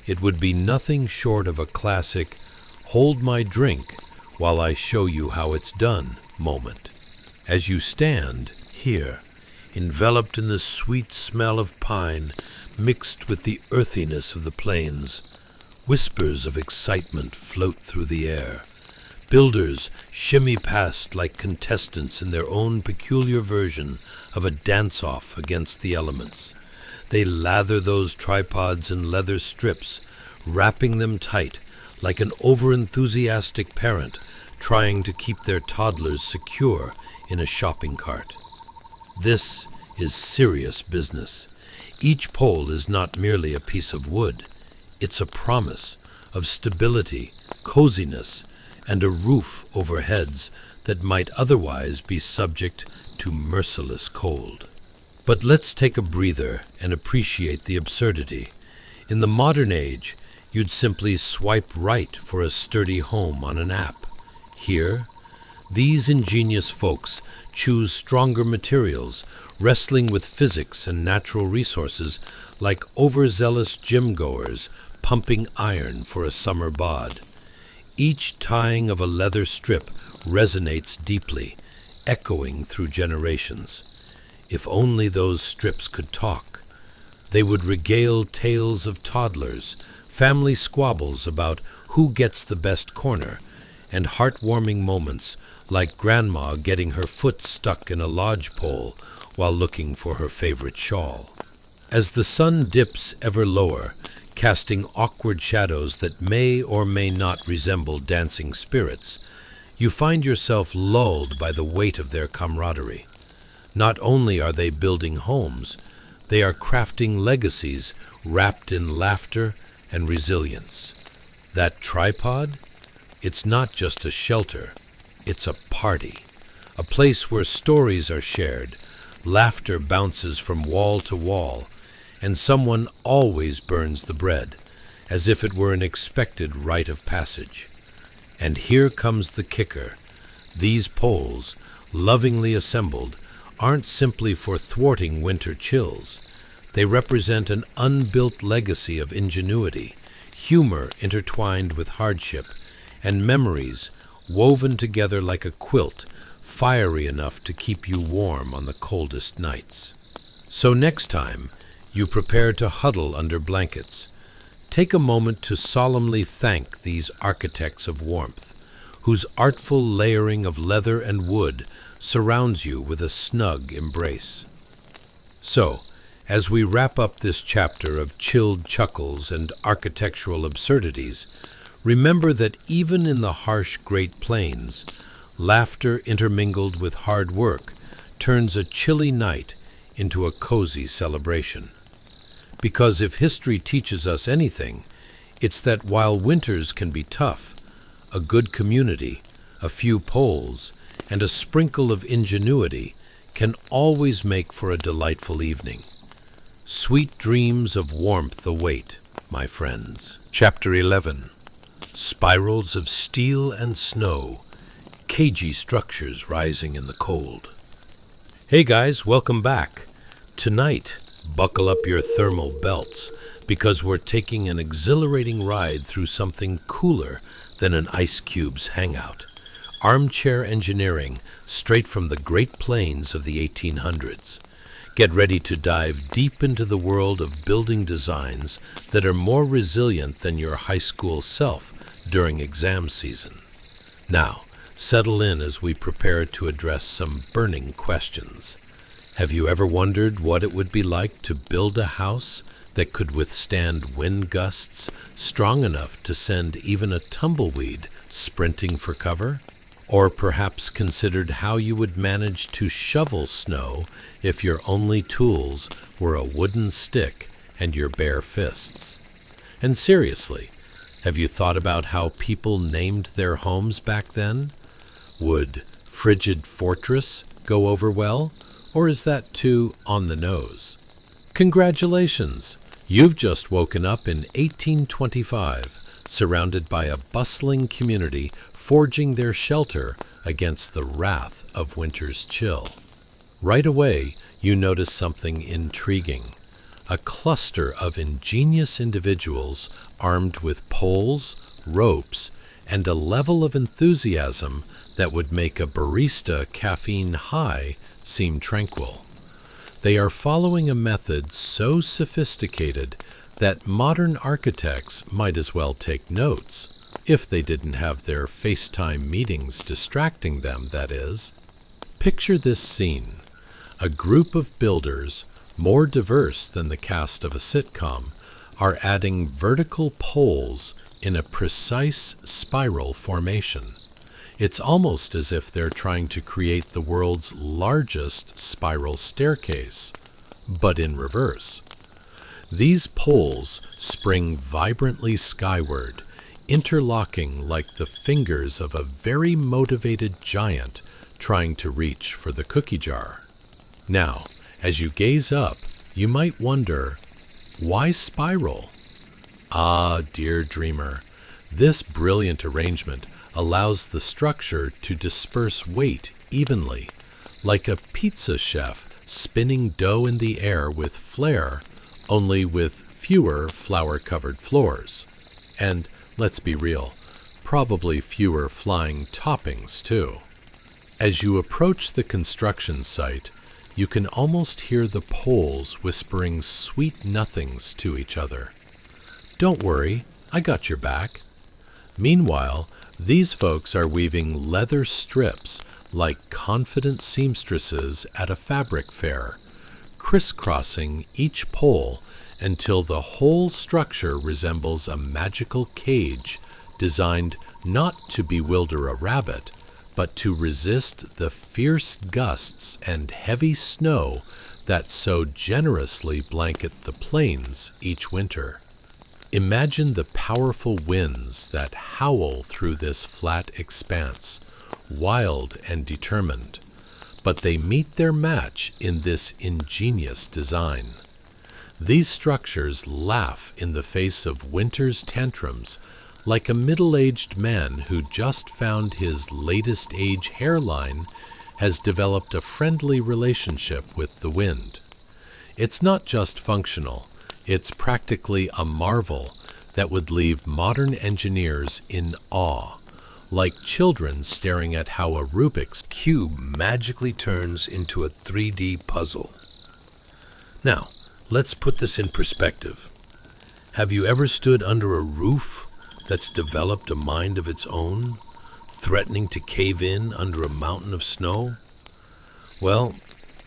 it would be nothing short of a classic "hold my drink while I show you how it's done" moment. As you stand here, enveloped in the sweet smell of pine mixed with the earthiness of the plains, whispers of excitement float through the air. Builders shimmy past like contestants in their own peculiar version of a dance-off against the elements. They lather those tripods in leather strips, wrapping them tight like an over-enthusiastic parent trying to keep their toddlers secure in a shopping cart. This is serious business. Each pole is not merely a piece of wood. It's a promise of stability, coziness, and a roof over heads that might otherwise be subject to merciless cold. But let's take a breather and appreciate the absurdity. In the modern age, you'd simply swipe right for a sturdy home on an app. Here, these ingenious folks choose stronger materials, wrestling with physics and natural resources like overzealous gym-goers pumping iron for a summer bod. Each tying of a leather strip resonates deeply, echoing through generations. If only those strips could talk. They would regale tales of toddlers, family squabbles about who gets the best corner, and heartwarming moments like Grandma getting her foot stuck in a lodgepole while looking for her favorite shawl. As the sun dips ever lower, casting awkward shadows that may or may not resemble dancing spirits, you find yourself lulled by the weight of their camaraderie. Not only are they building homes, they are crafting legacies wrapped in laughter and resilience. That tripod? It's not just a shelter, it's a party. A place where stories are shared, laughter bounces from wall to wall, and someone always burns the bread, as if it were an expected rite of passage. And here comes the kicker. These poles, lovingly assembled, aren't simply for thwarting winter chills. They represent an unbuilt legacy of ingenuity, humor intertwined with hardship, and memories woven together like a quilt, fiery enough to keep you warm on the coldest nights. So next time you prepare to huddle under blankets, take a moment to solemnly thank these architects of warmth, whose artful layering of leather and wood surrounds you with a snug embrace. So, as we wrap up this chapter of chilled chuckles and architectural absurdities, remember that even in the harsh Great Plains, laughter intermingled with hard work turns a chilly night into a cozy celebration. Because if history teaches us anything, it's that while winters can be tough, a good community, a few poles, and a sprinkle of ingenuity can always make for a delightful evening. Sweet dreams of warmth await, my friends. Chapter 11. Spirals of steel and snow, cagey structures rising in the cold. Hey guys, welcome back. Tonight, buckle up your thermal belts, because we're taking an exhilarating ride through something cooler than an ice cube's hangout. Armchair engineering straight from the Great Plains of the 1800s. Get ready to dive deep into the world of building designs that are more resilient than your high school self during exam season. Now, settle in as we prepare to address some burning questions. Have you ever wondered what it would be like to build a house that could withstand wind gusts strong enough to send even a tumbleweed sprinting for cover? Or perhaps considered how you would manage to shovel snow if your only tools were a wooden stick and your bare fists? And seriously, have you thought about how people named their homes back then? Would frigid fortress go over well, or is that too on the nose? Congratulations! You've just woken up in 1825, surrounded by a bustling community forging their shelter against the wrath of winter's chill. Right away, you notice something intriguing. A cluster of ingenious individuals armed with poles, ropes, and a level of enthusiasm that would make a barista caffeine high seem tranquil. They are following a method so sophisticated that modern architects might as well take notes, if they didn't have their FaceTime meetings distracting them, that is. Picture this scene. A group of builders, more diverse than the cast of a sitcom, are adding vertical poles in a precise spiral formation. It's almost as if they're trying to create the world's largest spiral staircase, but in reverse. These poles spring vibrantly skyward, interlocking like the fingers of a very motivated giant trying to reach for the cookie jar. Now, as you gaze up, you might wonder, why spiral? Ah, dear dreamer, this brilliant arrangement allows the structure to disperse weight evenly, like a pizza chef spinning dough in the air with flair, only with fewer flour-covered floors. And let's be real, probably fewer flying toppings, too. As you approach the construction site, You can almost hear the poles whispering sweet nothings to each other. "Don't worry, I got your back." Meanwhile, these folks are weaving leather strips like confident seamstresses at a fabric fair, crisscrossing each pole until the whole structure resembles a magical cage designed not to bewilder a rabbit, but to resist the fierce gusts and heavy snow that so generously blanket the plains each winter. Imagine the powerful winds that howl through this flat expanse, wild and determined, but they meet their match in this ingenious design. These structures laugh in the face of winter's tantrums like a middle-aged man who just found his latest age hairline has developed a friendly relationship with the wind. It's not just functional, it's practically a marvel that would leave modern engineers in awe, like children staring at how a Rubik's Cube magically turns into a 3D puzzle. Now, let's put this in perspective. Have you ever stood under a roof that's developed a mind of its own, threatening to cave in under a mountain of snow? Well,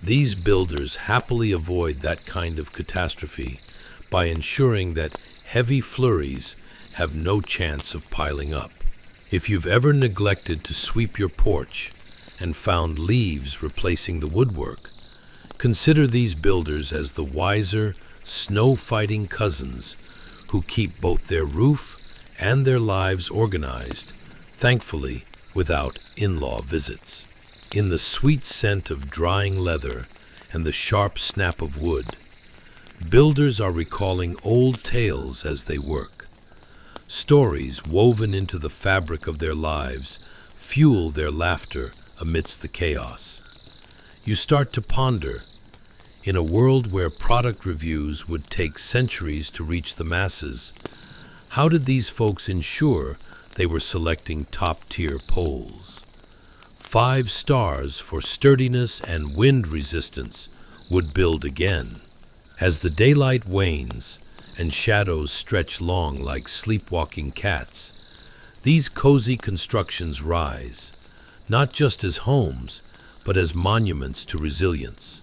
these builders happily avoid that kind of catastrophe by ensuring that heavy flurries have no chance of piling up. If you've ever neglected to sweep your porch and found leaves replacing the woodwork, consider these builders as the wiser, snow-fighting cousins who keep both their roof and their lives organized, thankfully without in-law visits. In the sweet scent of drying leather and the sharp snap of wood, builders are recalling old tales as they work. Stories woven into the fabric of their lives fuel their laughter amidst the chaos. You start to ponder, in a world where product reviews would take centuries to reach the masses, how did these folks ensure they were selecting top-tier poles? 5 stars for sturdiness and wind resistance would build again. As the daylight wanes and shadows stretch long like sleepwalking cats, these cozy constructions rise, not just as homes, but as monuments to resilience.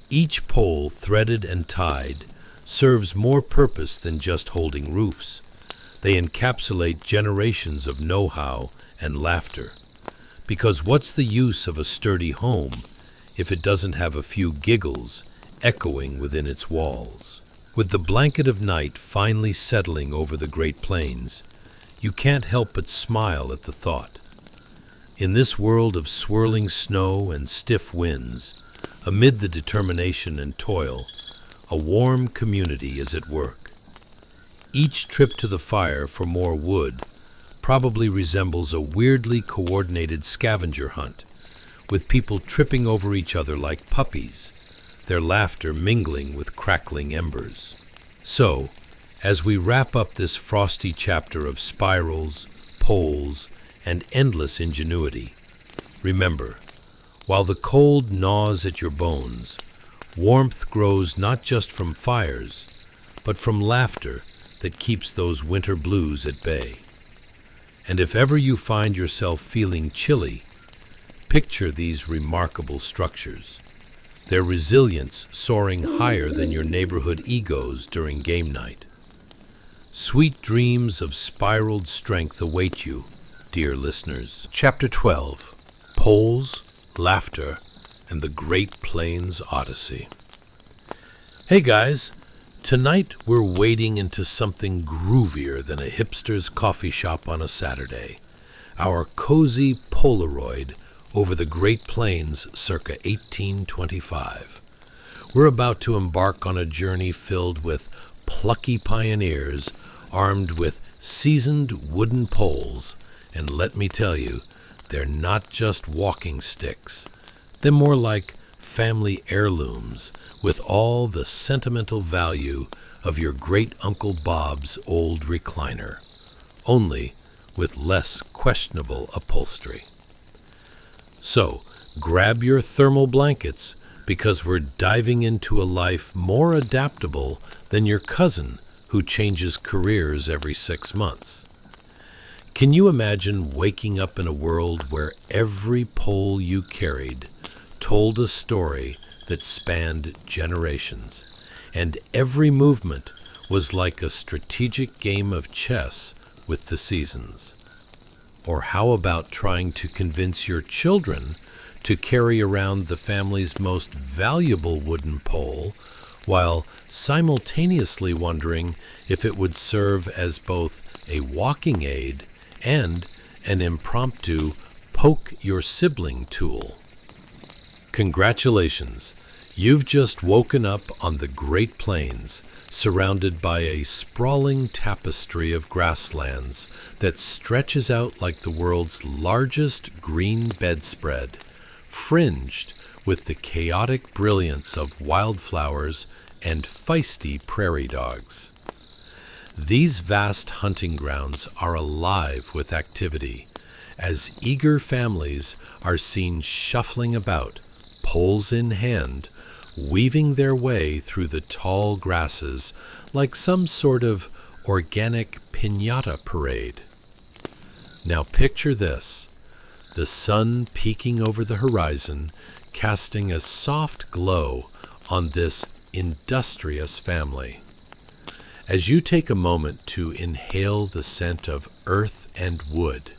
Each pole, threaded and tied, serves more purpose than just holding roofs. They encapsulate generations of know-how and laughter. Because what's the use of a sturdy home if it doesn't have a few giggles echoing within its walls? With the blanket of night finally settling over the Great Plains, you can't help but smile at the thought. In this world of swirling snow and stiff winds, amid the determination and toil, a warm community is at work. Each trip to the fire for more wood probably resembles a weirdly coordinated scavenger hunt, with people tripping over each other like puppies, their laughter mingling with crackling embers. So, as we wrap up this frosty chapter of spirals, poles, and endless ingenuity, remember, while the cold gnaws at your bones, warmth grows not just from fires, but from laughter that keeps those winter blues at bay. And if ever you find yourself feeling chilly, picture these remarkable structures, their resilience soaring higher than your neighborhood egos during game night. Sweet dreams of spiraled strength await you, dear listeners. Chapter 12, Poles, Laughter, and the Great Plains Odyssey. Hey guys, tonight we're wading into something groovier than a hipster's coffee shop on a Saturday. Our cozy Polaroid over the Great Plains circa 1825. We're about to embark on a journey filled with plucky pioneers armed with seasoned wooden poles, and let me tell you, they're not just walking sticks. They're more like family heirlooms with all the sentimental value of your great-uncle Bob's old recliner, only with less questionable upholstery. So, grab your thermal blankets because we're diving into a life more adaptable than your cousin who changes careers every 6 months. Can you imagine waking up in a world where every pole you carried told a story that spanned generations, and every movement was like a strategic game of chess with the seasons? Or how about trying to convince your children to carry around the family's most valuable wooden pole while simultaneously wondering if it would serve as both a walking aid and an impromptu poke your sibling tool? Congratulations! You've just woken up on the Great Plains, surrounded by a sprawling tapestry of grasslands that stretches out like the world's largest green bedspread, fringed with the chaotic brilliance of wildflowers and feisty prairie dogs. These vast hunting grounds are alive with activity, as eager families are seen shuffling about, poles in hand, weaving their way through the tall grasses like some sort of organic piñata parade. Now picture this: the sun peeking over the horizon, casting a soft glow on this industrious family. As you take a moment to inhale the scent of earth and wood,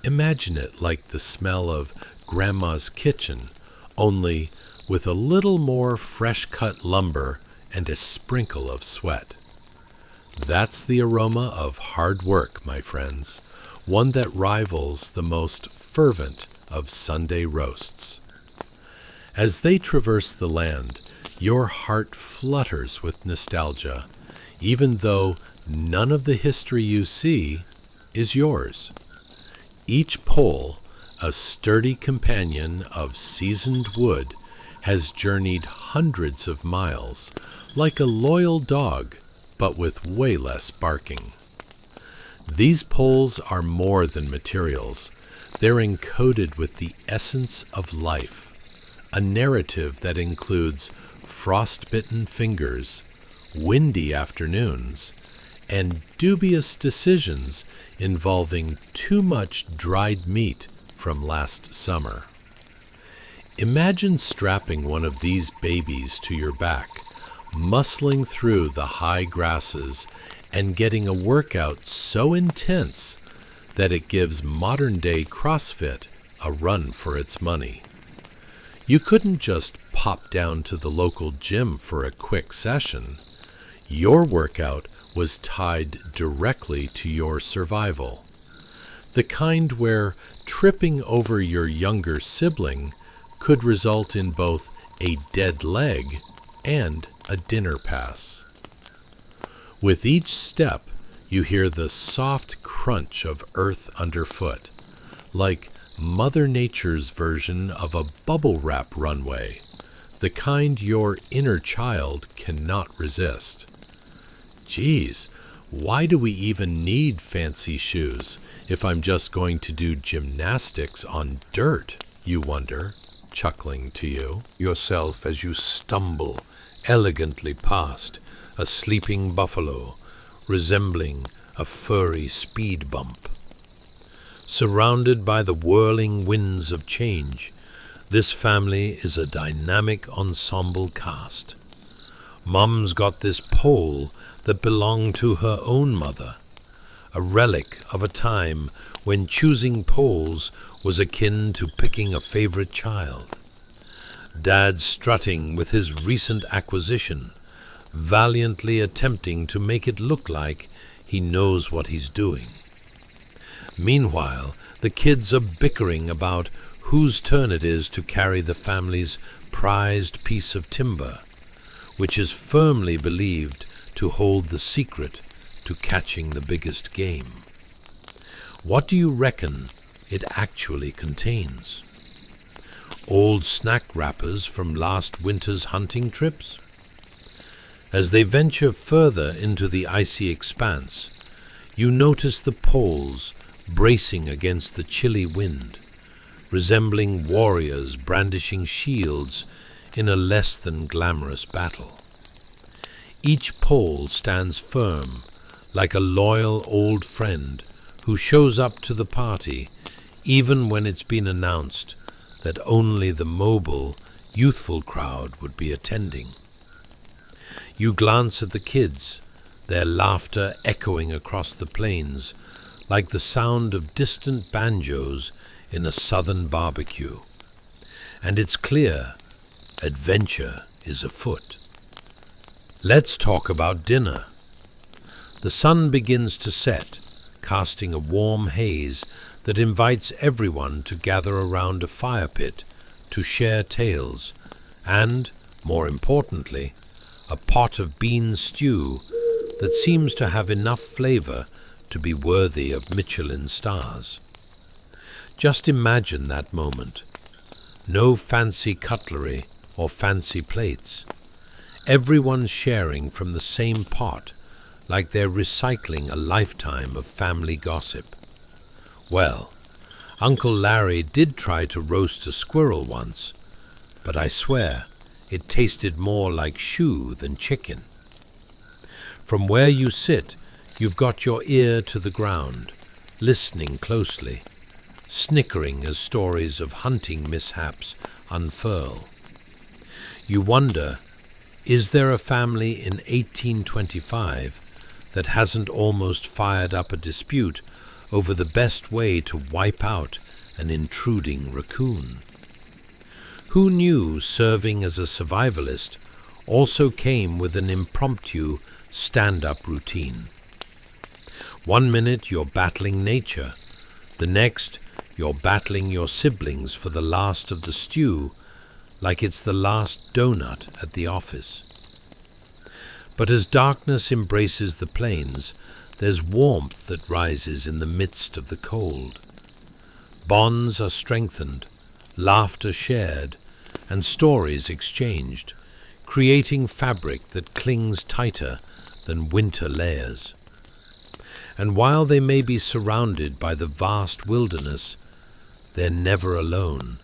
imagine it like the smell of Grandma's kitchen, only with a little more fresh-cut lumber and a sprinkle of sweat. That's the aroma of hard work, my friends, one that rivals the most fervent of Sunday roasts. As they traverse the land, your heart flutters with nostalgia, even though none of the history you see is yours. Each pole, a sturdy companion of seasoned wood, has journeyed hundreds of miles, like a loyal dog, but with way less barking. These poles are more than materials. They're encoded with the essence of life, a narrative that includes frostbitten fingers, windy afternoons, and dubious decisions involving too much dried meat from last summer. Imagine strapping one of these babies to your back, muscling through the high grasses, and getting a workout so intense that it gives modern-day CrossFit a run for its money. You couldn't just pop down to the local gym for a quick session. Your workout was tied directly to your survival, the kind where tripping over your younger sibling could result in both a dead leg and a dinner pass. With each step, you hear the soft crunch of earth underfoot, like Mother Nature's version of a bubble wrap runway, the kind your inner child cannot resist. Geez, why do we even need fancy shoes if I'm just going to do gymnastics on dirt, you wonder, chuckling to yourself as you stumble elegantly past a sleeping buffalo resembling a furry speed bump. Surrounded by the whirling winds of change, this family is a dynamic ensemble cast. Mom's got this pole that belonged to her own mother, a relic of a time when choosing poles was akin to picking a favorite child. Dad's strutting with his recent acquisition, valiantly attempting to make it look like he knows what he's doing. Meanwhile, the kids are bickering about whose turn it is to carry the family's prized piece of timber, which is firmly believed to hold the secret to catching the biggest game. What do you reckon it actually contains? Old snack wrappers from last winter's hunting trips? As they venture further into the icy expanse, you notice the poles bracing against the chilly wind, resembling warriors brandishing shields in a less than glamorous battle. Each pole stands firm, like a loyal old friend who shows up to the party even when it's been announced that only the mobile, youthful crowd would be attending. You glance at the kids, their laughter echoing across the plains like the sound of distant banjos in a southern barbecue. And it's clear, adventure is afoot. Let's talk about dinner. The sun begins to set, casting a warm haze that invites everyone to gather around a fire pit to share tales and, more importantly, a pot of bean stew that seems to have enough flavor to be worthy of Michelin stars. Just imagine that moment. No fancy cutlery or fancy plates. Everyone sharing from the same pot, like they're recycling a lifetime of family gossip. Well, Uncle Larry did try to roast a squirrel once, but I swear it tasted more like shoe than chicken. From where you sit, you've got your ear to the ground, listening closely, snickering as stories of hunting mishaps unfurl. You wonder, is there a family in 1825 that hasn't almost fired up a dispute over the best way to wipe out an intruding raccoon? Who knew serving as a survivalist also came with an impromptu stand-up routine? 1 minute you're battling nature, the next you're battling your siblings for the last of the stew, like it's the last donut at the office. But as darkness embraces the plains, there's warmth that rises in the midst of the cold. Bonds are strengthened, laughter shared, and stories exchanged, creating fabric that clings tighter than winter layers. And while they may be surrounded by the vast wilderness, they're never alone,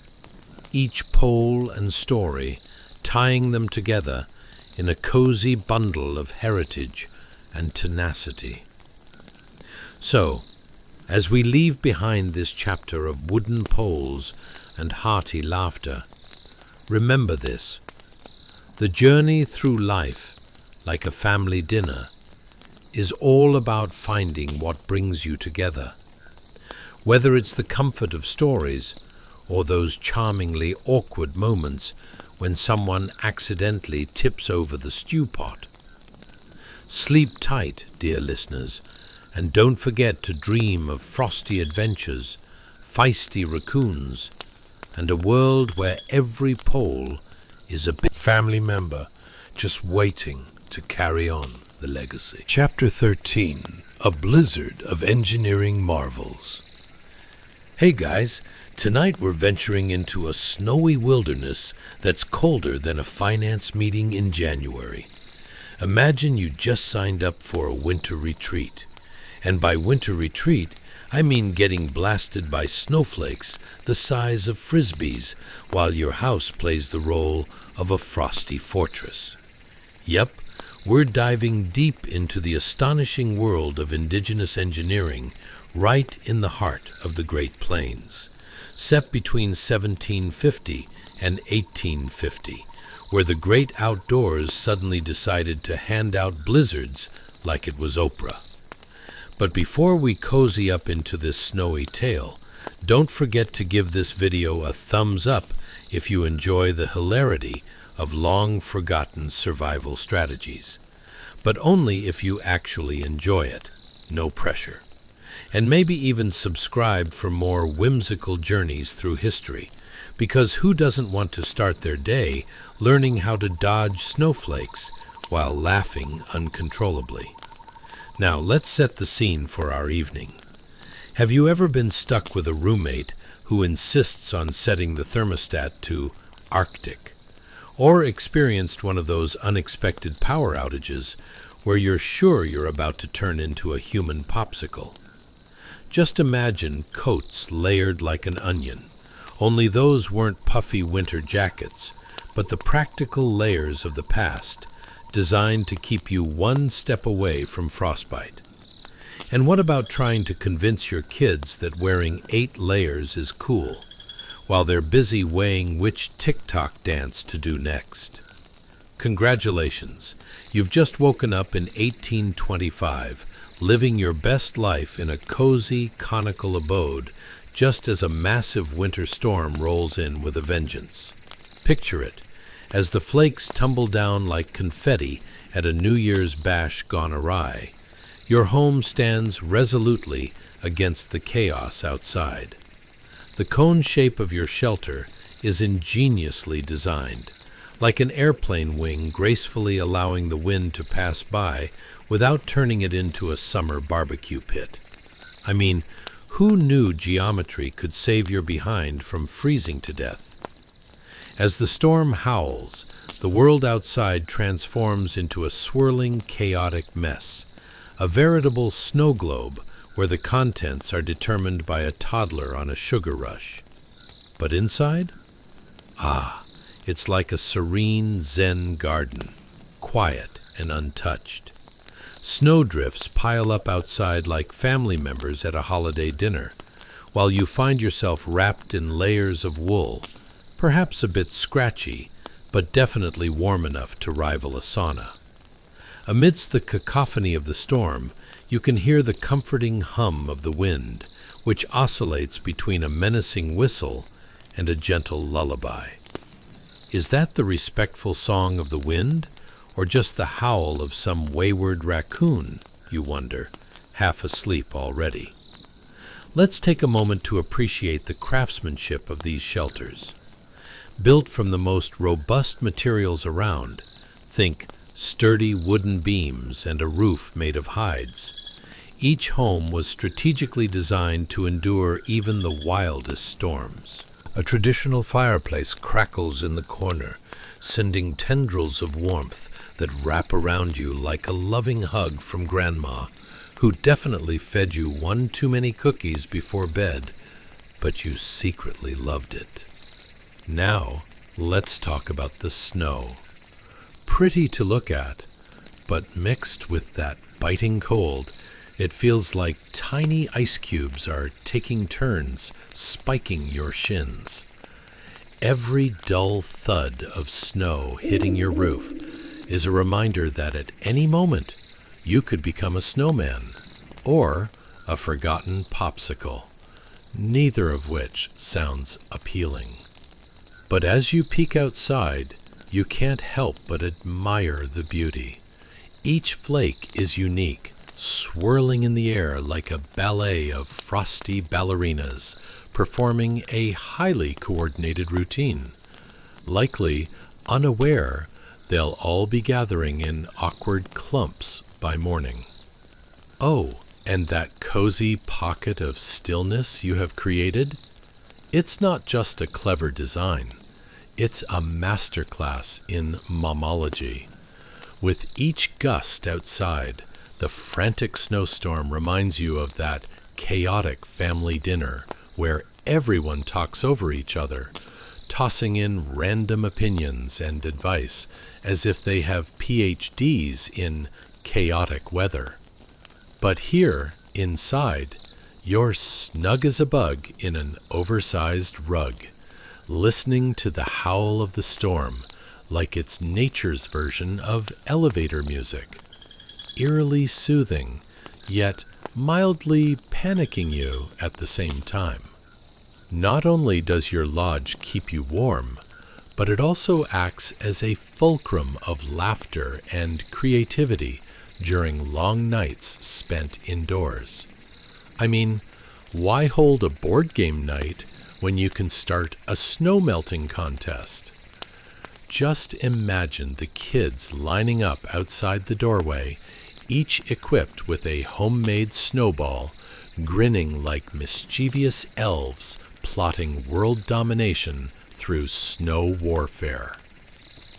each pole and story tying them together in a cozy bundle of heritage and tenacity. So, as we leave behind this chapter of wooden poles and hearty laughter, remember this: the journey through life, like a family dinner, is all about finding what brings you together. Whether it's the comfort of stories or those charmingly awkward moments when someone accidentally tips over the stew pot. Sleep tight, dear listeners, and don't forget to dream of frosty adventures, feisty raccoons, and a world where every pole is a big family member just waiting to carry on the legacy. Chapter 13, A Blizzard of Engineering Marvels. Hey guys, tonight we're venturing into a snowy wilderness that's colder than a finance meeting in January. Imagine you just signed up for a winter retreat. And by winter retreat, I mean getting blasted by snowflakes the size of frisbees while your house plays the role of a frosty fortress. Yep, we're diving deep into the astonishing world of indigenous engineering right in the heart of the Great Plains, set between 1750 and 1850, where the great outdoors suddenly decided to hand out blizzards like it was Oprah. But before we cozy up into this snowy tale, don't forget to give this video a thumbs up if you enjoy the hilarity of long-forgotten survival strategies. But only if you actually enjoy it. No pressure. And maybe even subscribe for more whimsical journeys through history, because who doesn't want to start their day learning how to dodge snowflakes while laughing uncontrollably? Now, let's set the scene for our evening. Have you ever been stuck with a roommate who insists on setting the thermostat to Arctic? Or experienced one of those unexpected power outages where you're sure you're about to turn into a human popsicle? Just imagine coats layered like an onion, only those weren't puffy winter jackets, but the practical layers of the past, designed to keep you one step away from frostbite. And what about trying to convince your kids that wearing 8 layers is cool, while they're busy weighing which TikTok dance to do next? Congratulations, you've just woken up in 1825, living your best life in a cozy, conical abode, just as a massive winter storm rolls in with a vengeance. Picture it, as the flakes tumble down like confetti at a New Year's bash gone awry. Your home stands resolutely against the chaos outside. The cone shape of your shelter is ingeniously designed, like an airplane wing gracefully allowing the wind to pass by without turning it into a summer barbecue pit. I mean, who knew geometry could save your behind from freezing to death? As the storm howls, the world outside transforms into a swirling, chaotic mess, a veritable snow globe where the contents are determined by a toddler on a sugar rush. But inside? Ah, it's like a serene Zen garden, quiet and untouched. Snowdrifts pile up outside like family members at a holiday dinner, while you find yourself wrapped in layers of wool, perhaps a bit scratchy, but definitely warm enough to rival a sauna. Amidst the cacophony of the storm, you can hear the comforting hum of the wind, which oscillates between a menacing whistle and a gentle lullaby. Is that the respectful song of the wind, or just the howl of some wayward raccoon, you wonder, half asleep already? Let's take a moment to appreciate the craftsmanship of these shelters. Built from the most robust materials around, think sturdy wooden beams and a roof made of hides. Each home was strategically designed to endure even the wildest storms. A traditional fireplace crackles in the corner, sending tendrils of warmth that wrap around you like a loving hug from Grandma, who definitely fed you one too many cookies before bed, but you secretly loved it. Now, let's talk about the snow. Pretty to look at, but mixed with that biting cold, it feels like tiny ice cubes are taking turns spiking your shins. Every dull thud of snow hitting your roof is a reminder that at any moment you could become a snowman or a forgotten popsicle, neither of which sounds appealing. But as you peek outside, you can't help but admire the beauty. Each flake is unique, swirling in the air like a ballet of frosty ballerinas, performing a highly coordinated routine. Likely unaware, they'll all be gathering in awkward clumps by morning. Oh, and that cozy pocket of stillness you have created? It's not just a clever design. It's a masterclass in momology. With each gust outside, the frantic snowstorm reminds you of that chaotic family dinner where everyone talks over each other, tossing in random opinions and advice as if they have PhDs in chaotic weather. But here, inside, you're snug as a bug in an oversized rug, listening to the howl of the storm like it's nature's version of elevator music, eerily soothing, yet mildly panicking you at the same time. Not only does your lodge keep you warm, but it also acts as a fulcrum of laughter and creativity during long nights spent indoors. I mean, why hold a board game night when you can start a snow melting contest? Just imagine the kids lining up outside the doorway, each equipped with a homemade snowball, grinning like mischievous elves plotting world domination through snow warfare.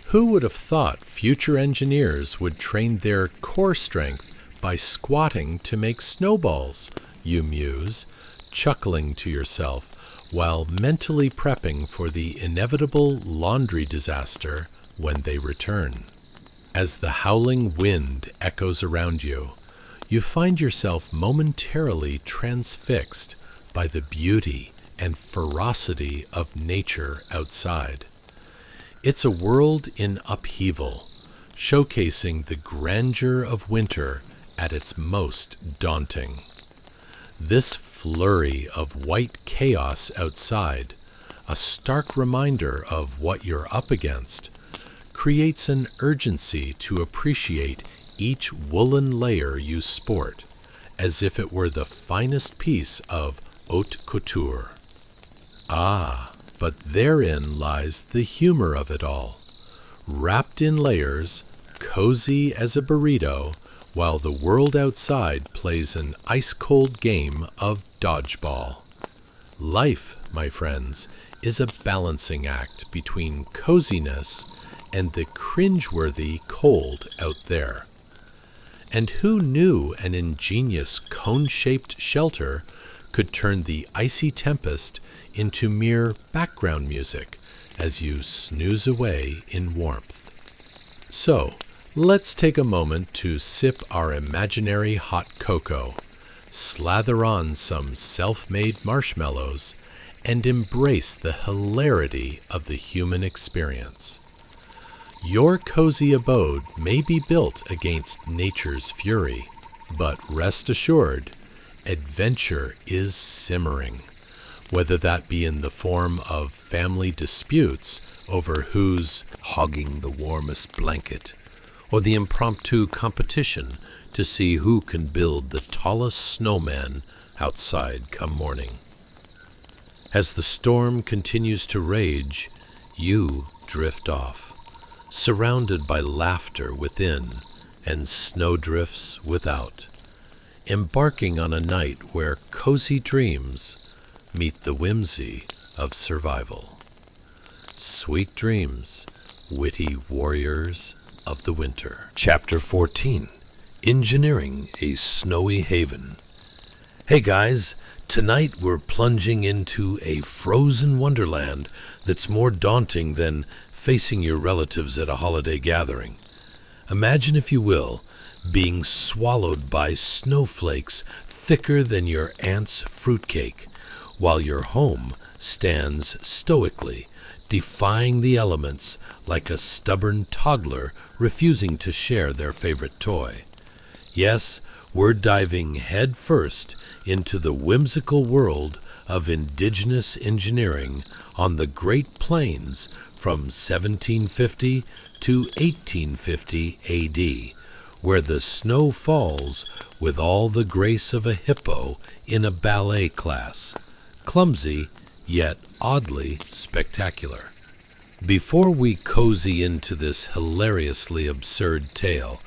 Who would have thought future engineers would train their core strength by squatting to make snowballs, you muse, chuckling to yourself, while mentally prepping for the inevitable laundry disaster when they return. As the howling wind echoes around you, you find yourself momentarily transfixed by the beauty and ferocity of nature outside. It's a world in upheaval, showcasing the grandeur of winter at its most daunting. This flurry of white chaos outside, a stark reminder of what you're up against, creates an urgency to appreciate each woolen layer you sport, as if it were the finest piece of haute couture. Ah, but therein lies the humor of it all. Wrapped in layers, cozy as a burrito, while the world outside plays an ice-cold game of dodgeball. Life, my friends, is a balancing act between coziness and the cringeworthy cold out there. And who knew an ingenious cone-shaped shelter could turn the icy tempest into mere background music as you snooze away in warmth? So, let's take a moment to sip our imaginary hot cocoa, slather on some self-made marshmallows, and embrace the hilarity of the human experience. Your cozy abode may be built against nature's fury, but rest assured, adventure is simmering, whether that be in the form of family disputes over who's hogging the warmest blanket, or the impromptu competition to see who can build the tallest snowman outside come morning. As the storm continues to rage, you drift off, surrounded by laughter within and snowdrifts without, embarking on a night where cozy dreams meet the whimsy of survival. Sweet dreams, witty warriors of the winter. Chapter 14. Engineering a Snowy Haven. Hey guys, tonight we're plunging into a frozen wonderland that's more daunting than facing your relatives at a holiday gathering. Imagine, if you will, being swallowed by snowflakes thicker than your aunt's fruitcake, while your home stands stoically, defying the elements like a stubborn toddler refusing to share their favorite toy. Yes, we're diving head first into the whimsical world of indigenous engineering on the Great Plains from 1750 to 1850 AD, where the snow falls with all the grace of a hippo in a ballet class, clumsy yet oddly spectacular. Before we cozy into this hilariously absurd tale,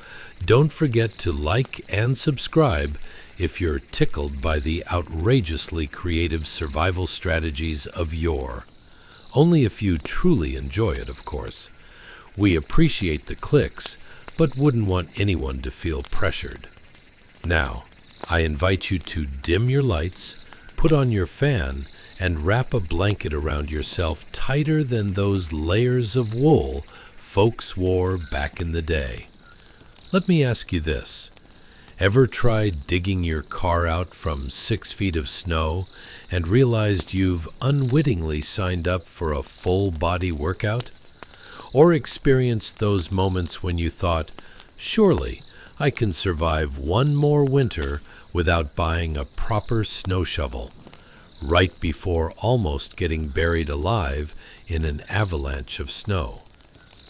don't forget to like and subscribe if you're tickled by the outrageously creative survival strategies of yore. Only if you truly enjoy it, of course. We appreciate the clicks, but wouldn't want anyone to feel pressured. Now, I invite you to dim your lights, put on your fan, and wrap a blanket around yourself tighter than those layers of wool folks wore back in the day. Let me ask you this. Ever tried digging your car out from 6 feet of snow and realized you've unwittingly signed up for a full-body workout? Or experienced those moments when you thought, surely I can survive one more winter without buying a proper snow shovel, right before almost getting buried alive in an avalanche of snow?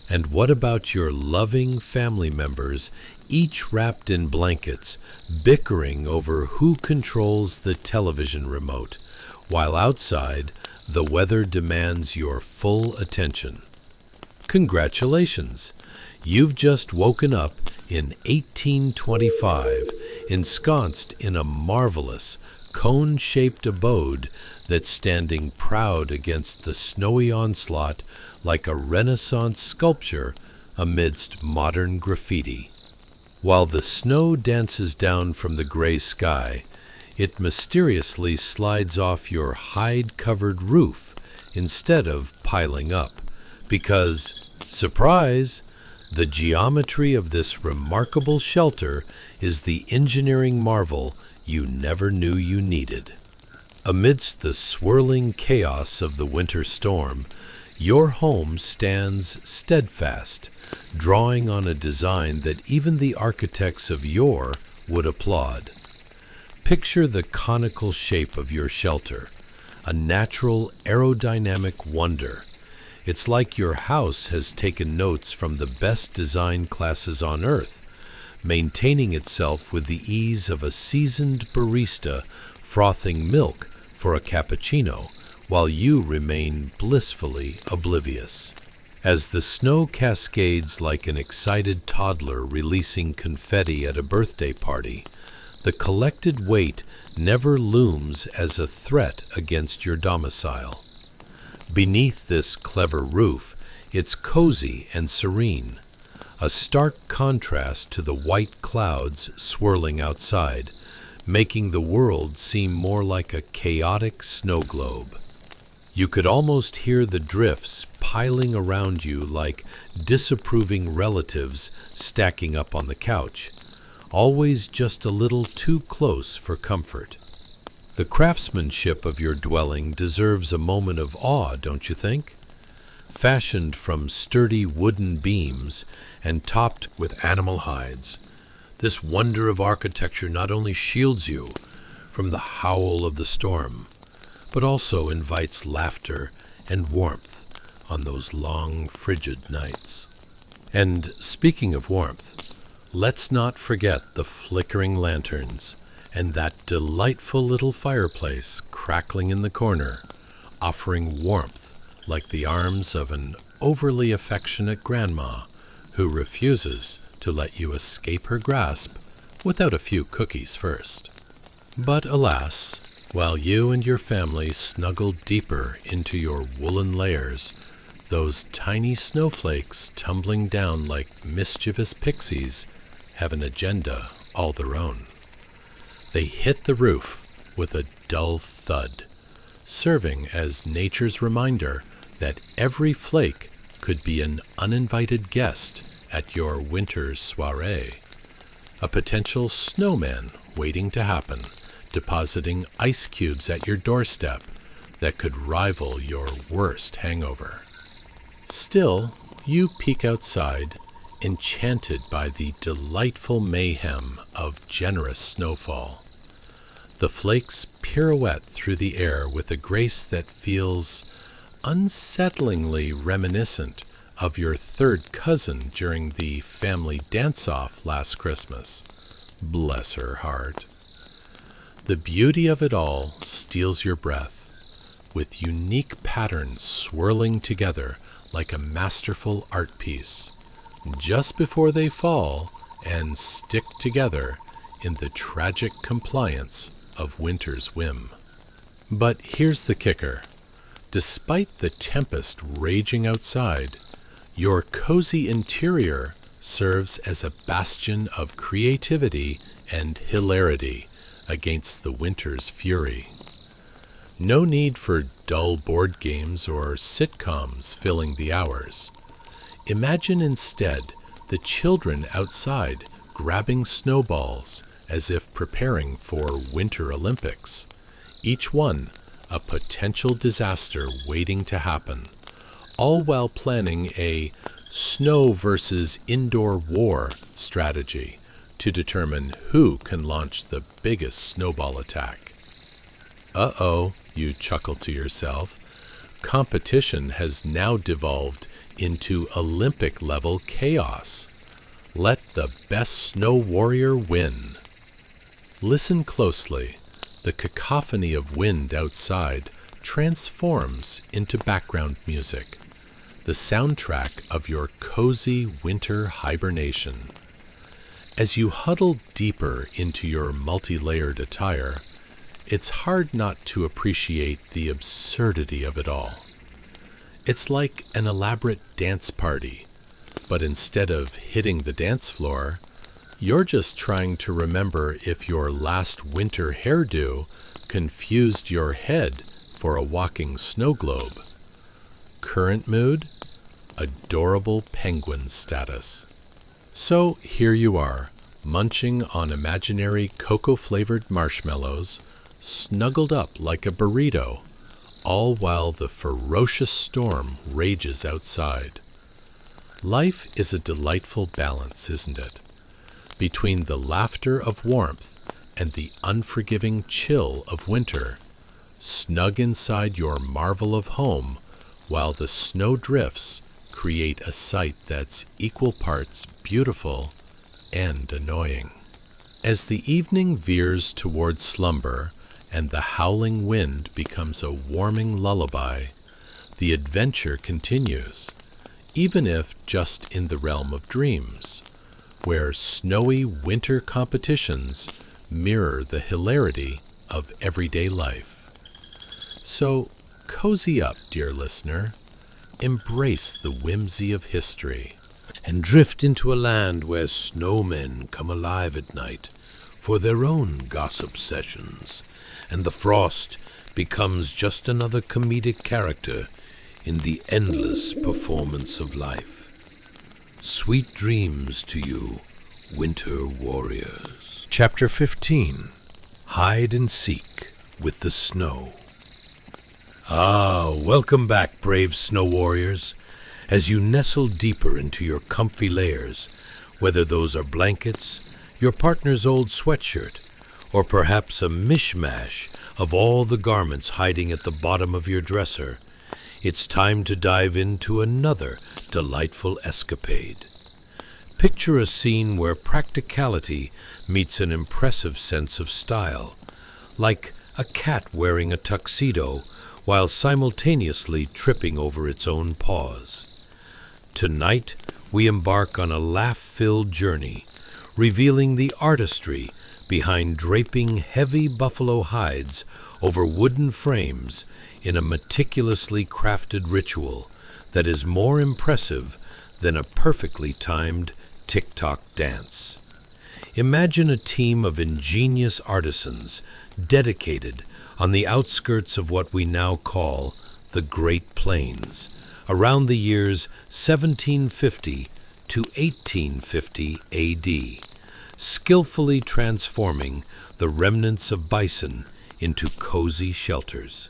And what about your loving family members, each wrapped in blankets, bickering over who controls the television remote, while outside the weather demands your full attention? Congratulations! You've just woken up in 1825, ensconced in a marvelous, cone-shaped abode that's standing proud against the snowy onslaught like a Renaissance sculpture amidst modern graffiti. While the snow dances down from the gray sky, It mysteriously slides off your hide-covered roof instead of piling up, because, surprise, the geometry of this remarkable shelter is the engineering marvel you never knew you needed. Amidst the swirling chaos of the winter storm, your home stands steadfast, drawing on a design that even the architects of yore would applaud. Picture the conical shape of your shelter, a natural aerodynamic wonder. It's like your house has taken notes from the best design classes on Earth, maintaining itself with the ease of a seasoned barista frothing milk for a cappuccino, while you remain blissfully oblivious. As the snow cascades like an excited toddler releasing confetti at a birthday party, the collected weight never looms as a threat against your domicile. Beneath this clever roof, it's cozy and serene, a stark contrast to the white clouds swirling outside, making the world seem more like a chaotic snow globe. You could almost hear the drifts piling around you like disapproving relatives stacking up on the couch, always just a little too close for comfort. The craftsmanship of your dwelling deserves a moment of awe, don't you think? Fashioned from sturdy wooden beams and topped with animal hides, this wonder of architecture not only shields you from the howl of the storm, but also invites laughter and warmth on those long, frigid nights. And speaking of warmth, let's not forget the flickering lanterns and that delightful little fireplace crackling in the corner, offering warmth like the arms of an overly affectionate grandma who refuses to let you escape her grasp without a few cookies first. But alas, while you and your family snuggle deeper into your woolen layers, those tiny snowflakes tumbling down like mischievous pixies have an agenda all their own. They hit the roof with a dull thud, serving as nature's reminder that every flake could be an uninvited guest at your winter's soiree, a potential snowman waiting to happen, depositing ice cubes at your doorstep that could rival your worst hangover. Still, you peek outside, enchanted by the delightful mayhem of generous snowfall. The flakes pirouette through the air with a grace that feels unsettlingly reminiscent of your third cousin during the family dance-off last Christmas. Bless her heart. The beauty of it all steals your breath, with unique patterns swirling together like a masterful art piece, just before they fall and stick together in the tragic compliance of winter's whim. But here's the kicker. Despite the tempest raging outside, your cozy interior serves as a bastion of creativity and hilarity against the winter's fury. No need for dull board games or sitcoms filling the hours. Imagine instead the children outside grabbing snowballs as if preparing for Winter Olympics, each one a potential disaster waiting to happen, all while planning a snow versus indoor war strategy to determine who can launch the biggest snowball attack. Uh-oh, you chuckle to yourself. Competition has now devolved into Olympic-level chaos. Let the best snow warrior win. Listen closely. The cacophony of wind outside transforms into background music, the soundtrack of your cozy winter hibernation. As you huddle deeper into your multi-layered attire, it's hard not to appreciate the absurdity of it all. It's like an elaborate dance party, but instead of hitting the dance floor, You're just trying to remember if your last winter hairdo confused your head for a walking snow globe. Current mood? Adorable penguin status. So here you are, munching on imaginary cocoa-flavored marshmallows, snuggled up like a burrito, all while the ferocious storm rages outside. Life is a delightful balance, isn't it? Between the laughter of warmth and the unforgiving chill of winter, snug inside your marvel of home, while the snow drifts create a sight that's equal parts beautiful and annoying. As the evening veers towards slumber and the howling wind becomes a warming lullaby, the adventure continues, even if just in the realm of dreams, where snowy winter competitions mirror the hilarity of everyday life. So, cozy up, dear listener. Embrace the whimsy of history, and drift into a land where snowmen come alive at night for their own gossip sessions, and the frost becomes just another comedic character in the endless performance of life. Sweet dreams to you, winter warriors. Chapter 15. Hide and Seek with the Snow. Welcome back, brave snow warriors, as you nestle deeper into your comfy layers, whether those are blankets, your partner's old sweatshirt, or perhaps a mishmash of all the garments hiding at the bottom of your dresser. It's time to dive into another delightful escapade. Picture a scene where practicality meets an impressive sense of style, like a cat wearing a tuxedo while simultaneously tripping over its own paws. Tonight, we embark on a laugh-filled journey, revealing the artistry behind draping heavy buffalo hides over wooden frames in a meticulously crafted ritual that is more impressive than a perfectly timed TikTok dance. Imagine a team of ingenious artisans dedicated on the outskirts of what we now call the Great Plains, around the years 1750 to 1850 AD, skillfully transforming the remnants of bison into cozy shelters.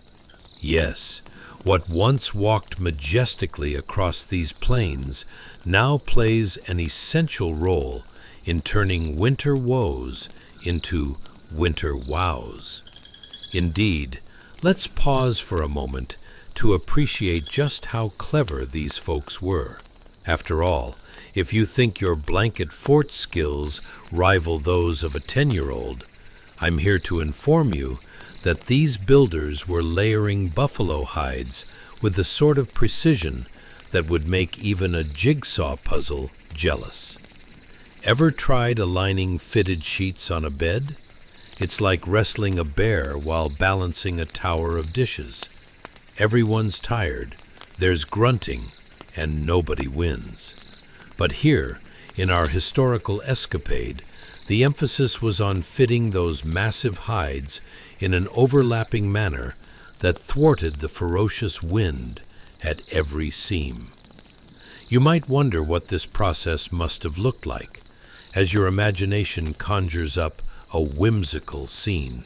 Yes, what once walked majestically across these plains now plays an essential role in turning winter woes into winter wows. Indeed, let's pause for a moment to appreciate just how clever these folks were. After all, if you think your blanket fort skills rival those of a 10-year-old, I'm here to inform you that these builders were layering buffalo hides with the sort of precision that would make even a jigsaw puzzle jealous. Ever tried aligning fitted sheets on a bed? It's like wrestling a bear while balancing a tower of dishes. Everyone's tired, there's grunting, and nobody wins. But here, in our historical escapade, the emphasis was on fitting those massive hides in an overlapping manner that thwarted the ferocious wind at every seam. You might wonder what this process must have looked like, as your imagination conjures up a whimsical scene.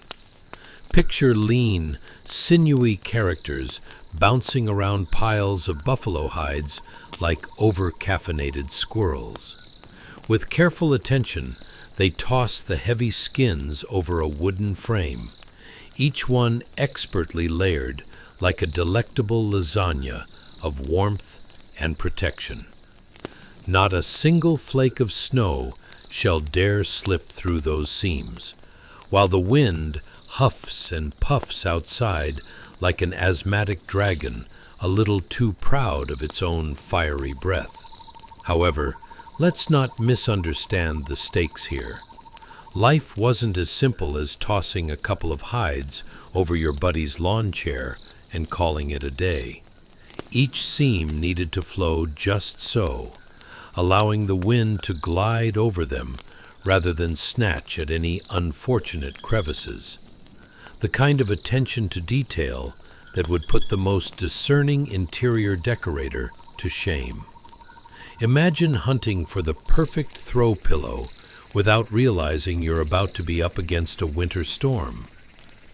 Picture lean, sinewy characters bouncing around piles of buffalo hides like over-caffeinated squirrels. With careful attention, they toss the heavy skins over a wooden frame, each one expertly layered like a delectable lasagna of warmth and protection. Not a single flake of snow shall dare slip through those seams, while the wind huffs and puffs outside like an asthmatic dragon a little too proud of its own fiery breath. However, let's not misunderstand the stakes here. Life wasn't as simple as tossing a couple of hides over your buddy's lawn chair and calling it a day. Each seam needed to flow just so, allowing the wind to glide over them, rather than snatch at any unfortunate crevices. The kind of attention to detail that would put the most discerning interior decorator to shame. Imagine hunting for the perfect throw pillow without realizing you're about to be up against a winter storm.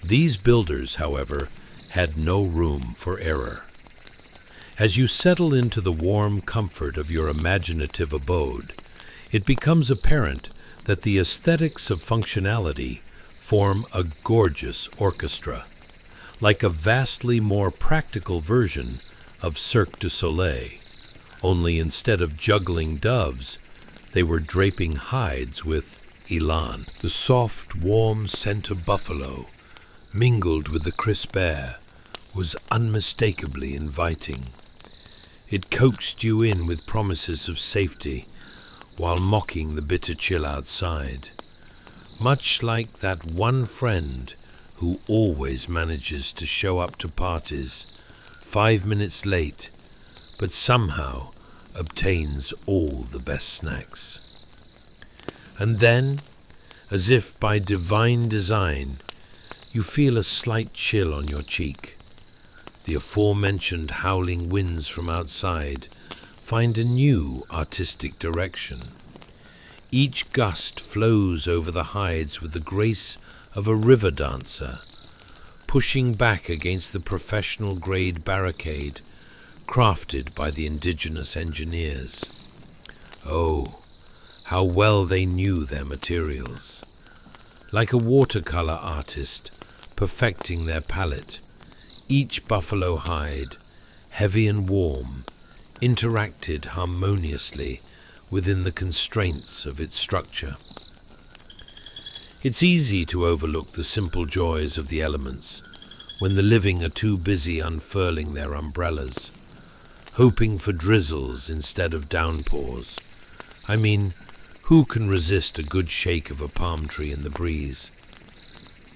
These builders, however, had no room for error. As you settle into the warm comfort of your imaginative abode, it becomes apparent that the aesthetics of functionality form a gorgeous orchestra, like a vastly more practical version of Cirque du Soleil, only instead of juggling doves, they were draping hides with elan. The soft, warm scent of buffalo, mingled with the crisp air, was unmistakably inviting. It coaxed you in with promises of safety, while mocking the bitter chill outside, much like that one friend who always manages to show up to parties 5 minutes late, but somehow obtains all the best snacks. And then, as if by divine design, you feel a slight chill on your cheek. The aforementioned howling winds from outside find a new artistic direction. Each gust flows over the hides with the grace of a river dancer, pushing back against the professional-grade barricade crafted by the indigenous engineers. Oh, how well they knew their materials. Like a watercolor artist perfecting their palette, each buffalo hide, heavy and warm, interacted harmoniously within the constraints of its structure. It's easy to overlook the simple joys of the elements when the living are too busy unfurling their umbrellas, hoping for drizzles instead of downpours. I mean, who can resist a good shake of a palm tree in the breeze?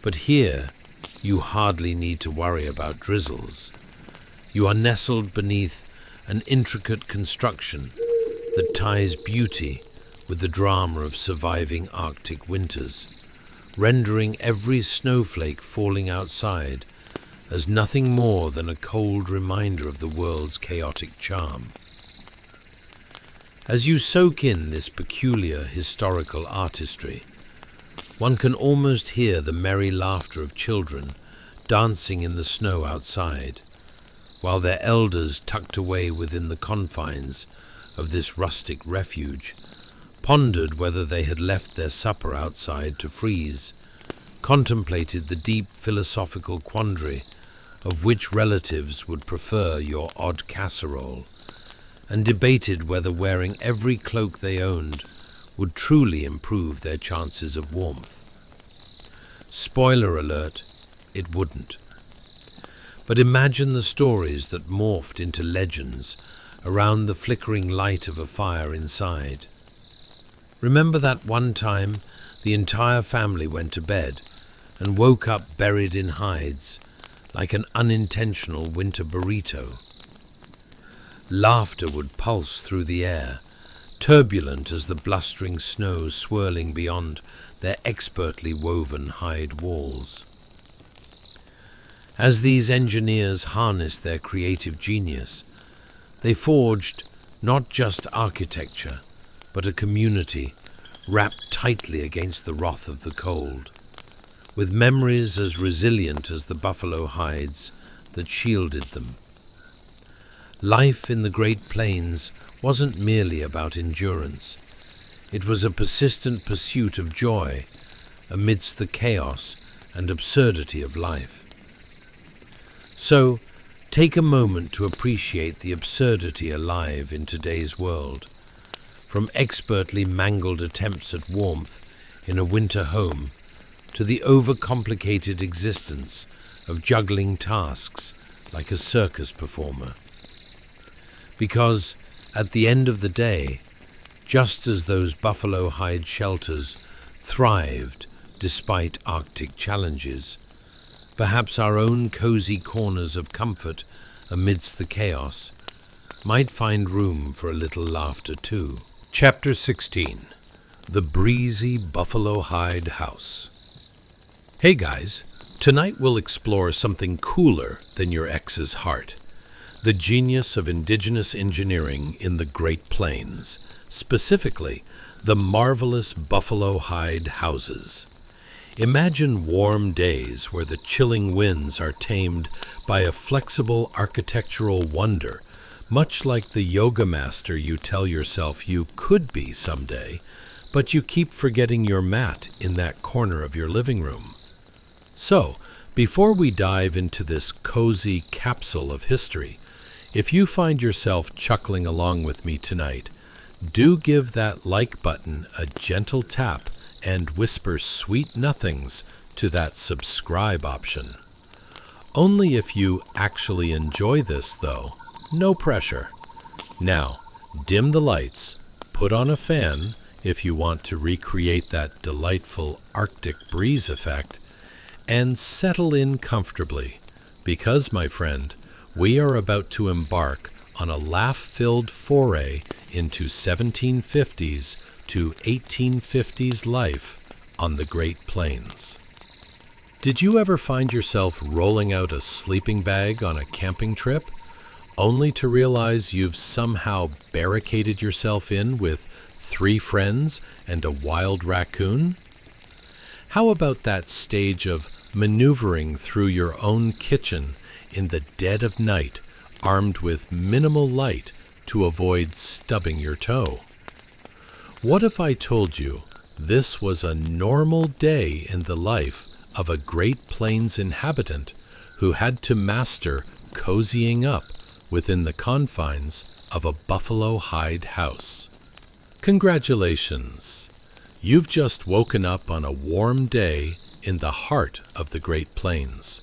But here, you hardly need to worry about drizzles. You are nestled beneath an intricate construction that ties beauty with the drama of surviving Arctic winters, rendering every snowflake falling outside as nothing more than a cold reminder of the world's chaotic charm. As you soak in this peculiar historical artistry, one can almost hear the merry laughter of children dancing in the snow outside, while their elders, tucked away within the confines of this rustic refuge, pondered whether they had left their supper outside to freeze, contemplated the deep philosophical quandary of which relatives would prefer your odd casserole, and debated whether wearing every cloak they owned would truly improve their chances of warmth. Spoiler alert, it wouldn't. But imagine the stories that morphed into legends around the flickering light of a fire inside. Remember that one time the entire family went to bed and woke up buried in hides, like an unintentional winter burrito? Laughter would pulse through the air, turbulent as the blustering snow swirling beyond their expertly woven hide walls. As these engineers harnessed their creative genius, they forged not just architecture, but a community wrapped tightly against the wrath of the cold, with memories as resilient as the buffalo hides that shielded them. Life in the Great Plains wasn't merely about endurance. It was a persistent pursuit of joy amidst the chaos and absurdity of life. So, take a moment to appreciate the absurdity alive in today's world, from expertly mangled attempts at warmth in a winter home to the overcomplicated existence of juggling tasks like a circus performer. Because, at the end of the day, just as those buffalo hide shelters thrived despite Arctic challenges, perhaps our own cozy corners of comfort amidst the chaos might find room for a little laughter too. Chapter 16. The breezy buffalo hide house. Hey guys, tonight we'll explore something cooler than your ex's heart. The genius of indigenous engineering in the Great Plains, specifically the marvelous buffalo hide houses. Imagine warm days where the chilling winds are tamed by a flexible architectural wonder, much like the yoga master you tell yourself you could be someday, but you keep forgetting your mat in that corner of your living room. So, before we dive into this cozy capsule of history, if you find yourself chuckling along with me tonight, do give that like button a gentle tap and whisper sweet nothings to that subscribe option. Only if you actually enjoy this, though. No pressure. Now, dim the lights, put on a fan if you want to recreate that delightful Arctic breeze effect, and settle in comfortably, because, my friend, we are about to embark on a laugh-filled foray into 1750s to 1850s life on the Great Plains. Did you ever find yourself rolling out a sleeping bag on a camping trip, only to realize you've somehow barricaded yourself in with 3 friends and a wild raccoon? How about that stage of maneuvering through your own kitchen in the dead of night, armed with minimal light to avoid stubbing your toe? What if I told you this was a normal day in the life of a Great Plains inhabitant who had to master cozying up within the confines of a buffalo hide house? Congratulations! You've just woken up on a warm day in the heart of the Great Plains.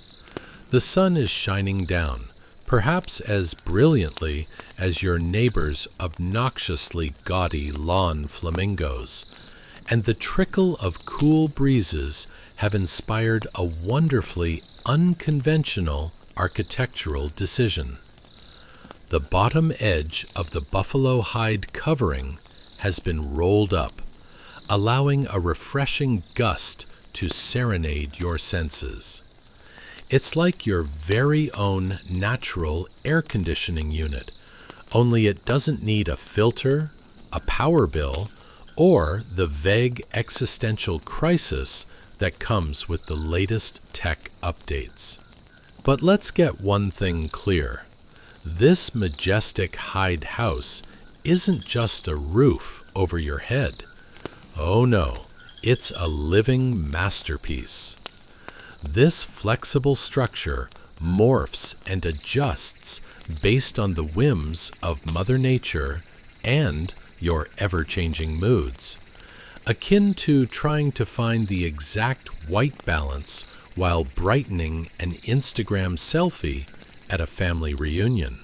The sun is shining down, perhaps as brilliantly as your neighbor's obnoxiously gaudy lawn flamingos, and the trickle of cool breezes have inspired a wonderfully unconventional architectural decision. The bottom edge of the buffalo hide covering has been rolled up, allowing a refreshing gust to serenade your senses. It's like your very own natural air conditioning unit, only it doesn't need a filter, a power bill, or the vague existential crisis that comes with the latest tech updates. But let's get one thing clear. This majestic hide house isn't just a roof over your head. Oh no, it's a living masterpiece. This flexible structure morphs and adjusts based on the whims of Mother Nature and your ever-changing moods, akin to trying to find the exact white balance while brightening an Instagram selfie at a family reunion.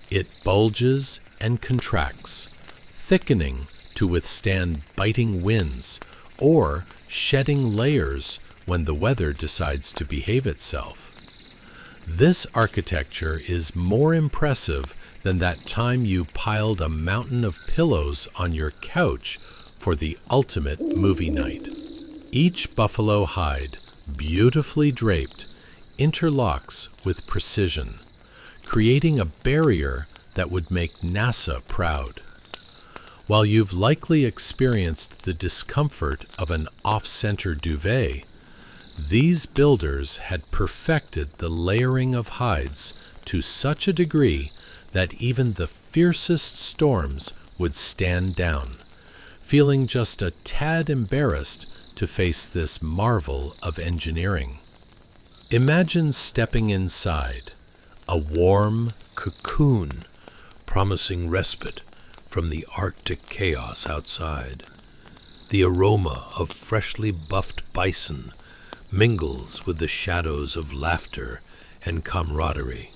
It bulges and contracts, thickening to withstand biting winds or shedding layers when the weather decides to behave itself. This architecture is more impressive than that time you piled a mountain of pillows on your couch for the ultimate movie night. Each buffalo hide, beautifully draped, interlocks with precision, creating a barrier that would make NASA proud. While you've likely experienced the discomfort of an off-center duvet, these builders had perfected the layering of hides to such a degree that even the fiercest storms would stand down, feeling just a tad embarrassed to face this marvel of engineering. Imagine stepping inside, a warm cocoon promising respite from the Arctic chaos outside. The aroma of freshly buffed bison mingles with the shadows of laughter and camaraderie.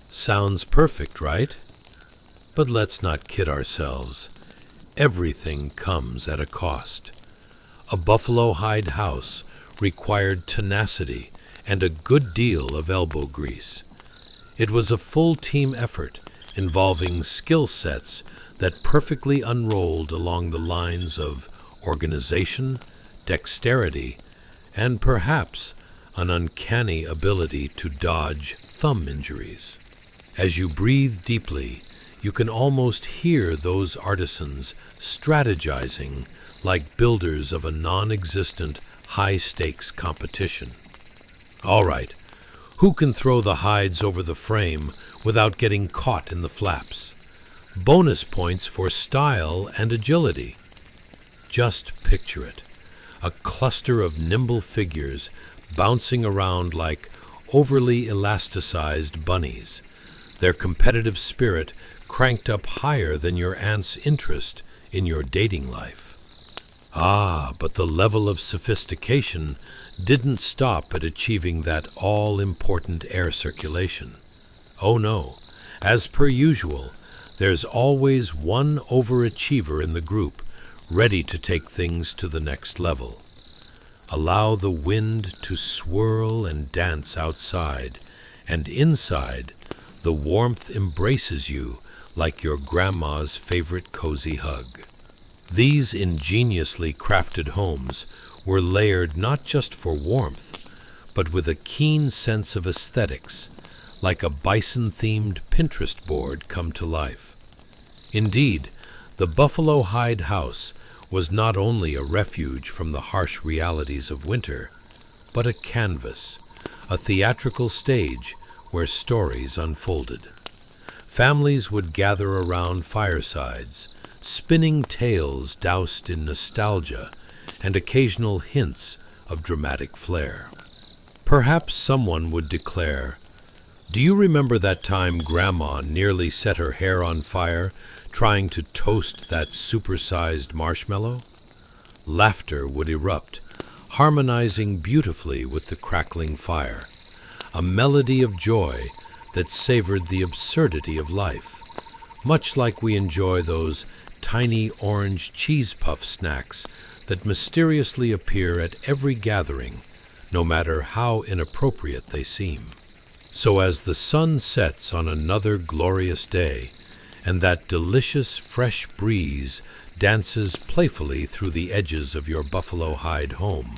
Sounds perfect, right? But let's not kid ourselves. Everything comes at a cost. A buffalo hide house required tenacity and a good deal of elbow grease. It was a full team effort involving skill sets that perfectly unrolled along the lines of organization, dexterity, and perhaps an uncanny ability to dodge thumb injuries. As you breathe deeply, you can almost hear those artisans strategizing like builders of a non-existent high-stakes competition. All right, who can throw the hides over the frame without getting caught in the flaps? Bonus points for style and agility. Just picture it, a cluster of nimble figures bouncing around like overly elasticized bunnies, their competitive spirit cranked up higher than your aunt's interest in your dating life. Ah, but the level of sophistication didn't stop at achieving that all-important air circulation. Oh no, as per usual, there's always one overachiever in the group, ready to take things to the next level. Allow the wind to swirl and dance outside, and inside, the warmth embraces you like your grandma's favorite cozy hug. These ingeniously crafted homes were layered not just for warmth, but with a keen sense of aesthetics, like a bison-themed Pinterest board come to life. Indeed, the buffalo hide house was not only a refuge from the harsh realities of winter, but a canvas, a theatrical stage where stories unfolded. Families would gather around firesides, spinning tales doused in nostalgia and occasional hints of dramatic flair. Perhaps someone would declare, "Do you remember that time Grandma nearly set her hair on fire trying to toast that supersized marshmallow?" Laughter would erupt, harmonizing beautifully with the crackling fire, a melody of joy that savored the absurdity of life, much like we enjoy those tiny orange cheese puff snacks that mysteriously appear at every gathering, no matter how inappropriate they seem. So as the sun sets on another glorious day, and that delicious fresh breeze dances playfully through the edges of your buffalo hide home,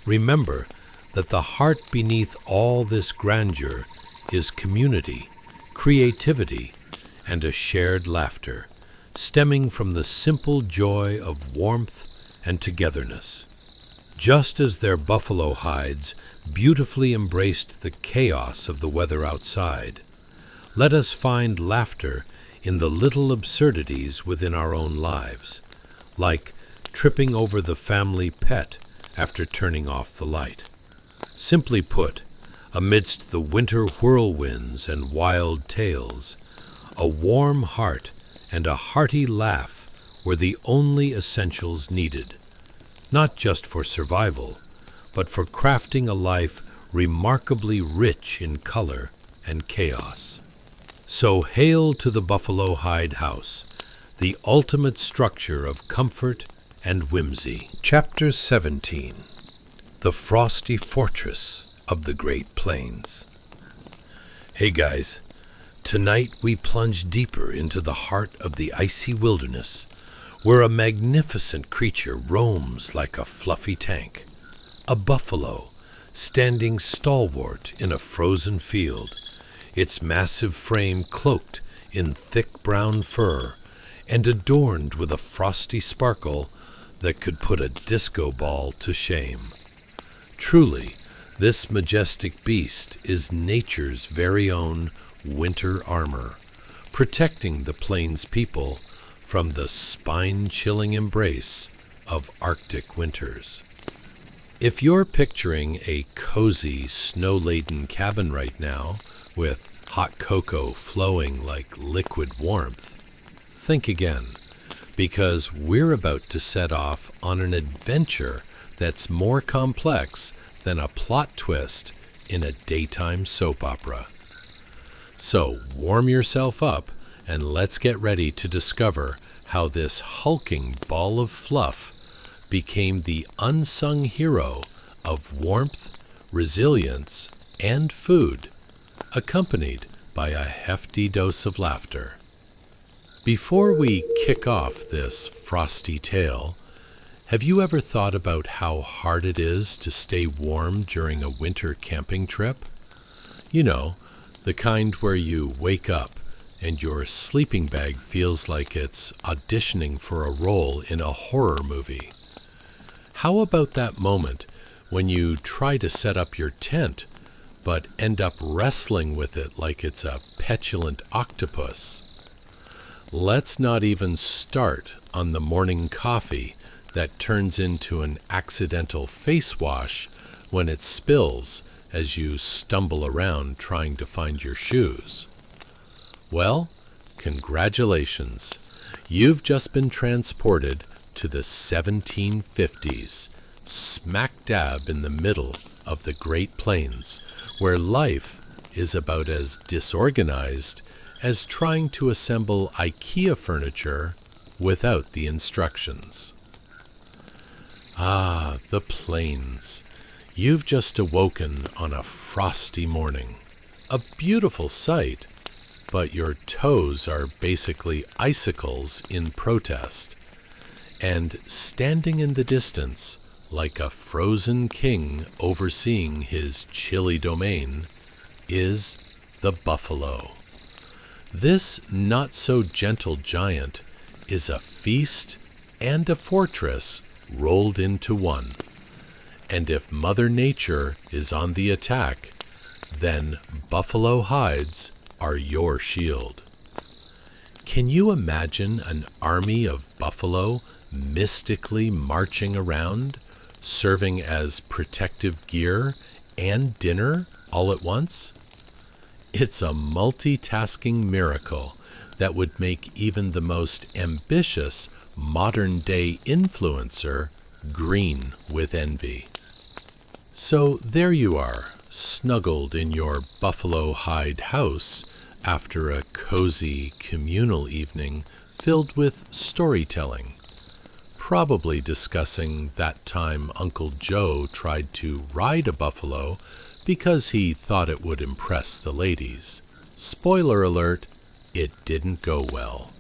remember that the heart beneath all this grandeur is community, creativity, and a shared laughter, stemming from the simple joy of warmth and togetherness. Just as their buffalo hides beautifully embraced the chaos of the weather outside, let us find laughter in the little absurdities within our own lives, like tripping over the family pet after turning off the light. Simply put, amidst the winter whirlwinds and wild tales, a warm heart and a hearty laugh were the only essentials needed, not just for survival, but for crafting a life remarkably rich in color and chaos. So hail to the buffalo hide house, the ultimate structure of comfort and whimsy. Chapter 17. The Frosty Fortress of the Great Plains. Hey guys, tonight we plunge deeper into the heart of the icy wilderness, where a magnificent creature roams like a fluffy tank. A buffalo, standing stalwart in a frozen field, its massive frame cloaked in thick brown fur and adorned with a frosty sparkle that could put a disco ball to shame. Truly, this majestic beast is nature's very own winter armor, protecting the plains people from the spine-chilling embrace of Arctic winters. If you're picturing a cozy, snow-laden cabin right now, with hot cocoa flowing like liquid warmth, think again, because we're about to set off on an adventure that's more complex than a plot twist in a daytime soap opera. So warm yourself up and let's get ready to discover how this hulking ball of fluff became the unsung hero of warmth, resilience, and food, accompanied by a hefty dose of laughter. Before we kick off this frosty tale, have you ever thought about how hard it is to stay warm during a winter camping trip? You know, the kind where you wake up and your sleeping bag feels like it's auditioning for a role in a horror movie. How about that moment when you try to set up your tent, but end up wrestling with it like it's a petulant octopus? Let's not even start on the morning coffee that turns into an accidental face wash when it spills as you stumble around trying to find your shoes. Well, congratulations. You've just been transported to the 1750s, smack dab in the middle of the Great Plains, where life is about as disorganized as trying to assemble IKEA furniture without the instructions. Ah, the plains. You've just awoken on a frosty morning. A beautiful sight, but your toes are basically icicles in protest. And standing in the distance, like a frozen king overseeing his chilly domain, is the buffalo. This not-so-gentle giant is a feast and a fortress rolled into one. And if Mother Nature is on the attack, then buffalo hides are your shield. Can you imagine an army of buffalo mystically marching around, serving as protective gear and dinner all at once? It's a multitasking miracle that would make even the most ambitious modern-day influencer green with envy. So there you are, snuggled in your buffalo hide house after a cozy communal evening filled with storytelling, probably discussing that time Uncle Joe tried to ride a buffalo because he thought it would impress the ladies. Spoiler alert, it didn't go well.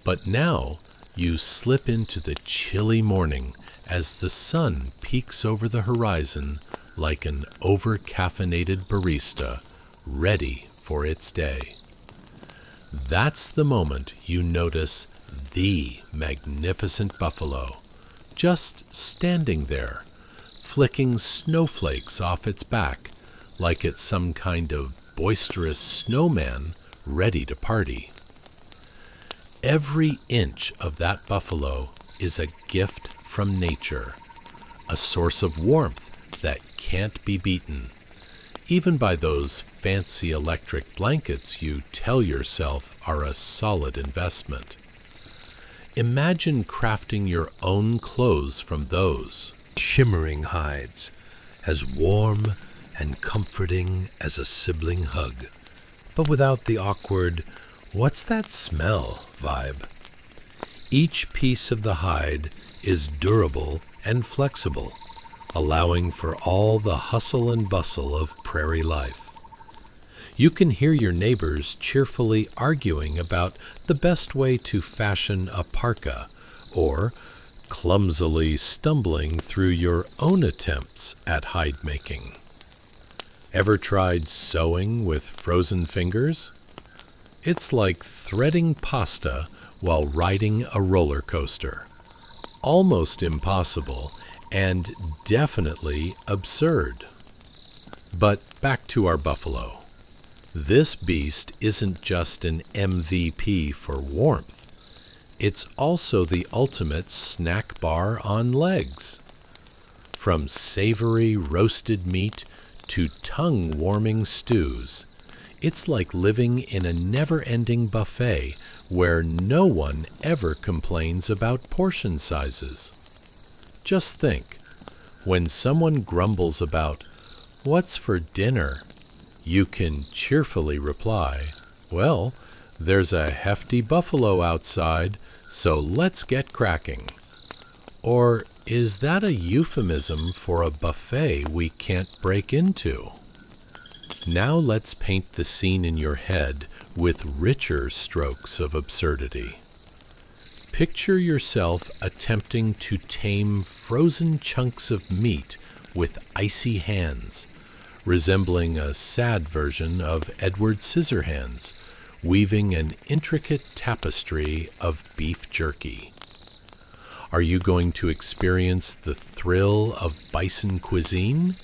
But now you slip into the chilly morning as the sun peeks over the horizon like an over-caffeinated barista, ready for its day. That's the moment you notice the magnificent buffalo, just standing there, flicking snowflakes off its back like it's some kind of boisterous snowman ready to party. Every inch of that buffalo is a gift from nature, a source of warmth that can't be beaten, even by those fancy electric blankets you tell yourself are a solid investment. Imagine crafting your own clothes from those Shimmering hides, as warm and comforting as a sibling hug, but without the awkward, "what's that smell?" vibe. Each piece of the hide is durable and flexible, allowing for all the hustle and bustle of prairie life. You can hear your neighbors cheerfully arguing about the best way to fashion a parka, or clumsily stumbling through your own attempts at hide making. Ever tried sewing with frozen fingers? It's like threading pasta while riding a roller coaster. Almost impossible and definitely absurd. But back to our buffalo. This beast isn't just an MVP for warmth. It's also the ultimate snack bar on legs. From savory roasted meat to tongue-warming stews, it's like living in a never-ending buffet where no one ever complains about portion sizes. Just think, when someone grumbles about, "What's for dinner?" you can cheerfully reply, "Well, there's a hefty buffalo outside, so let's get cracking." Or is that a euphemism for a buffet we can't break into? Now let's paint the scene in your head with richer strokes of absurdity. Picture yourself attempting to tame frozen chunks of meat with icy hands, resembling a sad version of Edward Scissorhands, weaving an intricate tapestry of beef jerky. Are you going to experience the thrill of bison cuisine,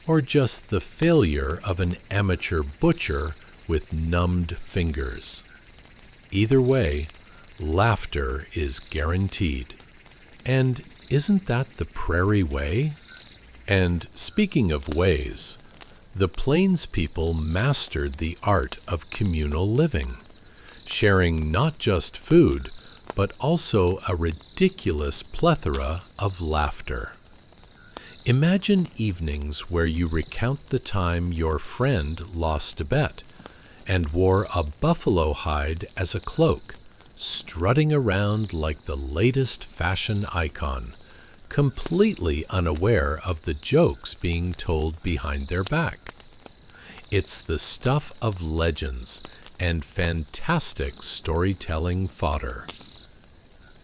or just the failure of an amateur butcher with numbed fingers? Either way, laughter is guaranteed. And isn't that the prairie way? And speaking of ways, the Plains people mastered the art of communal living, sharing not just food, but also a ridiculous plethora of laughter. Imagine evenings where you recount the time your friend lost a bet and wore a buffalo hide as a cloak, strutting around like the latest fashion icon, completely unaware of the jokes being told behind their back. It's the stuff of legends and fantastic storytelling fodder.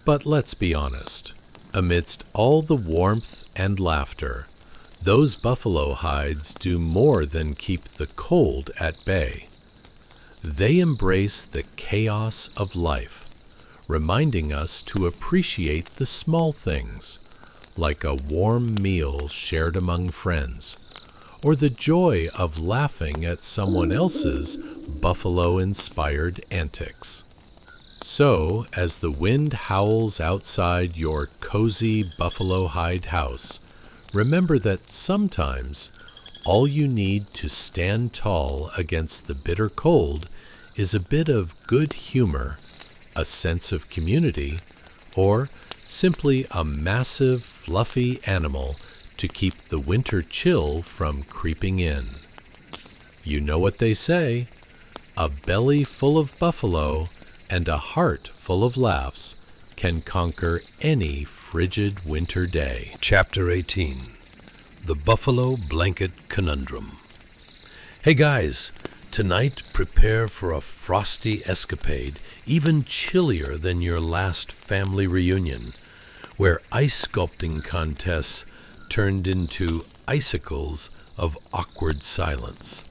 But let's be honest, amidst all the warmth and laughter, those buffalo hides do more than keep the cold at bay. They embrace the chaos of life, reminding us to appreciate the small things, like a warm meal shared among friends, or the joy of laughing at someone else's buffalo-inspired antics. So, as the wind howls outside your cozy buffalo hide house, remember that sometimes all you need to stand tall against the bitter cold is a bit of good humor, a sense of community, or simply a massive, fluffy animal to keep the winter chill from creeping in. You know what they say, a belly full of buffalo and a heart full of laughs can conquer any frigid winter day. Chapter 18. The Buffalo Blanket Conundrum. Hey guys, tonight prepare for a frosty escapade, even chillier than your last family reunion, where ice sculpting contests turned into icicles of awkward silence.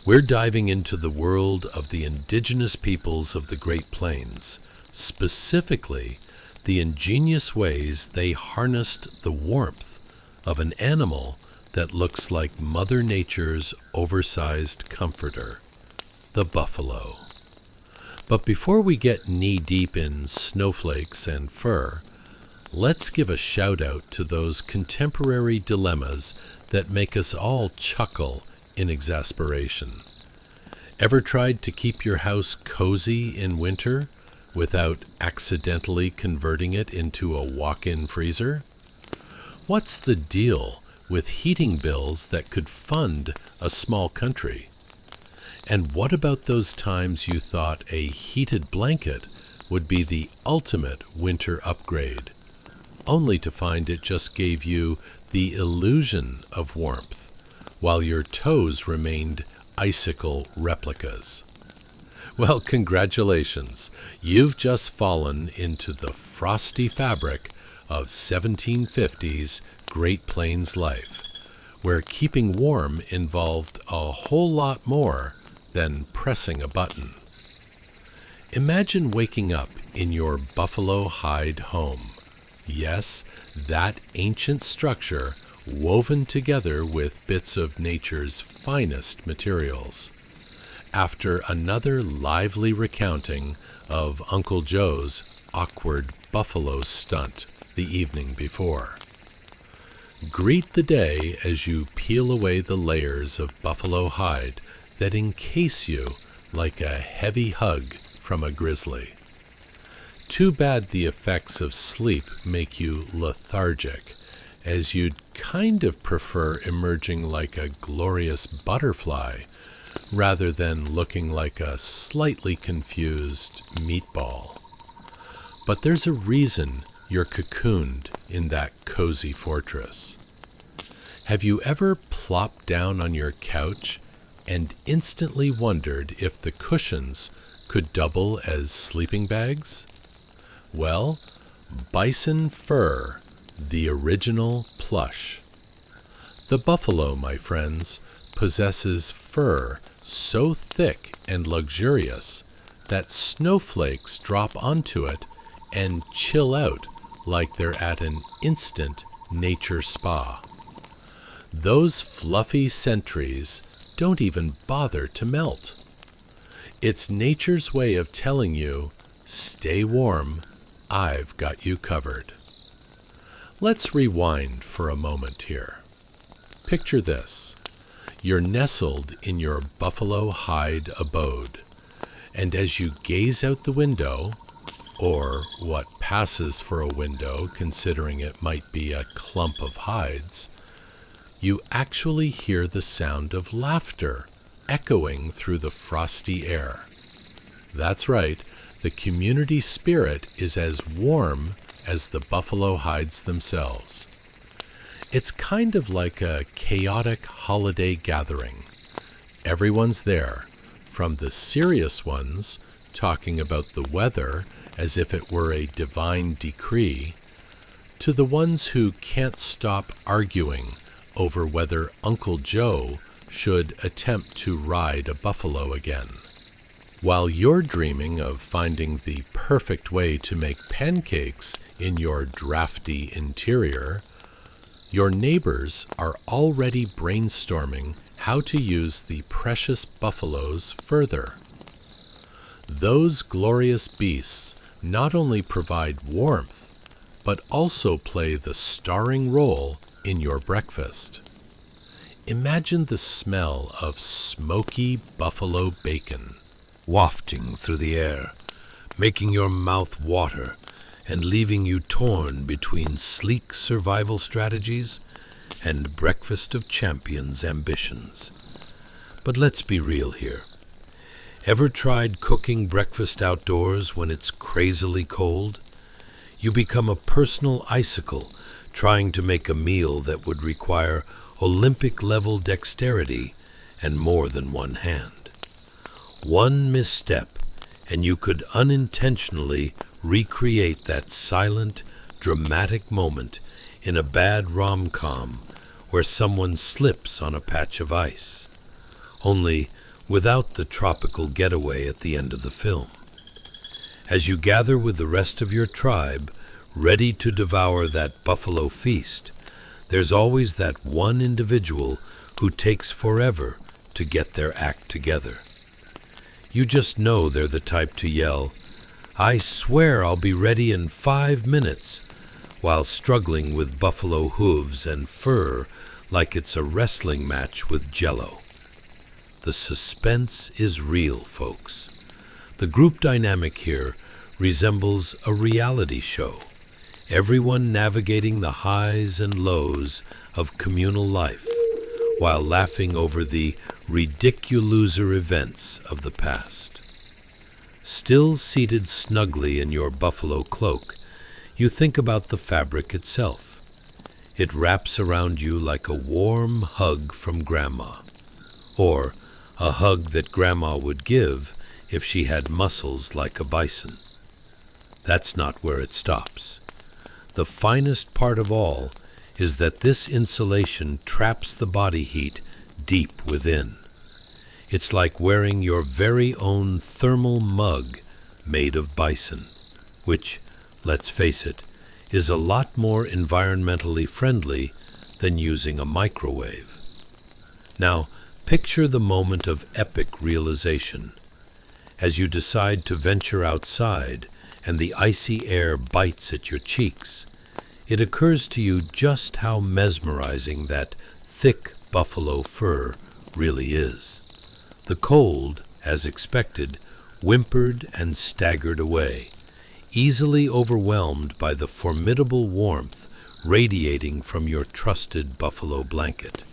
We're diving into the world of the indigenous peoples of the Great Plains, specifically the ingenious ways they harnessed the warmth of an animal that looks like Mother Nature's oversized comforter, the buffalo. But before we get knee-deep in snowflakes and fur, let's give a shout-out to those contemporary dilemmas that make us all chuckle in exasperation. Ever tried to keep your house cozy in winter without accidentally converting it into a walk-in freezer? What's the deal with heating bills that could fund a small country? And what about those times you thought a heated blanket would be the ultimate winter upgrade, only to find it just gave you the illusion of warmth, while your toes remained icicle replicas? Well, congratulations. You've just fallen into the frosty fabric of 1750s Great Plains life, where keeping warm involved a whole lot more than pressing a button. Imagine waking up in your buffalo hide home. Yes, that ancient structure woven together with bits of nature's finest materials, after another lively recounting of Uncle Joe's awkward buffalo stunt the evening before. Greet the day as you peel away the layers of buffalo hide that encase you like a heavy hug from a grizzly. Too bad the effects of sleep make you lethargic, as you'd kind of prefer emerging like a glorious butterfly rather than looking like a slightly confused meatball. But there's a reason you're cocooned in that cozy fortress. Have you ever plopped down on your couch and instantly wondered if the cushions could double as sleeping bags? Well, bison fur, the original plush. The buffalo, my friends, possesses fur so thick and luxurious that snowflakes drop onto it and chill out like they're at an instant nature spa. Those fluffy sentries don't even bother to melt. It's nature's way of telling you, stay warm, I've got you covered. Let's rewind for a moment here. Picture this. You're nestled in your buffalo hide abode, and as you gaze out the window, or what passes for a window considering it might be a clump of hides, you actually hear the sound of laughter echoing through the frosty air. That's right, the community spirit is as warm as the buffalo hides themselves. It's kind of like a chaotic holiday gathering. Everyone's there, from the serious ones talking about the weather as if it were a divine decree, to the ones who can't stop arguing over whether Uncle Joe should attempt to ride a buffalo again. While you're dreaming of finding the perfect way to make pancakes in your drafty interior, your neighbors are already brainstorming how to use the precious buffaloes further. Those glorious beasts not only provide warmth, but also play the starring role in your breakfast. Imagine the smell of smoky buffalo bacon, wafting through the air, making your mouth water and leaving you torn between sleek survival strategies and breakfast of champions ambitions. But let's be real here. Ever tried cooking breakfast outdoors when it's crazily cold? You become a personal icicle trying to make a meal that would require Olympic-level dexterity and more than one hand. One misstep, and you could unintentionally recreate that silent, dramatic moment in a bad rom-com where someone slips on a patch of ice, only without the tropical getaway at the end of the film. As you gather with the rest of your tribe, ready to devour that buffalo feast, there's always that one individual who takes forever to get their act together. You just know they're the type to yell, "I swear I'll be ready in 5 minutes," while struggling with buffalo hooves and fur like it's a wrestling match with Jell-O. The suspense is real, folks. The group dynamic here resembles a reality show, everyone navigating the highs and lows of communal life while laughing over the ridiculoser events of the past. Still seated snugly in your buffalo cloak, you think about the fabric itself. It wraps around you like a warm hug from Grandma, or a hug that Grandma would give if she had muscles like a bison. That's not where it stops. The finest part of all is that this insulation traps the body heat deep within. It's like wearing your very own thermal mug made of bison, which, let's face it, is a lot more environmentally friendly than using a microwave. Now, picture the moment of epic realization. As you decide to venture outside and the icy air bites at your cheeks, it occurs to you just how mesmerizing that thick buffalo fur really is. The cold, as expected, whimpered and staggered away, easily overwhelmed by the formidable warmth radiating from your trusted buffalo blanket.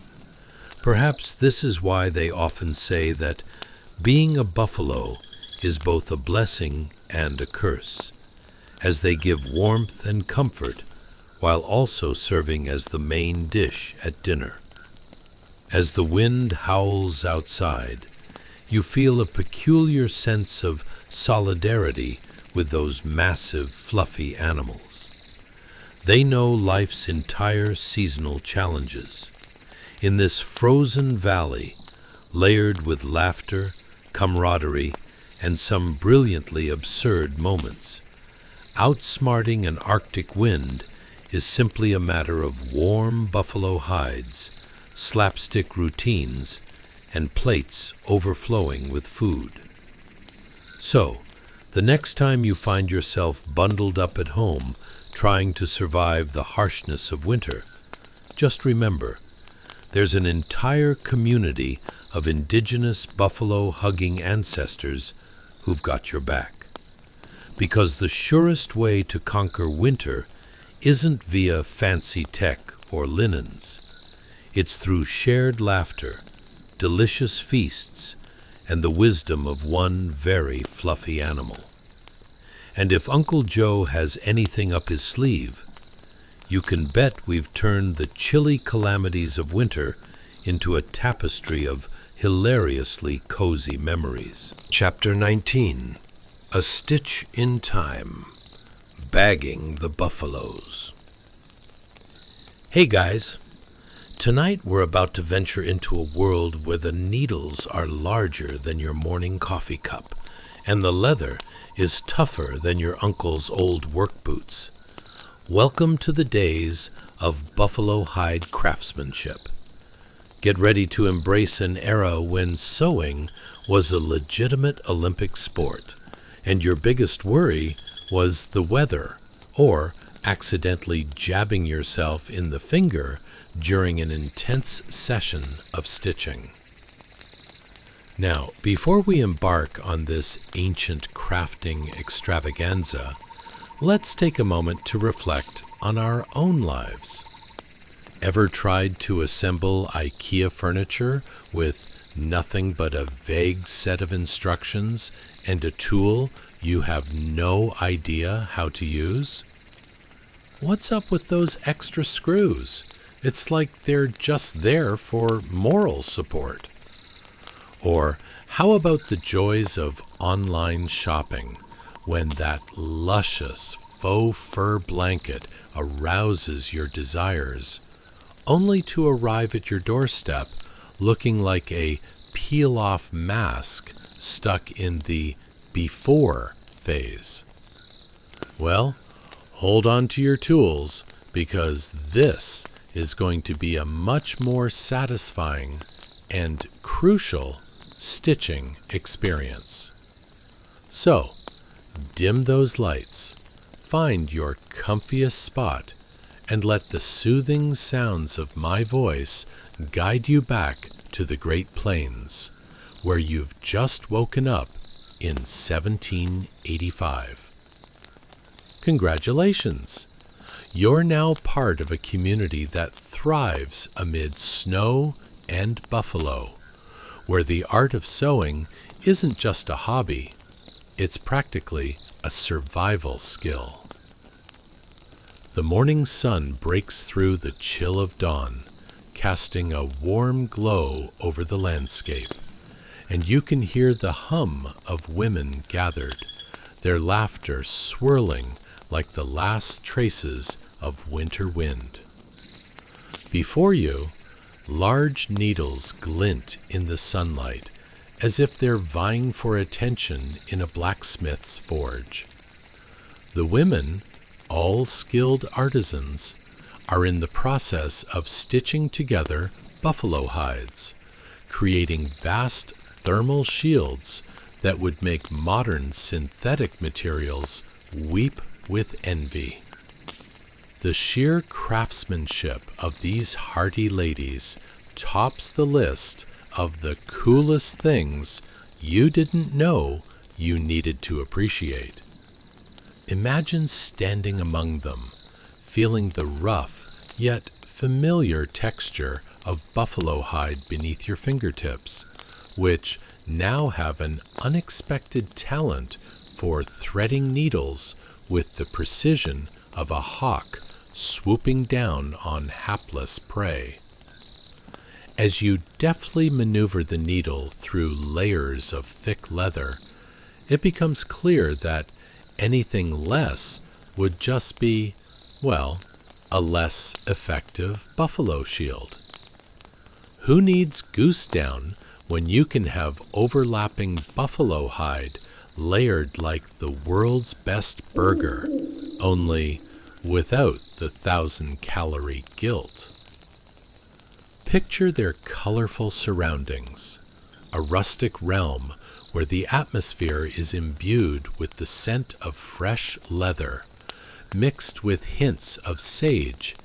Perhaps this is why they often say that being a buffalo is both a blessing and a curse, as they give warmth and comfort while also serving as the main dish at dinner. As the wind howls outside, you feel a peculiar sense of solidarity with those massive, fluffy animals. They know life's entire seasonal challenges. In this frozen valley, layered with laughter, camaraderie, and some brilliantly absurd moments, outsmarting an Arctic wind is simply a matter of warm buffalo hides, slapstick routines, and plates overflowing with food. So, the next time you find yourself bundled up at home trying to survive the harshness of winter, just remember, there's an entire community of indigenous buffalo-hugging ancestors who've got your back. Because the surest way to conquer winter isn't via fancy tech or linens. It's through shared laughter, delicious feasts, and the wisdom of one very fluffy animal. And if Uncle Joe has anything up his sleeve, you can bet we've turned the chilly calamities of winter into a tapestry of hilariously cozy memories. Chapter 19. A Stitch in Time. Bagging the Buffaloes. Hey guys, tonight we're about to venture into a world where the needles are larger than your morning coffee cup, and the leather is tougher than your uncle's old work boots. Welcome to the days of buffalo hide craftsmanship. Get ready to embrace an era when sewing was a legitimate Olympic sport, and your biggest worry was the weather, or accidentally jabbing yourself in the finger during an intense session of stitching. Now, before we embark on this ancient crafting extravaganza, let's take a moment to reflect on our own lives. Ever tried to assemble IKEA furniture with nothing but a vague set of instructions and a tool you have no idea how to use? What's up with those extra screws? It's like they're just there for moral support. Or how about the joys of online shopping when that luscious faux fur blanket arouses your desires, only to arrive at your doorstep looking like a peel-off mask stuck in the before phase? Well, hold on to your tools, because this is going to be a much more satisfying and crucial stitching experience. So, dim those lights, find your comfiest spot, and let the soothing sounds of my voice guide you back to the Great Plains, where you've just woken up in 1785. Congratulations! You're now part of a community that thrives amid snow and buffalo, where the art of sewing isn't just a hobby, it's practically a survival skill. The morning sun breaks through the chill of dawn, casting a warm glow over the landscape, and you can hear the hum of women gathered, their laughter swirling like the last traces of winter wind. Before you, large needles glint in the sunlight as if they're vying for attention in a blacksmith's forge. The women, all skilled artisans, are in the process of stitching together buffalo hides, creating vast thermal shields that would make modern synthetic materials weep with envy. The sheer craftsmanship of these hardy ladies tops the list of the coolest things you didn't know you needed to appreciate. Imagine standing among them, feeling the rough yet familiar texture of buffalo hide beneath your fingertips, which now have an unexpected talent for threading needles with the precision of a hawk swooping down on hapless prey. As you deftly maneuver the needle through layers of thick leather, it becomes clear that anything less would just be, well, a less effective buffalo shield. Who needs goose down when you can have overlapping buffalo hide layered like the world's best burger, only without the 1,000-calorie guilt? Picture their colorful surroundings, a rustic realm where the atmosphere is imbued with the scent of fresh leather, mixed with hints of sage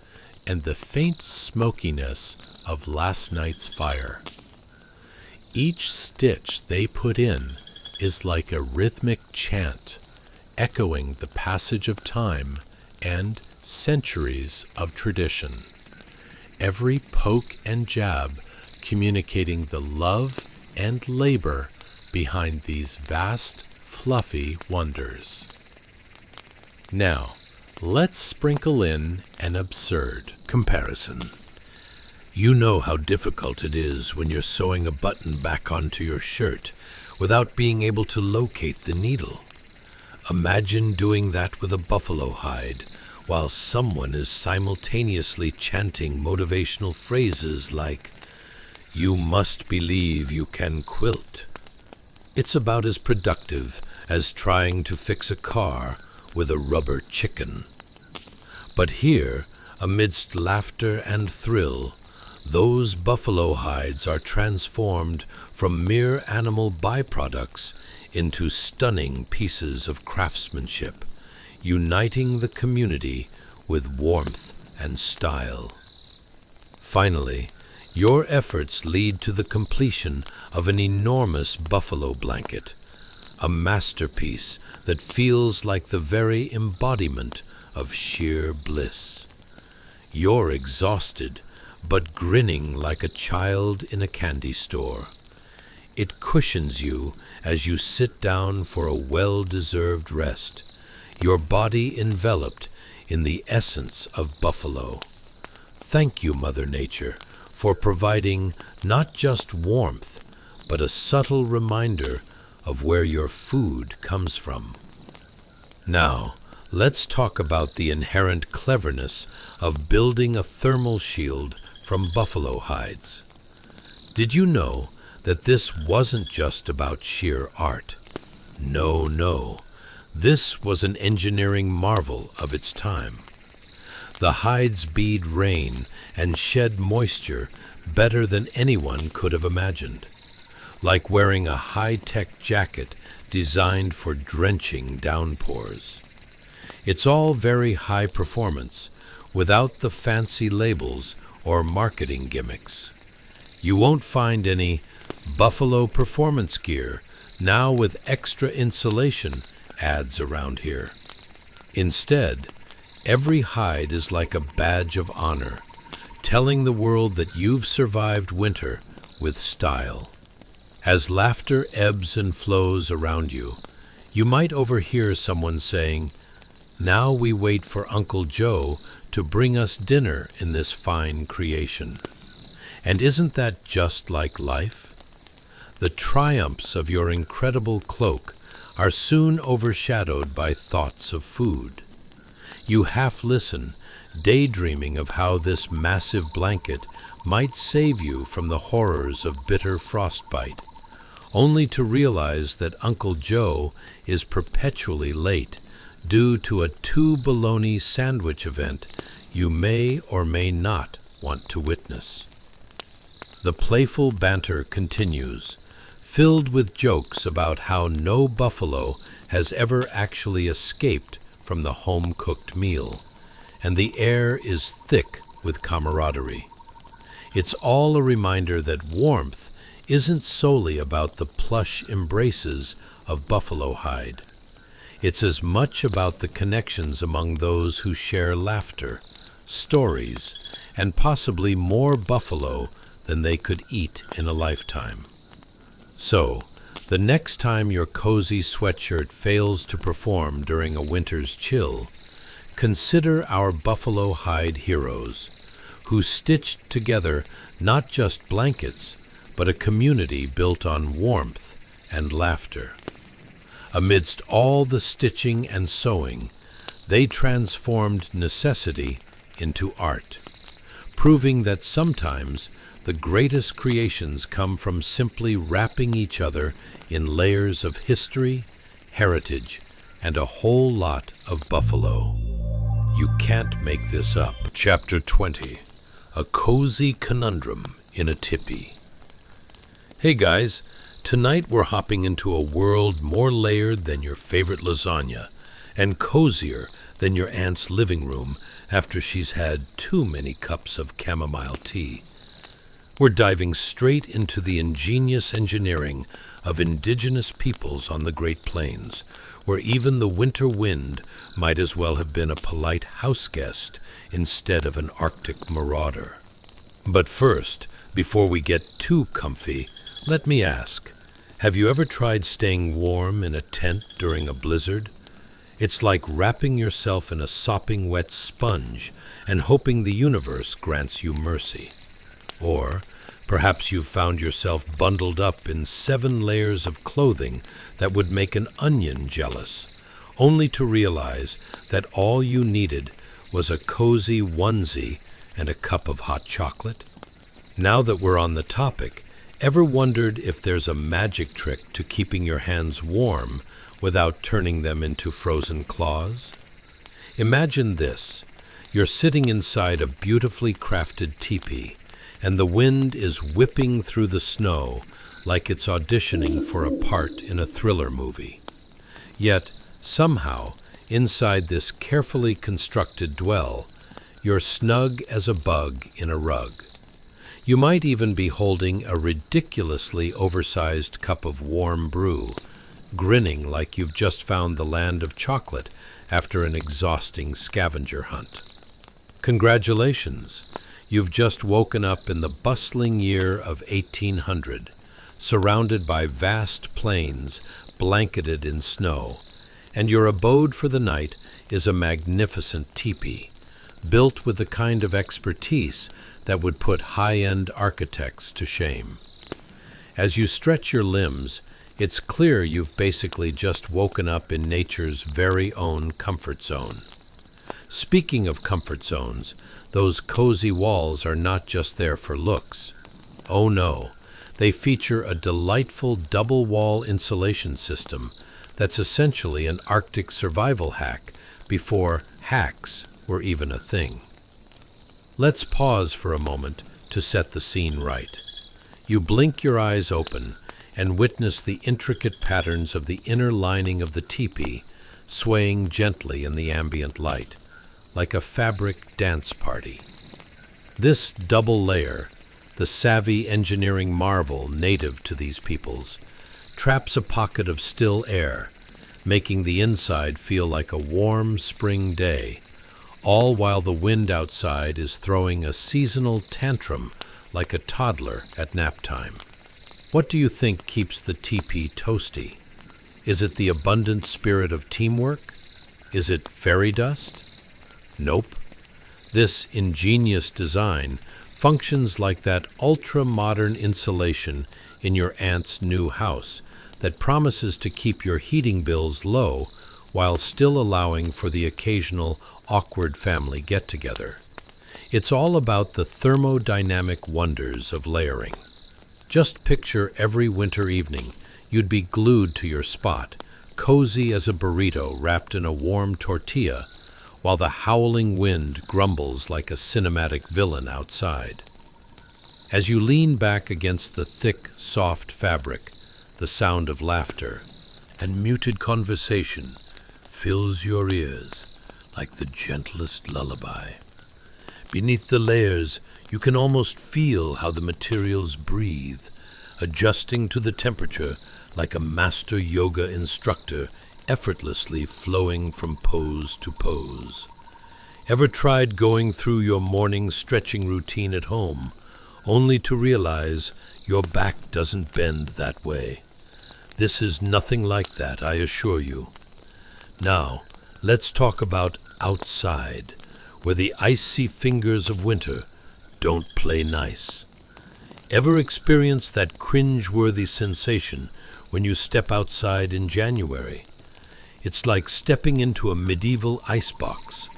and the faint smokiness of last night's fire. Each stitch they put in is like a rhythmic chant, echoing the passage of time and centuries of tradition. Every poke and jab communicating the love and labor behind these vast, fluffy wonders. Now, let's sprinkle in an absurd Comparison. You know how difficult it is when you're sewing a button back onto your shirt without being able to locate the needle. Imagine doing that with a buffalo hide while someone is simultaneously chanting motivational phrases like, "You must believe you can quilt." It's about as productive as trying to fix a car with a rubber chicken. But here, amidst laughter and thrill, those buffalo hides are transformed from mere animal byproducts into stunning pieces of craftsmanship, uniting the community with warmth and style. Finally, your efforts lead to the completion of an enormous buffalo blanket, a masterpiece that feels like the very embodiment of sheer bliss. You're exhausted, but grinning like a child in a candy store. It cushions you as you sit down for a well-deserved rest, your body enveloped in the essence of buffalo. Thank you, Mother Nature, for providing not just warmth, but a subtle reminder of where your food comes from. Now, let's talk about the inherent cleverness of building a thermal shield from buffalo hides. Did you know that this wasn't just about sheer art? No. This was an engineering marvel of its time. The hides bead rain and shed moisture better than anyone could have imagined, like wearing a high-tech jacket designed for drenching downpours. It's all very high performance, without the fancy labels or marketing gimmicks. You won't find any Buffalo Performance Gear, now with extra insulation, ads around here. Instead, every hide is like a badge of honor, telling the world that you've survived winter with style. As laughter ebbs and flows around you, you might overhear someone saying, "Now we wait for Uncle Joe to bring us dinner in this fine creation." And isn't that just like life? The triumphs of your incredible cloak are soon overshadowed by thoughts of food. You half listen, daydreaming of how this massive blanket might save you from the horrors of bitter frostbite, only to realize that Uncle Joe is perpetually late due to a 2-bologna sandwich event you may or may not want to witness. The playful banter continues, filled with jokes about how no buffalo has ever actually escaped from the home-cooked meal, and the air is thick with camaraderie. It's all a reminder that warmth isn't solely about the plush embraces of buffalo hide. It's as much about the connections among those who share laughter, stories, and possibly more buffalo than they could eat in a lifetime. So, the next time your cozy sweatshirt fails to perform during a winter's chill, consider our buffalo hide heroes, who stitched together not just blankets, but a community built on warmth and laughter. Amidst all the stitching and sewing, they transformed necessity into art, proving that sometimes the greatest creations come from simply wrapping each other in layers of history, heritage, and a whole lot of buffalo. You can't make this up. Chapter 20. A Cozy Conundrum in a Tipi. Hey guys, tonight we're hopping into a world more layered than your favorite lasagna, and cozier than your aunt's living room after she's had too many cups of chamomile tea. We're diving straight into the ingenious engineering of indigenous peoples on the Great Plains, where even the winter wind might as well have been a polite house guest instead of an Arctic marauder. But first, before we get too comfy, let me ask, have you ever tried staying warm in a tent during a blizzard? It's like wrapping yourself in a sopping wet sponge and hoping the universe grants you mercy. Or perhaps you've found yourself bundled up in 7 layers of clothing that would make an onion jealous, only to realize that all you needed was a cozy onesie and a cup of hot chocolate. Now that we're on the topic, ever wondered if there's a magic trick to keeping your hands warm without turning them into frozen claws? Imagine this. You're sitting inside a beautifully crafted teepee, and the wind is whipping through the snow like it's auditioning for a part in a thriller movie. Yet, somehow, inside this carefully constructed dwell, you're snug as a bug in a rug. You might even be holding a ridiculously oversized cup of warm brew, grinning like you've just found the land of chocolate after an exhausting scavenger hunt. Congratulations! You've just woken up in the bustling year of 1800, surrounded by vast plains blanketed in snow, and your abode for the night is a magnificent teepee, built with the kind of expertise that would put high-end architects to shame. As you stretch your limbs, it's clear you've basically just woken up in nature's very own comfort zone. Speaking of comfort zones, those cozy walls are not just there for looks. Oh no, they feature a delightful double-wall insulation system that's essentially an Arctic survival hack before hacks were even a thing. Let's pause for a moment to set the scene right. You blink your eyes open and witness the intricate patterns of the inner lining of the teepee swaying gently in the ambient light, like a fabric dance party. This double layer, the savvy engineering marvel native to these peoples, traps a pocket of still air, making the inside feel like a warm spring day, all while the wind outside is throwing a seasonal tantrum like a toddler at nap time. What do you think keeps the teepee toasty? Is it the abundant spirit of teamwork? Is it fairy dust? Nope. This ingenious design functions like that ultra-modern insulation in your aunt's new house that promises to keep your heating bills low while still allowing for the occasional awkward family get-together. It's all about the thermodynamic wonders of layering. Just picture every winter evening you'd be glued to your spot, cozy as a burrito wrapped in a warm tortilla, while the howling wind grumbles like a cinematic villain outside. As you lean back against the thick, soft fabric, the sound of laughter and muted conversation fills your ears like the gentlest lullaby. Beneath the layers, you can almost feel how the materials breathe, adjusting to the temperature like a master yoga instructor effortlessly flowing from pose to pose. Ever tried going through your morning stretching routine at home, only to realize your back doesn't bend that way? This is nothing like that, I assure you. Now, let's talk about outside, where the icy fingers of winter don't play nice. Ever experience that cringe-worthy sensation when you step outside in January? It's like stepping into a medieval icebox,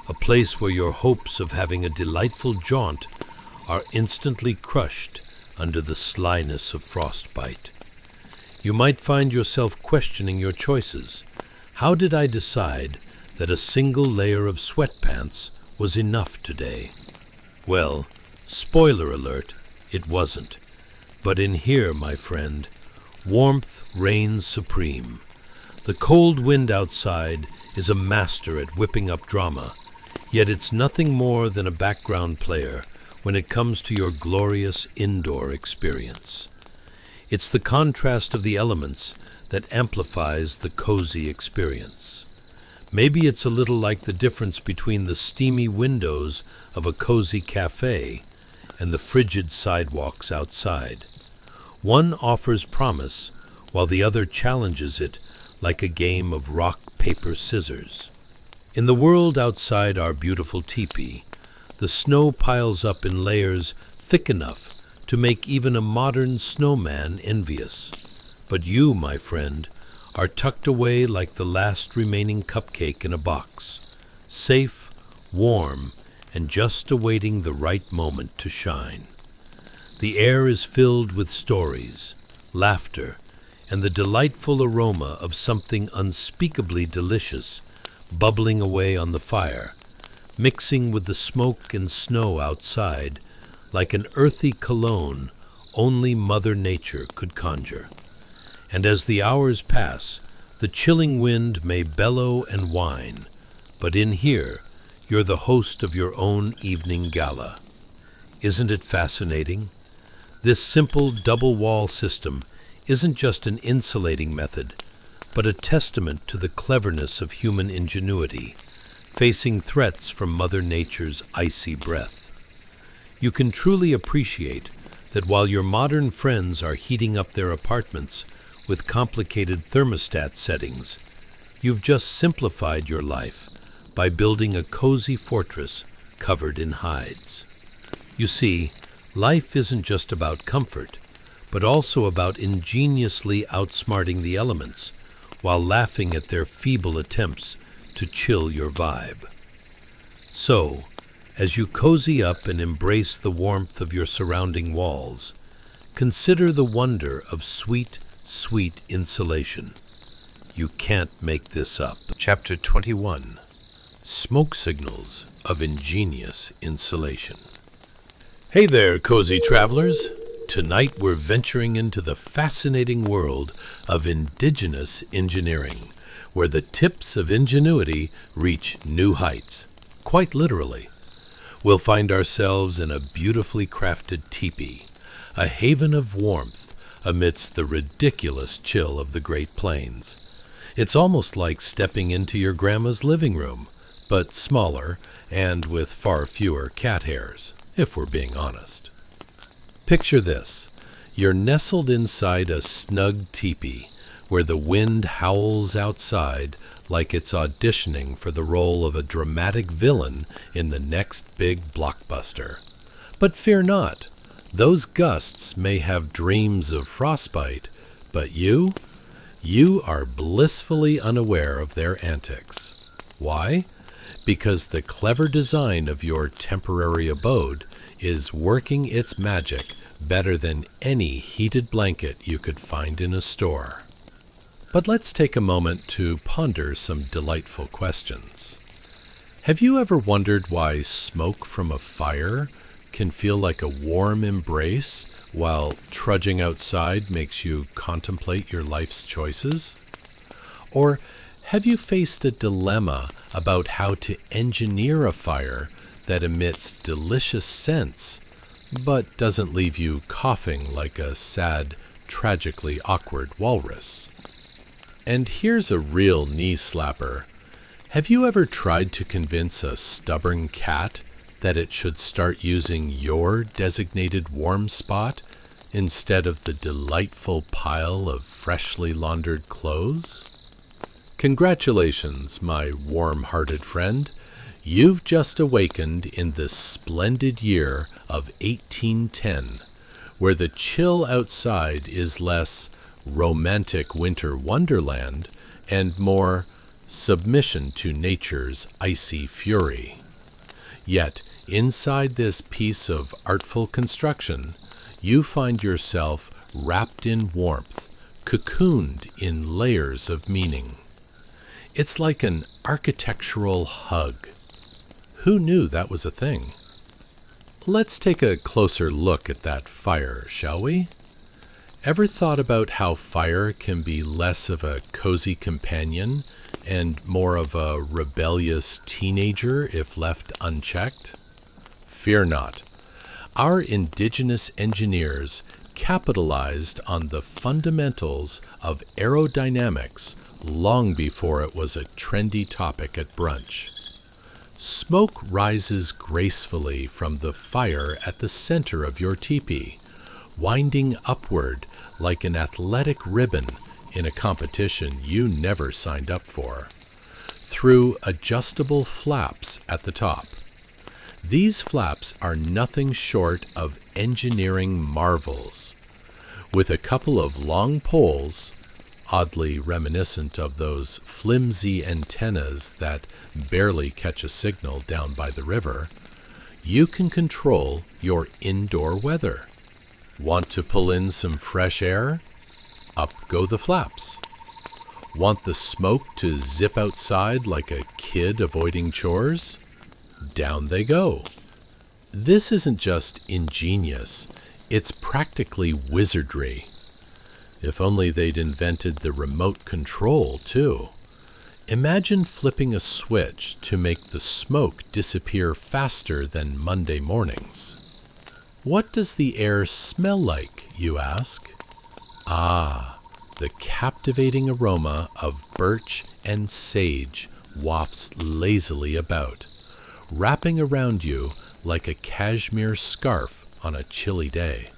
a place where your hopes of having a delightful jaunt are instantly crushed under the slyness of frostbite. You might find yourself questioning your choices. How did I decide that a single layer of sweatpants was enough today? Well, spoiler alert, it wasn't. But in here, my friend, warmth reigns supreme. The cold wind outside is a master at whipping up drama, yet it's nothing more than a background player when it comes to your glorious indoor experience. It's the contrast of the elements that amplifies the cozy experience. Maybe it's a little like the difference between the steamy windows of a cozy cafe and the frigid sidewalks outside. One offers promise, while the other challenges it like a game of rock, paper, scissors. In the world outside our beautiful teepee, the snow piles up in layers thick enough to make even a modern snowman envious. But you, my friend, are tucked away like the last remaining cupcake in a box, safe, warm, and just awaiting the right moment to shine. The air is filled with stories, laughter, and the delightful aroma of something unspeakably delicious bubbling away on the fire, mixing with the smoke and snow outside like an earthy cologne only Mother Nature could conjure. And as the hours pass, the chilling wind may bellow and whine, but in here, you're the host of your own evening gala. Isn't it fascinating? This simple double-wall system isn't just an insulating method, but a testament to the cleverness of human ingenuity, facing threats from Mother Nature's icy breath. You can truly appreciate that while your modern friends are heating up their apartments with complicated thermostat settings, you've just simplified your life by building a cozy fortress covered in hides. You see, life isn't just about comfort, but also about ingeniously outsmarting the elements while laughing at their feeble attempts to chill your vibe. So, as you cozy up and embrace the warmth of your surrounding walls, consider the wonder of sweet, sweet insulation. You can't make this up. Chapter 21. Smoke Signals of Ingenious Insulation. Hey there, cozy travelers! Tonight we're venturing into the fascinating world of indigenous engineering, where the tips of ingenuity reach new heights, quite literally. We'll find ourselves in a beautifully crafted teepee, a haven of warmth amidst the ridiculous chill of the Great Plains. It's almost like stepping into your grandma's living room, but smaller and with far fewer cat hairs, if we're being honest. Picture this. You're nestled inside a snug teepee where the wind howls outside like it's auditioning for the role of a dramatic villain in the next big blockbuster. But fear not. Those gusts may have dreams of frostbite, but you are blissfully unaware of their antics. Why? Because the clever design of your temporary abode is working its magic better than any heated blanket you could find in a store. But let's take a moment to ponder some delightful questions. Have you ever wondered why smoke from a fire can feel like a warm embrace while trudging outside makes you contemplate your life's choices? Or have you faced a dilemma about how to engineer a fire that emits delicious scents but doesn't leave you coughing like a sad, tragically awkward walrus? And here's a real knee slapper. Have you ever tried to convince a stubborn cat that it should start using your designated warm spot instead of the delightful pile of freshly laundered clothes? Congratulations, my warm-hearted friend. You've just awakened in the splendid year of 1810, where the chill outside is less romantic winter wonderland and more submission to nature's icy fury. Yet, inside this piece of artful construction, you find yourself wrapped in warmth, cocooned in layers of meaning. It's like an architectural hug. Who knew that was a thing? Let's take a closer look at that fire, shall we? Ever thought about how fire can be less of a cozy companion and more of a rebellious teenager if left unchecked? Fear not. Our indigenous engineers capitalized on the fundamentals of aerodynamics long before it was a trendy topic at brunch. Smoke rises gracefully from the fire at the center of your teepee, winding upward like an athletic ribbon in a competition you never signed up for, through adjustable flaps at the top. These flaps are nothing short of engineering marvels. With a couple of long poles, oddly reminiscent of those flimsy antennas that barely catch a signal down by the river, you can control your indoor weather. Want to pull in some fresh air? Up go the flaps. Want the smoke to zip outside like a kid avoiding chores? Down they go. This isn't just ingenious, it's practically wizardry. If only they'd invented the remote control, too. Imagine flipping a switch to make the smoke disappear faster than Monday mornings. What does the air smell like, you ask? Ah, the captivating aroma of birch and sage wafts lazily about, wrapping around you like a cashmere scarf on a chilly day.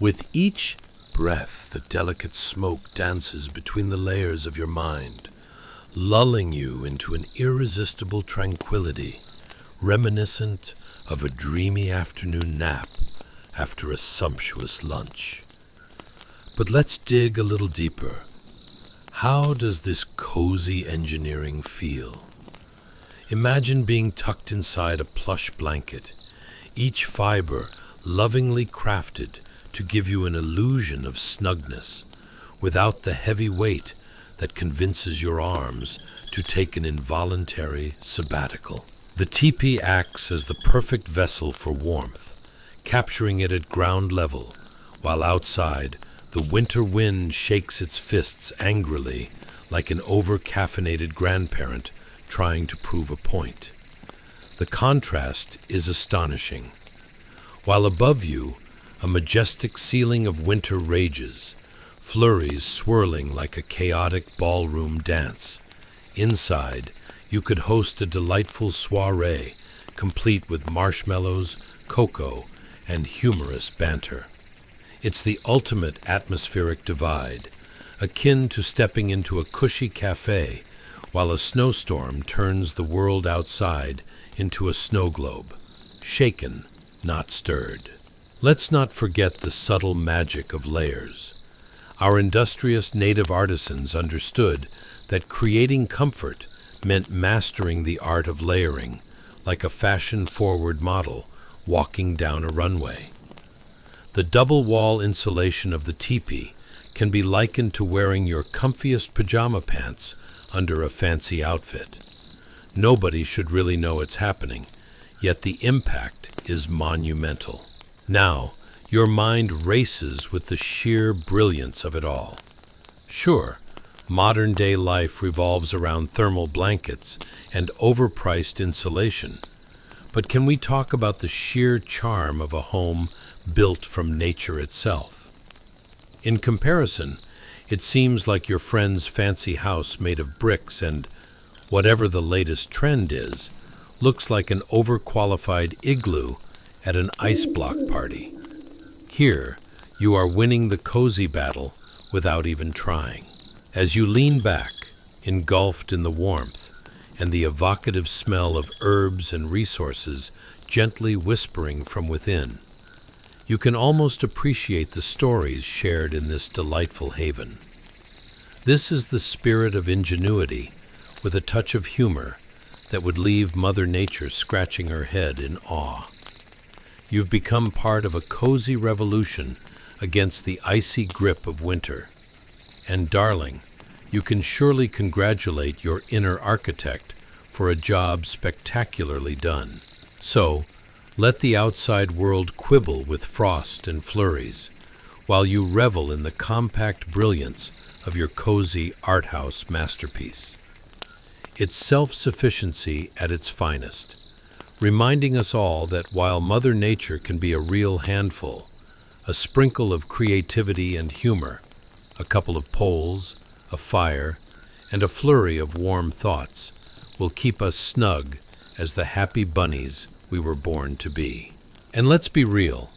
With each breath, the delicate smoke dances between the layers of your mind, lulling you into an irresistible tranquility, reminiscent of a dreamy afternoon nap after a sumptuous lunch. But let's dig a little deeper. How does this cozy engineering feel? Imagine being tucked inside a plush blanket, each fiber lovingly crafted to give you an illusion of snugness, without the heavy weight that convinces your arms to take an involuntary sabbatical. The teepee acts as the perfect vessel for warmth, capturing it at ground level, while outside the winter wind shakes its fists angrily like an over-caffeinated grandparent trying to prove a point. The contrast is astonishing. While above you, a majestic ceiling of winter rages, flurries swirling like a chaotic ballroom dance. Inside, you could host a delightful soiree, complete with marshmallows, cocoa, and humorous banter. It's the ultimate atmospheric divide, akin to stepping into a cushy cafe while a snowstorm turns the world outside into a snow globe, shaken, not stirred. Let's not forget the subtle magic of layers. Our industrious native artisans understood that creating comfort meant mastering the art of layering, like a fashion-forward model walking down a runway. The double-wall insulation of the teepee can be likened to wearing your comfiest pajama pants under a fancy outfit. Nobody should really know it's happening, yet the impact is monumental. Now, your mind races with the sheer brilliance of it all. Sure, modern-day life revolves around thermal blankets and overpriced insulation, but can we talk about the sheer charm of a home built from nature itself? In comparison, it seems like your friend's fancy house made of bricks and, whatever the latest trend is, looks like an overqualified igloo at an ice block party. Here, you are winning the cozy battle without even trying. As you lean back, engulfed in the warmth, and the evocative smell of herbs and resources gently whispering from within. You can almost appreciate the stories shared in this delightful haven. This is the spirit of ingenuity, with a touch of humor that would leave Mother Nature scratching her head in awe. You've become part of a cozy revolution against the icy grip of winter. And darling, you can surely congratulate your inner architect for a job spectacularly done. So, let the outside world quibble with frost and flurries, while you revel in the compact brilliance of your cozy art house masterpiece. It's self-sufficiency at its finest, reminding us all that while Mother Nature can be a real handful, a sprinkle of creativity and humor, a couple of poles, a fire, and a flurry of warm thoughts will keep us snug as the happy bunnies we were born to be. And let's be real,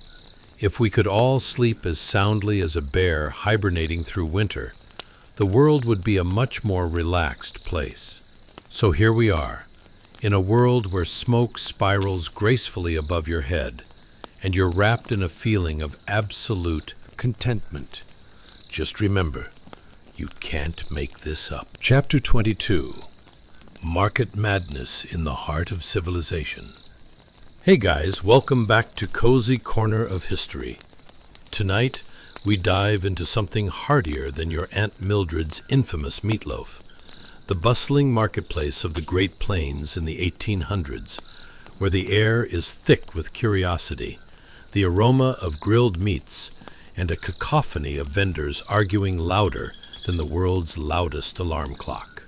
if we could all sleep as soundly as a bear hibernating through winter, the world would be a much more relaxed place. So here we are, in a world where smoke spirals gracefully above your head, and you're wrapped in a feeling of absolute Contentment. Just remember, you can't make this up. Chapter 22. Market Madness in the Heart of Civilization. Hey guys, welcome back to Cozy Corner of History. Tonight, we dive into something heartier than your Aunt Mildred's infamous meatloaf. The bustling marketplace of the Great Plains in the 1800s, where the air is thick with curiosity, the aroma of grilled meats, and a cacophony of vendors arguing louder than the world's loudest alarm clock.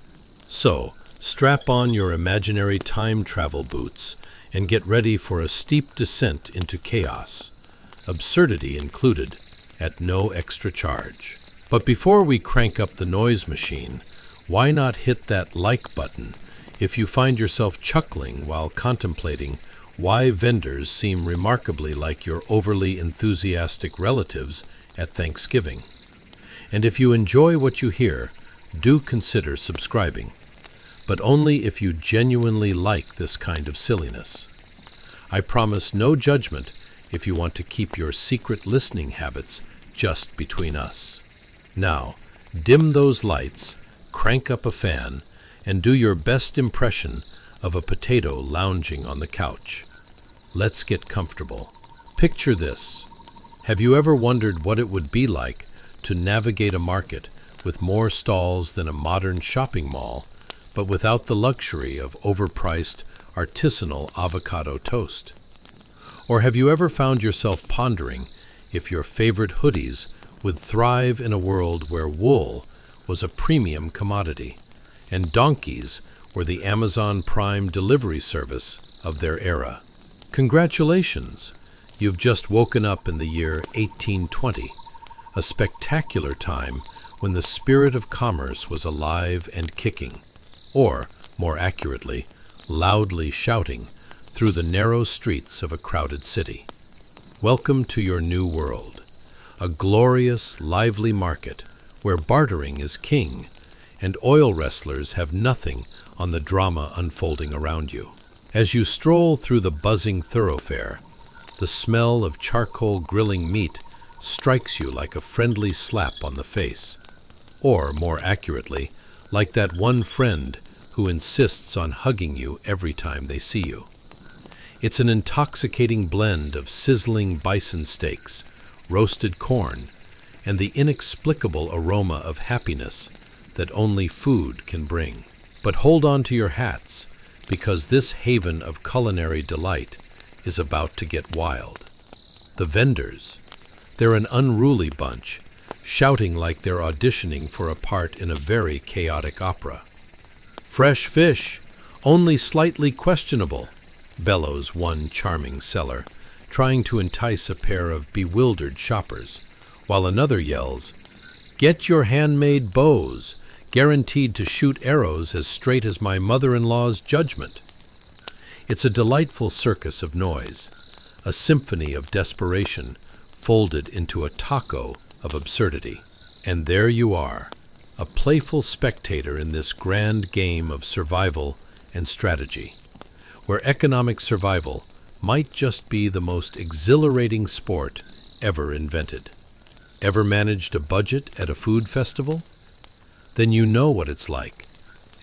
So, strap on your imaginary time travel boots and get ready for a steep descent into chaos, absurdity included, at no extra charge. But before we crank up the noise machine, why not hit that like button if you find yourself chuckling while contemplating why vendors seem remarkably like your overly enthusiastic relatives at Thanksgiving. And if you enjoy what you hear, do consider subscribing, but only if you genuinely like this kind of silliness. I promise no judgment if you want to keep your secret listening habits just between us. Now, dim those lights, crank up a fan, and do your best impression of a potato lounging on the couch. Let's get comfortable. Picture this. Have you ever wondered what it would be like to navigate a market with more stalls than a modern shopping mall, but without the luxury of overpriced artisanal avocado toast? Or have you ever found yourself pondering if your favorite hoodies would thrive in a world where wool was a premium commodity and donkeys were the Amazon Prime delivery service of their era? Congratulations! You've just woken up in the year 1820, a spectacular time when the spirit of commerce was alive and kicking, or, more accurately, loudly shouting through the narrow streets of a crowded city. Welcome to your new world, a glorious, lively market where bartering is king and oil wrestlers have nothing on the drama unfolding around you. As you stroll through the buzzing thoroughfare, the smell of charcoal grilling meat strikes you like a friendly slap on the face, or, more accurately, like that one friend who insists on hugging you every time they see you. It's an intoxicating blend of sizzling bison steaks, roasted corn, and the inexplicable aroma of happiness that only food can bring. But hold on to your hats, because this haven of culinary delight is about to get wild. The vendors, they're an unruly bunch, shouting like they're auditioning for a part in a very chaotic opera. "Fresh fish, only slightly questionable," bellows one charming seller, trying to entice a pair of bewildered shoppers, while another yells, "Get your handmade bows, guaranteed to shoot arrows as straight as my mother-in-law's judgment." It's a delightful circus of noise, a symphony of desperation folded into a taco of absurdity. And there you are, a playful spectator in this grand game of survival and strategy, where economic survival might just be the most exhilarating sport ever invented. Ever managed a budget at a food festival? Then you know what it's like,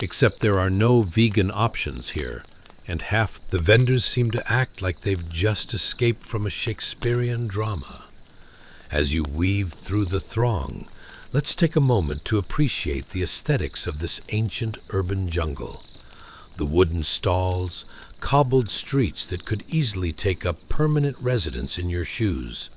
except there are no vegan options here, and half The vendors seem to act like they've just escaped from a Shakespearean drama. As you weave through the throng, let's take a moment to appreciate the aesthetics of this ancient urban jungle. The wooden stalls, cobbled streets that could easily take up permanent residence in your shoes,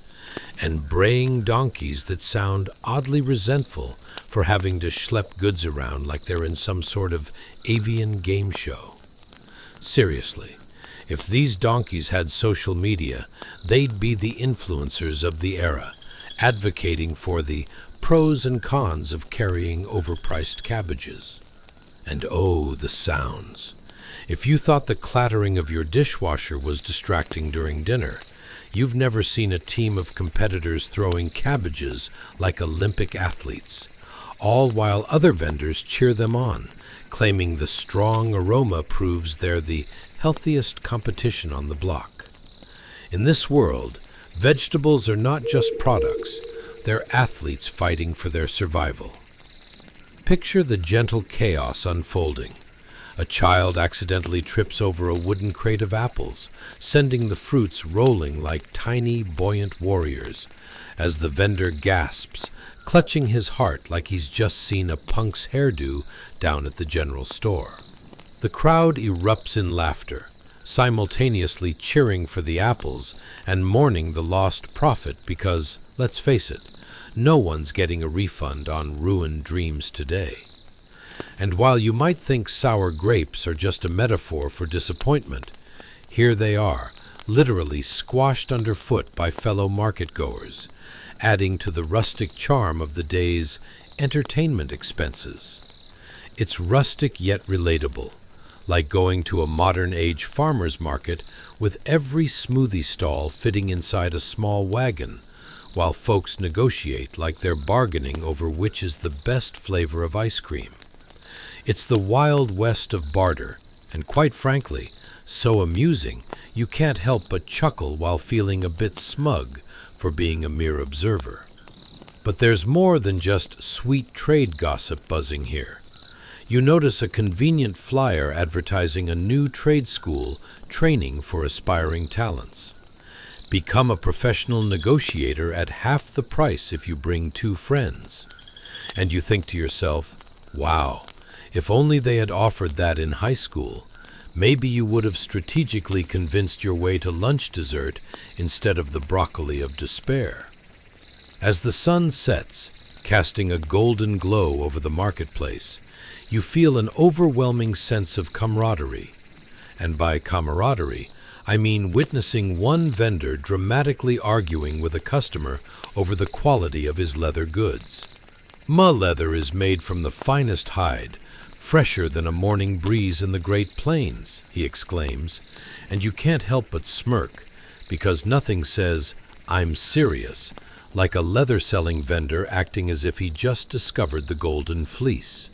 and braying donkeys that sound oddly resentful for having to schlep goods around like they're in some sort of avian game show. Seriously, if these donkeys had social media, they'd be the influencers of the era, advocating for the pros and cons of carrying overpriced cabbages. And oh, the sounds. If you thought the clattering of your dishwasher was distracting during dinner, you've never seen a team of competitors throwing cabbages like Olympic athletes, all while other vendors cheer them on, claiming the strong aroma proves they're the healthiest competition on the block. In this world, vegetables are not just products, they're athletes fighting for their survival. Picture the gentle chaos unfolding. A child accidentally trips over a wooden crate of apples, sending the fruits rolling like tiny, buoyant warriors, as the vendor gasps, clutching his heart like he's just seen a punk's hairdo down at the general store. The crowd erupts in laughter, simultaneously cheering for the apples and mourning the lost profit because, let's face it, no one's getting a refund on ruined dreams today. And while you might think sour grapes are just a metaphor for disappointment, here they are, literally squashed underfoot by fellow market-goers, adding to the rustic charm of the day's entertainment expenses. It's rustic yet relatable, like going to a modern-age farmer's market with every smoothie stall fitting inside a small wagon, while folks negotiate like they're bargaining over which is the best flavor of ice cream. It's the wild west of barter, and quite frankly, so amusing you can't help but chuckle while feeling a bit smug for being a mere observer. But there's more than just sweet trade gossip buzzing here. You notice a convenient flyer advertising a new trade school training for aspiring talents. Become a professional negotiator at half the price if you bring 2 friends. And you think to yourself, wow, if only they had offered that in high school, maybe you would have strategically convinced your way to lunch dessert instead of the broccoli of despair. As the sun sets, casting a golden glow over the marketplace, you feel an overwhelming sense of camaraderie. And by camaraderie, I mean witnessing one vendor dramatically arguing with a customer over the quality of his leather goods. "My leather is made from the finest hide, fresher than a morning breeze in the Great Plains," he exclaims, and you can't help but smirk, because nothing says, "I'm serious," like a leather-selling vendor acting as if he just discovered the golden fleece.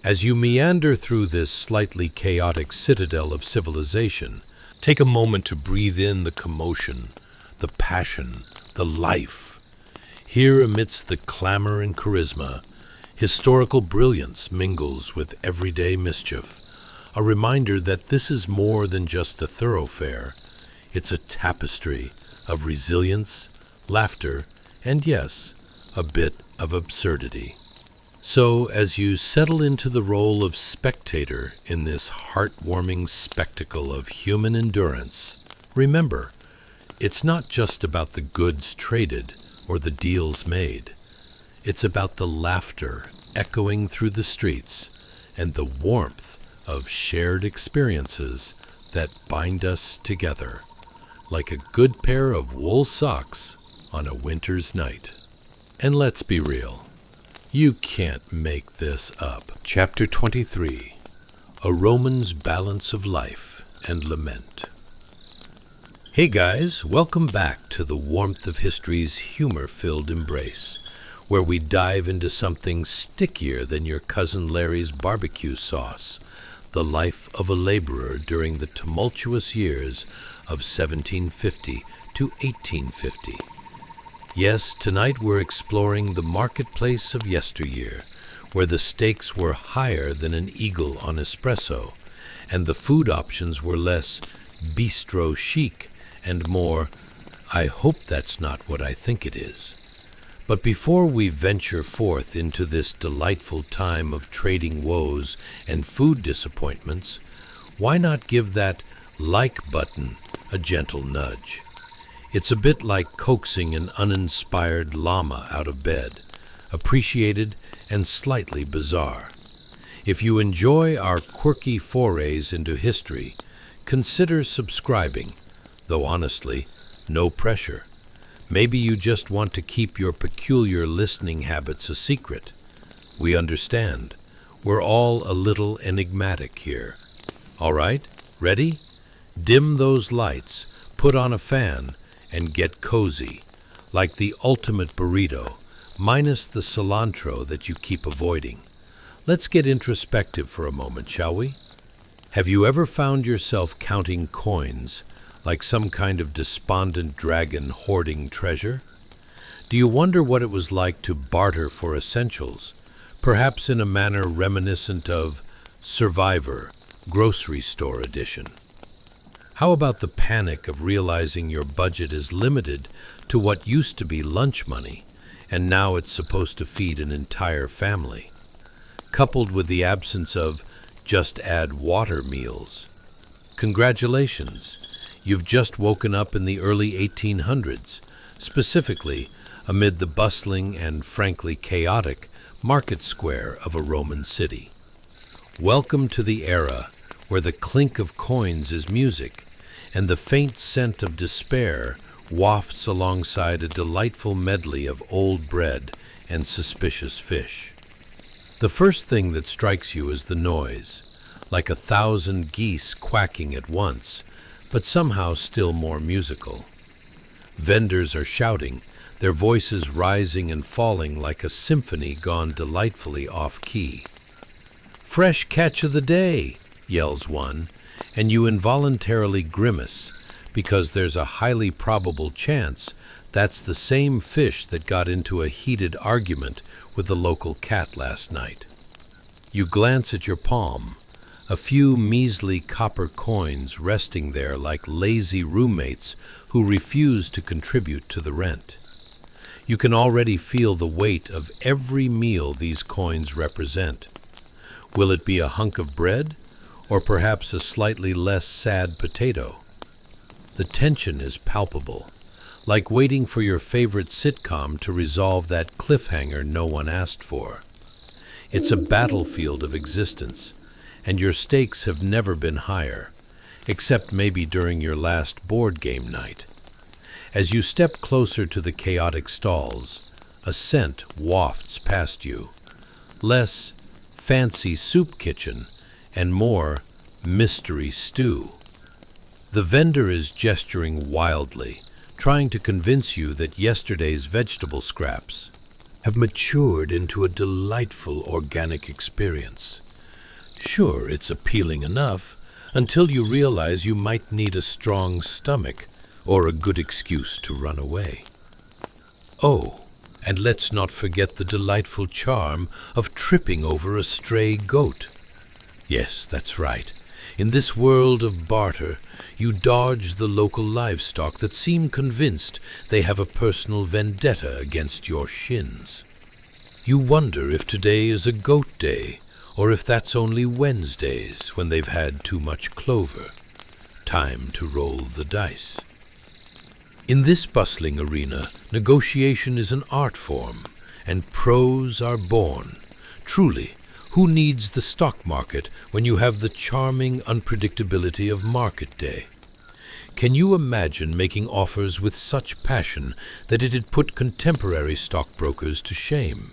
As you meander through this slightly chaotic citadel of civilization, take a moment to breathe in the commotion, the passion, the life. Here, amidst the clamor and charisma, historical brilliance mingles with everyday mischief, a reminder that this is more than just a thoroughfare. It's a tapestry of resilience, laughter, and yes, a bit of absurdity. So, as you settle into the role of spectator in this heartwarming spectacle of human endurance, remember, it's not just about the goods traded or the deals made. It's about the laughter echoing through the streets and the warmth of shared experiences that bind us together, like a good pair of wool socks on a winter's night. And let's be real, you can't make this up. Chapter 23. A Roman's Balance of Life and Lament. Hey guys, welcome back to the warmth of history's humor-filled embrace, where we dive into something stickier than your cousin Larry's barbecue sauce, the life of a laborer during the tumultuous years of 1750 to 1850. Yes, tonight we're exploring the marketplace of yesteryear, where the stakes were higher than an eagle on espresso, and the food options were less bistro chic and more, I hope that's not what I think it is. But before we venture forth into this delightful time of trading woes and food disappointments, why not give that like button a gentle nudge? It's a bit like coaxing an uninspired llama out of bed, appreciated and slightly bizarre. If you enjoy our quirky forays into history, consider subscribing, though honestly, no pressure. Maybe you just want to keep your peculiar listening habits a secret. We understand. We're all a little enigmatic here. All right, ready? Dim those lights, put on a fan, and get cozy, like the ultimate burrito, minus the cilantro that you keep avoiding. Let's get introspective for a moment, shall we? Have you ever found yourself counting coins, like some kind of despondent dragon hoarding treasure? Do you wonder what it was like to barter for essentials, perhaps in a manner reminiscent of Survivor, grocery store edition? How about the panic of realizing your budget is limited to what used to be lunch money, and now it's supposed to feed an entire family, coupled with the absence of just add water meals? Congratulations! You've just woken up in the early 1800s, specifically amid the bustling and frankly chaotic market square of a Roman city. Welcome to the era where the clink of coins is music, and the faint scent of despair wafts alongside a delightful medley of old bread and suspicious fish. The first thing that strikes you is the noise, like 1,000 geese quacking at once, but somehow still more musical. Vendors are shouting, their voices rising and falling like a symphony gone delightfully off-key. "Fresh catch of the day," yells one, and you involuntarily grimace, because there's a highly probable chance that's the same fish that got into a heated argument with the local cat last night. You glance at your palm, a few measly copper coins resting there like lazy roommates who refuse to contribute to the rent. You can already feel the weight of every meal these coins represent. Will it be a hunk of bread, or perhaps a slightly less sad potato? The tension is palpable, like waiting for your favorite sitcom to resolve that cliffhanger no one asked for. It's a battlefield of existence, and your stakes have never been higher, except maybe during your last board game night. As you step closer to the chaotic stalls, a scent wafts past you. Less fancy soup kitchen and more mystery stew. The vendor is gesturing wildly, trying to convince you that yesterday's vegetable scraps have matured into a delightful organic experience. Sure, it's appealing enough until you realize you might need a strong stomach or a good excuse to run away. Oh, and let's not forget the delightful charm of tripping over a stray goat. Yes, that's right. In this world of barter, you dodge the local livestock that seem convinced they have a personal vendetta against your shins. You wonder if today is a goat day, or if that's only Wednesdays when they've had too much clover. Time to roll the dice. In this bustling arena, negotiation is an art form, and pros are born. Truly, who needs the stock market when you have the charming unpredictability of market day? Can you imagine making offers with such passion that it'd put contemporary stockbrokers to shame?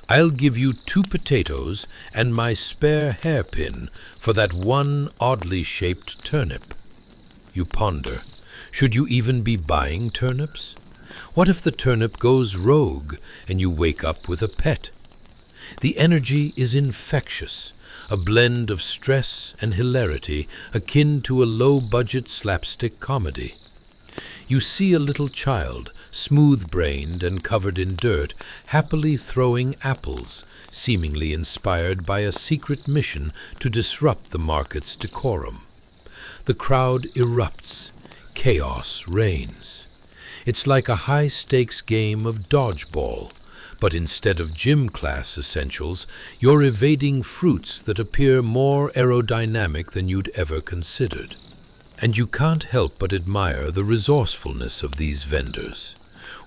I'll give you 2 potatoes and my spare hairpin for that one oddly shaped turnip. You ponder, should you even be buying turnips? What if the turnip goes rogue and you wake up with a pet? The energy is infectious, a blend of stress and hilarity akin to a low-budget slapstick comedy. You see a little child, smooth-brained and covered in dirt, happily throwing apples, seemingly inspired by a secret mission to disrupt the market's decorum. The crowd erupts. Chaos reigns. It's like a high-stakes game of dodgeball, but instead of gym class essentials, you're evading fruits that appear more aerodynamic than you'd ever considered. And you can't help but admire the resourcefulness of these vendors.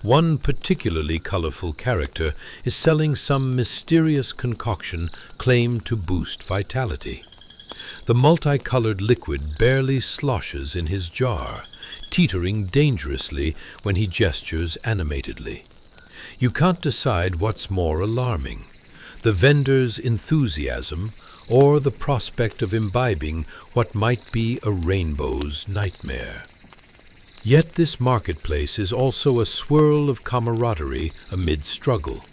One particularly colorful character is selling some mysterious concoction claimed to boost vitality. The multicolored liquid barely sloshes in his jar, teetering dangerously when he gestures animatedly. You can't decide what's more alarming, the vendor's enthusiasm or the prospect of imbibing what might be a rainbow's nightmare. Yet this marketplace is also a swirl of camaraderie amid struggle.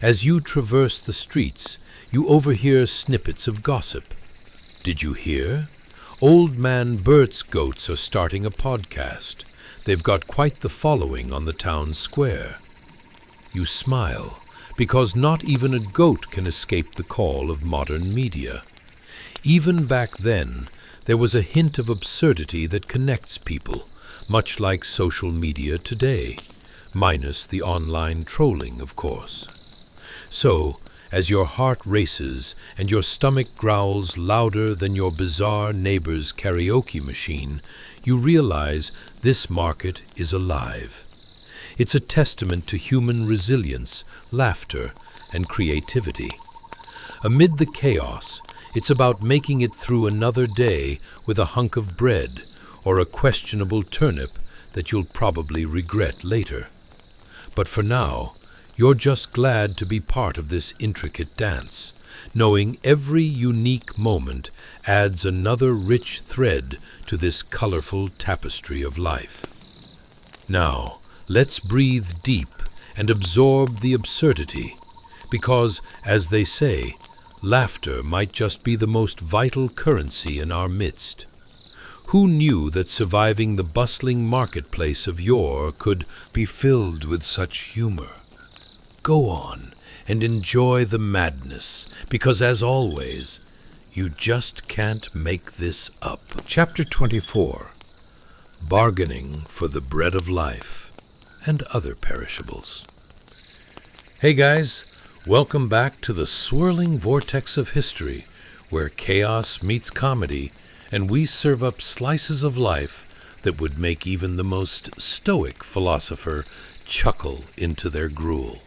As you traverse the streets, you overhear snippets of gossip. Did you hear? Old Man Bert's goats are starting a podcast. They've got quite the following on the town square. You smile, because not even a goat can escape the call of modern media. Even back then, there was a hint of absurdity that connects people, much like social media today, minus the online trolling, of course. So, as your heart races and your stomach growls louder than your bizarre neighbor's karaoke machine, you realize this market is alive. It's a testament to human resilience, laughter, and creativity. Amid the chaos, it's about making it through another day with a hunk of bread or a questionable turnip that you'll probably regret later. But for now, you're just glad to be part of this intricate dance, knowing every unique moment adds another rich thread to this colorful tapestry of life. Now, let's breathe deep and absorb the absurdity, because, as they say, laughter might just be the most vital currency in our midst. Who knew that surviving the bustling marketplace of yore could be filled with such humor? Go on and enjoy the madness, because as always, you just can't make this up. Chapter 24. Bargaining for the Bread of Life and Other Perishables. Hey guys, welcome back to the swirling vortex of history, where chaos meets comedy, and we serve up slices of life that would make even the most stoic philosopher chuckle into their gruel.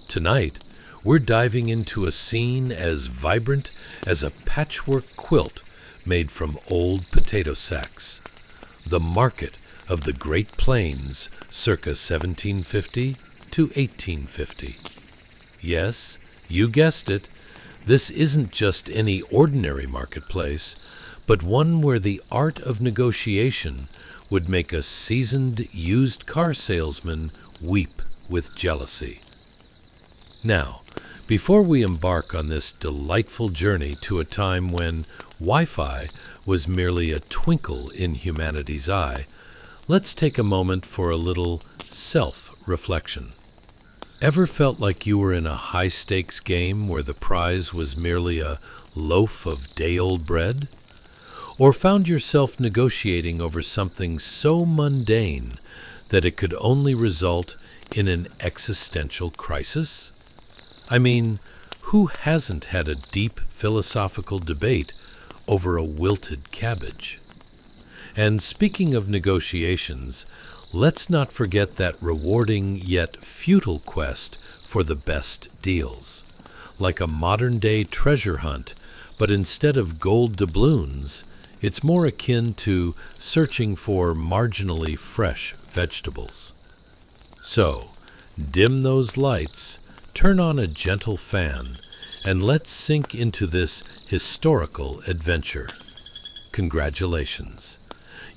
Tonight, we're diving into a scene as vibrant as a patchwork quilt made from old potato sacks. The market of the Great Plains, circa 1750 to 1850. Yes, you guessed it, this isn't just any ordinary marketplace, but one where the art of negotiation would make a seasoned used car salesman weep with jealousy. Now, before we embark on this delightful journey to a time when Wi-Fi was merely a twinkle in humanity's eye, let's take a moment for a little self-reflection. Ever felt like you were in a high-stakes game where the prize was merely a loaf of day-old bread? Or found yourself negotiating over something so mundane that it could only result in an existential crisis? I mean, who hasn't had a deep philosophical debate over a wilted cabbage? And speaking of negotiations, let's not forget that rewarding yet futile quest for the best deals. Like a modern-day treasure hunt, but instead of gold doubloons, it's more akin to searching for marginally fresh vegetables. So, dim those lights, turn on a gentle fan, and let's sink into this historical adventure. Congratulations.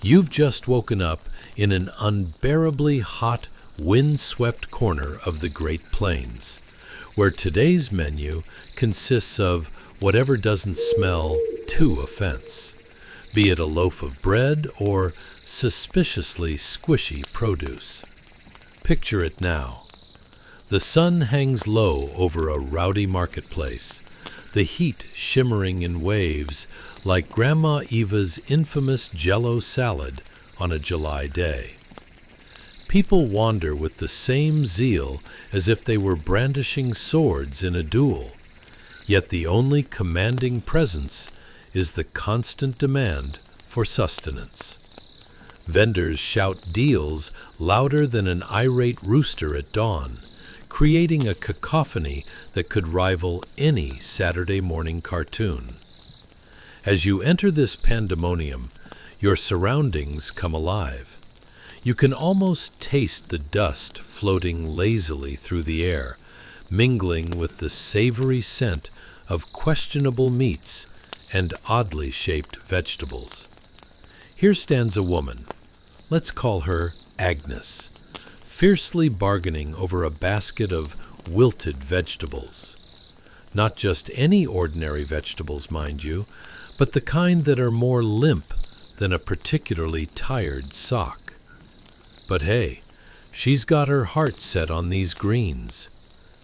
You've just woken up in an unbearably hot, wind-swept corner of the Great Plains, where today's menu consists of whatever doesn't smell to offense, be it a loaf of bread or suspiciously squishy produce. Picture it now. The sun hangs low over a rowdy marketplace, the heat shimmering in waves like Grandma Eva's infamous Jell-O salad on a July day. People wander with the same zeal as if they were brandishing swords in a duel, yet the only commanding presence is the constant demand for sustenance. Vendors shout deals louder than an irate rooster at dawn, creating a cacophony that could rival any Saturday morning cartoon. As you enter this pandemonium, your surroundings come alive. You can almost taste the dust floating lazily through the air, mingling with the savory scent of questionable meats and oddly shaped vegetables. Here stands a woman, let's call her Agnes, fiercely bargaining over a basket of wilted vegetables. Not just any ordinary vegetables, mind you, but the kind that are more limp than a particularly tired sock. But hey, she's got her heart set on these greens.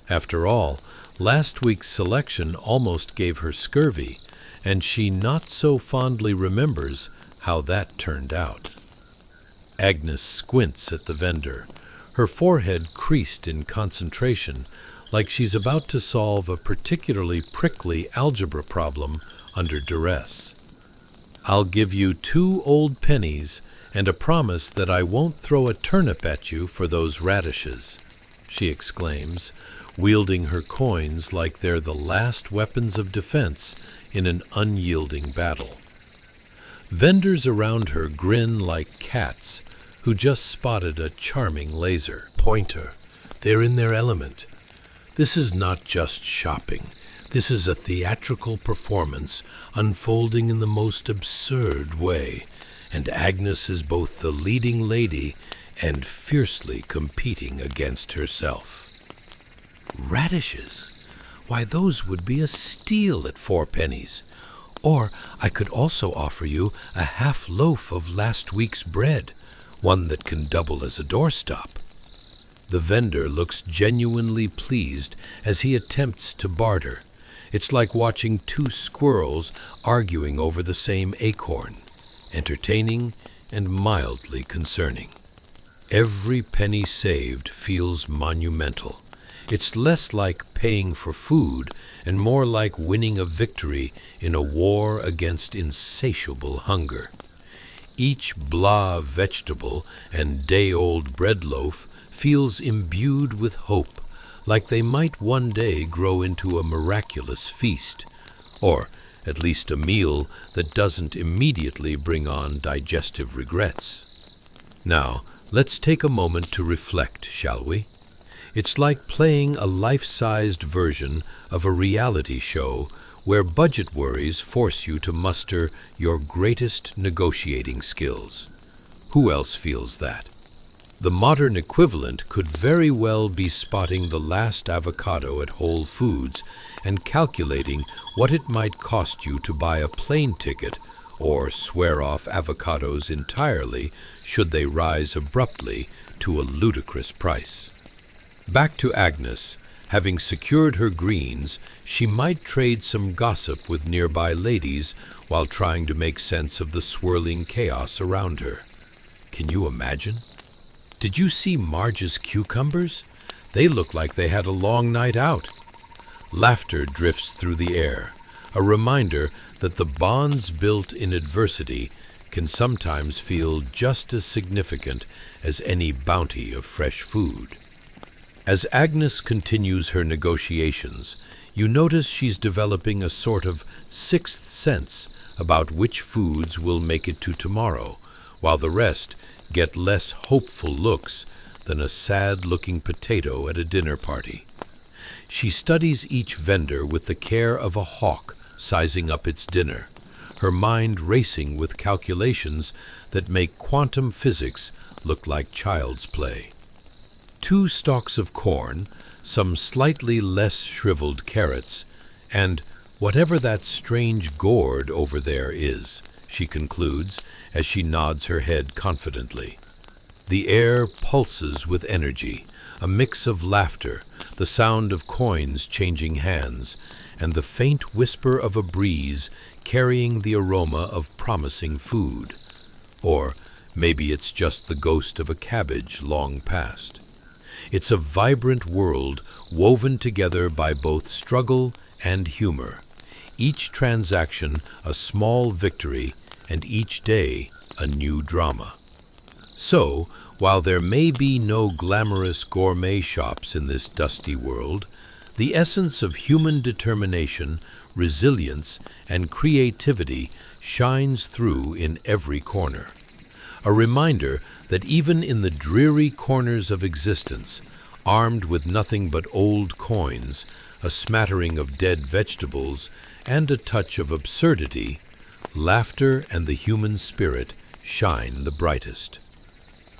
After all, last week's selection almost gave her scurvy, and she not so fondly remembers how that turned out. Agnes squints at the vendor, her forehead creased in concentration, like she's about to solve a particularly prickly algebra problem under duress. "I'll give you 2 old pennies and a promise that I won't throw a turnip at you for those radishes," she exclaims, wielding her coins like they're the last weapons of defense in an unyielding battle. Vendors around her grin like cats who just spotted a charming laser pointer. They're in their element. This is not just shopping. This is a theatrical performance unfolding in the most absurd way, and Agnes is both the leading lady and fiercely competing against herself. Radishes? Why, those would be a steal at 4 pennies. Or I could also offer you a half loaf of last week's bread, one that can double as a doorstop. The vendor looks genuinely pleased as he attempts to barter. It's like watching 2 squirrels arguing over the same acorn, entertaining and mildly concerning. Every penny saved feels monumental. It's less like paying for food and more like winning a victory in a war against insatiable hunger. Each blah vegetable and day-old bread loaf feels imbued with hope, like they might one day grow into a miraculous feast, or at least a meal that doesn't immediately bring on digestive regrets. Now, let's take a moment to reflect, shall we? It's like playing a life-sized version of a reality show where budget worries force you to muster your greatest negotiating skills. Who else feels that? The modern equivalent could very well be spotting the last avocado at Whole Foods and calculating what it might cost you to buy a plane ticket or swear off avocados entirely should they rise abruptly to a ludicrous price. Back to Agnes. Having secured her greens, she might trade some gossip with nearby ladies while trying to make sense of the swirling chaos around her. Can you imagine? Did you see Marge's cucumbers? They look like they had a long night out. Laughter drifts through the air, a reminder that the bonds built in adversity can sometimes feel just as significant as any bounty of fresh food. As Agnes continues her negotiations, you notice she's developing a sort of sixth sense about which foods will make it to tomorrow, while the rest get less hopeful looks than a sad-looking potato at a dinner party. She studies each vendor with the care of a hawk sizing up its dinner, her mind racing with calculations that make quantum physics look like child's play. 2 stalks of corn, some slightly less shriveled carrots, and Whatever that strange gourd over there is, she concludes as she nods her head confidently. The air pulses with energy, a mix of laughter, the sound of coins changing hands, and the faint whisper of a breeze carrying the aroma of promising food. Or maybe it's just the ghost of a cabbage long past. It's a vibrant world woven together by both struggle and humor, each transaction a small victory and each day a new drama. So, while there may be no glamorous gourmet shops in this dusty world, the essence of human determination, resilience, and creativity shines through in every corner. A reminder that even in the dreary corners of existence, armed with nothing but old coins, a smattering of dead vegetables, and a touch of absurdity, laughter and the human spirit shine the brightest.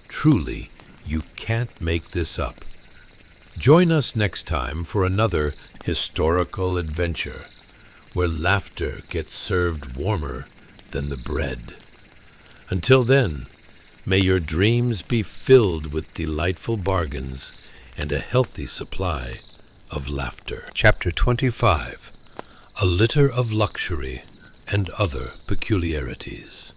Truly, you can't make this up. Join us next time for another historical adventure, where laughter gets served warmer than the bread. Until then, may your dreams be filled with delightful bargains and a healthy supply of laughter. Chapter 25. A Litter of Luxury and Other Peculiarities.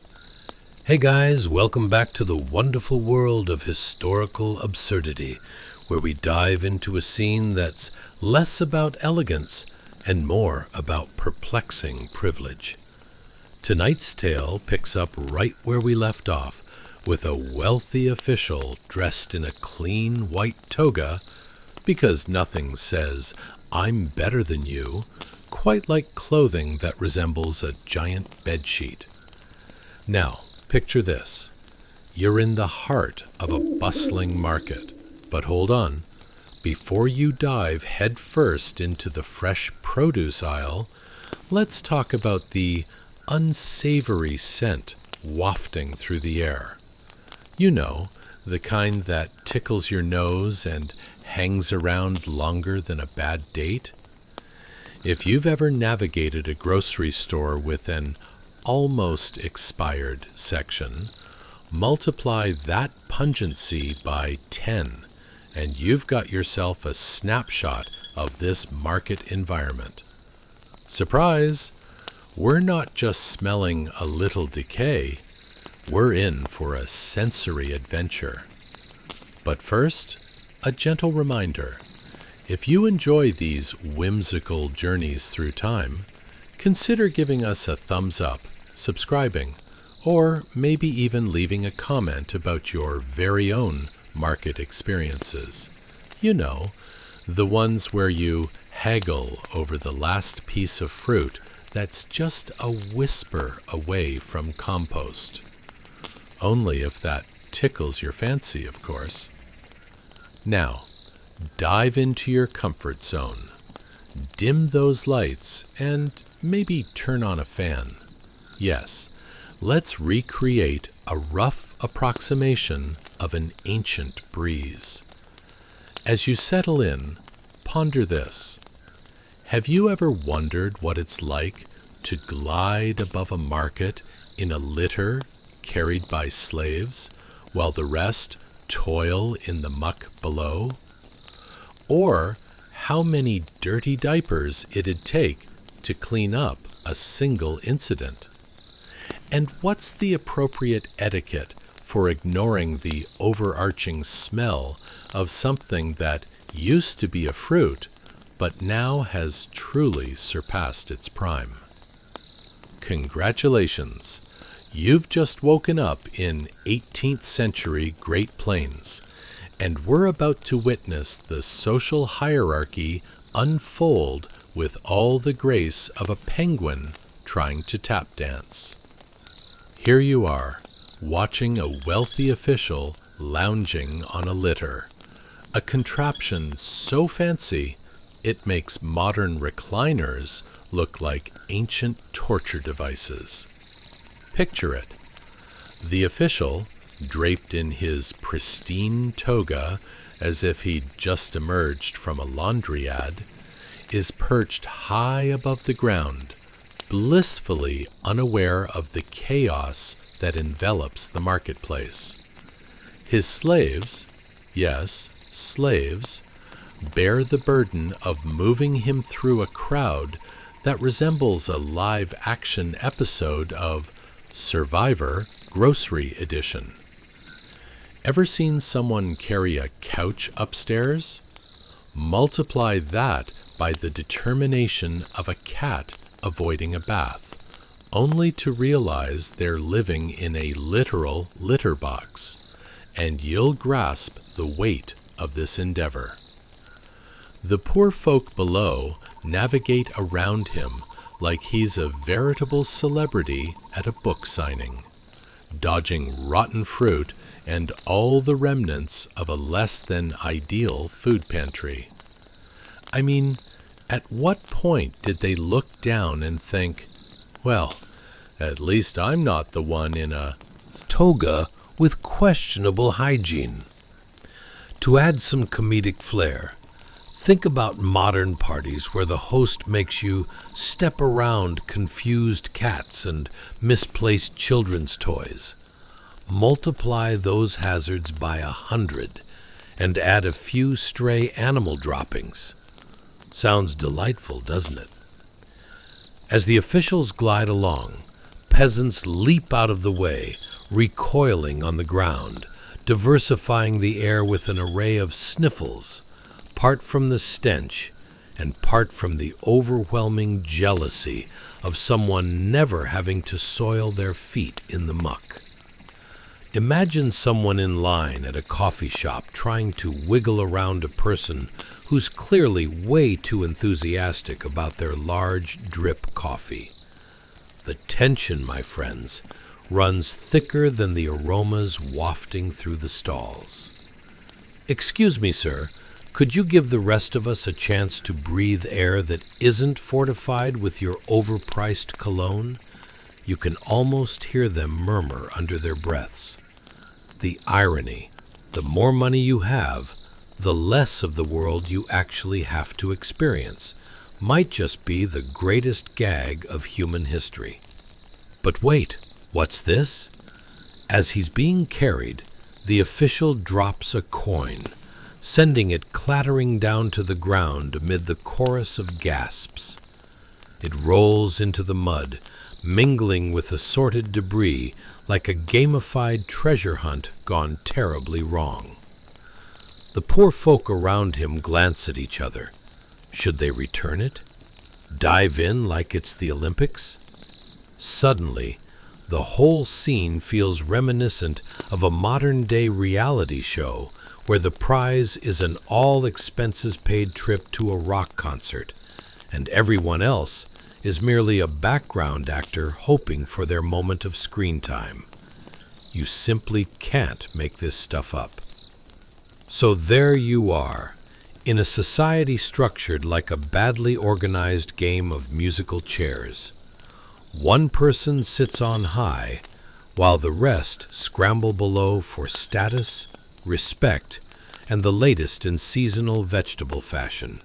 Hey guys, welcome back to the wonderful world of historical absurdity, where we dive into a scene that's less about elegance and more about perplexing privilege. Tonight's tale picks up right where we left off, with a wealthy official dressed in a clean white toga, because nothing says, "I'm better than you," quite like clothing that resembles a giant bedsheet. Now, picture this. You're in the heart of a bustling market. But hold on. Before you dive headfirst into the fresh produce aisle, let's talk about the unsavory scent wafting through the air. You know, the kind that tickles your nose and hangs around longer than a bad date. If you've ever navigated a grocery store with an almost expired section, multiply that pungency by 10, and you've got yourself a snapshot of this market environment. Surprise! We're not just smelling a little decay, we're in for a sensory adventure. But first, a gentle reminder. If you enjoy these whimsical journeys through time, consider giving us a thumbs up, subscribing, or maybe even leaving a comment about your very own market experiences. You know, the ones where you haggle over the last piece of fruit that's just a whisper away from compost. Only if that tickles your fancy, of course. Now, dive into your comfort zone. Dim those lights and maybe turn on a fan. Yes, let's recreate a rough approximation of an ancient breeze. As you settle in, ponder this. Have you ever wondered what it's like to glide above a market in a litter carried by slaves, while the rest toil in the muck below? Or how many dirty diapers it'd take to clean up a single incident? And what's the appropriate etiquette for ignoring the overarching smell of something that used to be a fruit, but now has truly surpassed its prime? Congratulations! You've just woken up in 18th century Great Plains, and we're about to witness the social hierarchy unfold with all the grace of a penguin trying to tap dance. Here you are, watching a wealthy official lounging on a litter, a contraption so fancy it makes modern recliners look like ancient torture devices. Picture it. The official, draped in his pristine toga as if he'd just emerged from a laundry ad, is perched high above the ground, blissfully unaware of the chaos that envelops the marketplace. His slaves, yes, slaves, bear the burden of moving him through a crowd that resembles a live-action episode of Survivor Grocery Edition. Ever seen someone carry a couch upstairs? Multiply that by the determination of a cat avoiding a bath, only to realize they're living in a literal litter box, and you'll grasp the weight of this endeavor. The poor folk below navigate around him like he's a veritable celebrity at a book signing, dodging rotten fruit and all the remnants of a less than ideal food pantry. I mean, at what point did they look down and think, well, at least I'm not the one in a toga with questionable hygiene? To add some comedic flair, think about modern parties where the host makes you step around confused cats and misplaced children's toys. Multiply those hazards by 100 and add a few stray animal droppings. Sounds delightful, doesn't it? As the officials glide along, peasants leap out of the way, recoiling on the ground, diversifying the air with an array of sniffles, part from the stench and part from the overwhelming jealousy of someone never having to soil their feet in the muck. Imagine someone in line at a coffee shop trying to wiggle around a person who's clearly way too enthusiastic about their large drip coffee. The tension, my friends, runs thicker than the aromas wafting through the stalls. Excuse me, sir, could you give the rest of us a chance to breathe air that isn't fortified with your overpriced cologne? You can almost hear them murmur under their breaths. The irony, the more money you have, the less of the world you actually have to experience, might just be the greatest gag of human history. But wait, what's this? As he's being carried, the official drops a coin, sending it clattering down to the ground amid the chorus of gasps. It rolls into the mud, mingling with assorted debris like a gamified treasure hunt gone terribly wrong. The poor folk around him glance at each other. Should they return it? Dive in like it's the Olympics? Suddenly, the whole scene feels reminiscent of a modern-day reality show where the prize is an all-expenses-paid trip to a rock concert, and everyone else is merely a background actor hoping for their moment of screen time. You simply can't make this stuff up. So there you are, in a society structured like a badly organized game of musical chairs. One person sits on high, while the rest scramble below for status, respect, and the latest in seasonal vegetable fashion.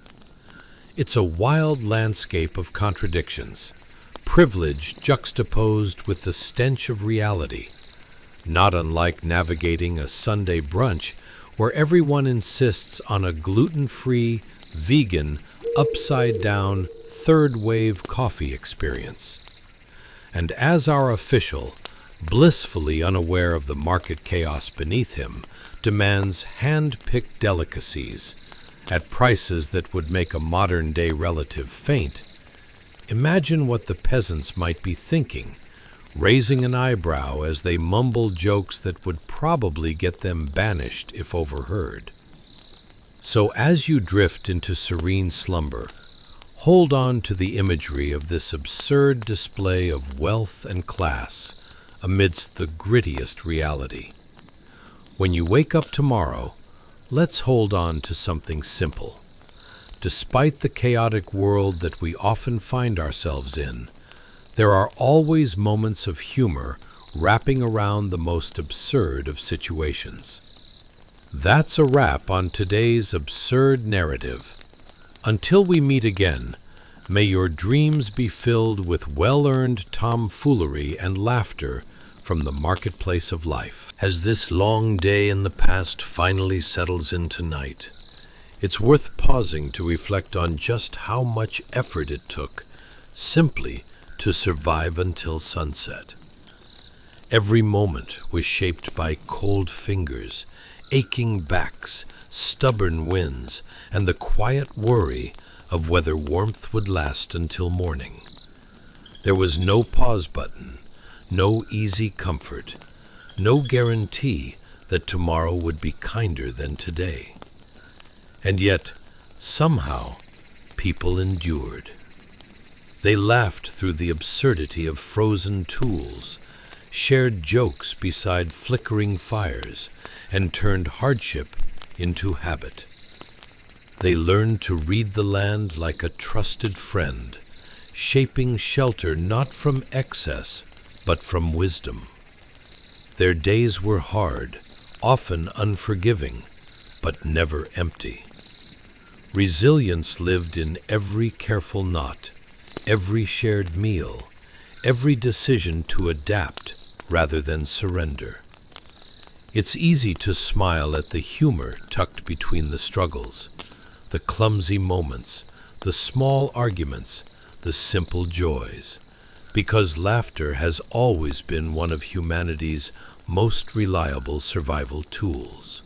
It's a wild landscape of contradictions, privilege juxtaposed with the stench of reality, not unlike navigating a Sunday brunch where everyone insists on a gluten-free, vegan, upside-down, third-wave coffee experience. And as our official, blissfully unaware of the market chaos beneath him, demands hand-picked delicacies at prices that would make a modern-day relative faint, imagine what the peasants might be thinking, raising an eyebrow as they mumble jokes that would probably get them banished if overheard. So as you drift into serene slumber, hold on to the imagery of this absurd display of wealth and class amidst the grittiest reality. When you wake up tomorrow, let's hold on to something simple. Despite the chaotic world that we often find ourselves in, there are always moments of humor wrapping around the most absurd of situations. That's a wrap on today's absurd narrative. Until we meet again, may your dreams be filled with well-earned tomfoolery and laughter from the marketplace of life. As this long day in the past finally settles into night, it's worth pausing to reflect on just how much effort it took simply to survive until sunset. Every moment was shaped by cold fingers, aching backs, stubborn winds, and the quiet worry of whether warmth would last until morning. There was no pause button, no easy comfort, no guarantee that tomorrow would be kinder than today. And yet, somehow, people endured. They laughed through the absurdity of frozen tools, shared jokes beside flickering fires, and turned hardship into habit. They learned to read the land like a trusted friend, shaping shelter not from excess, but from wisdom. Their days were hard, often unforgiving, but never empty. Resilience lived in every careful knot, every shared meal, every decision to adapt rather than surrender. It's easy to smile at the humor tucked between the struggles, the clumsy moments, the small arguments, the simple joys, because laughter has always been one of humanity's most reliable survival tools.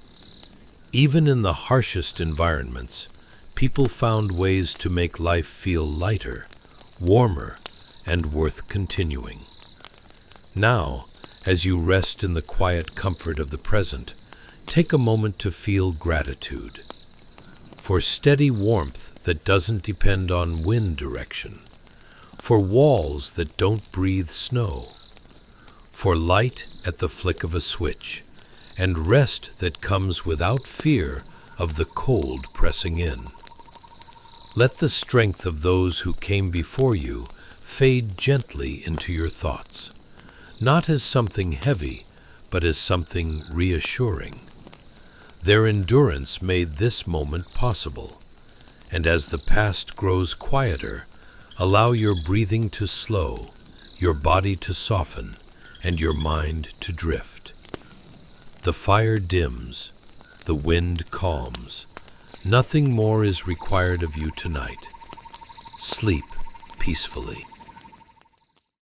Even in the harshest environments, people found ways to make life feel lighter, warmer, and worth continuing. Now, as you rest in the quiet comfort of the present, take a moment to feel gratitude for steady warmth that doesn't depend on wind direction, for walls that don't breathe snow, for light at the flick of a switch, and rest that comes without fear of the cold pressing in. Let the strength of those who came before you fade gently into your thoughts, not as something heavy, but as something reassuring. Their endurance made this moment possible, and as the past grows quieter, allow your breathing to slow, your body to soften, and your mind to drift. The fire dims, the wind calms. Nothing more is required of you tonight. Sleep peacefully.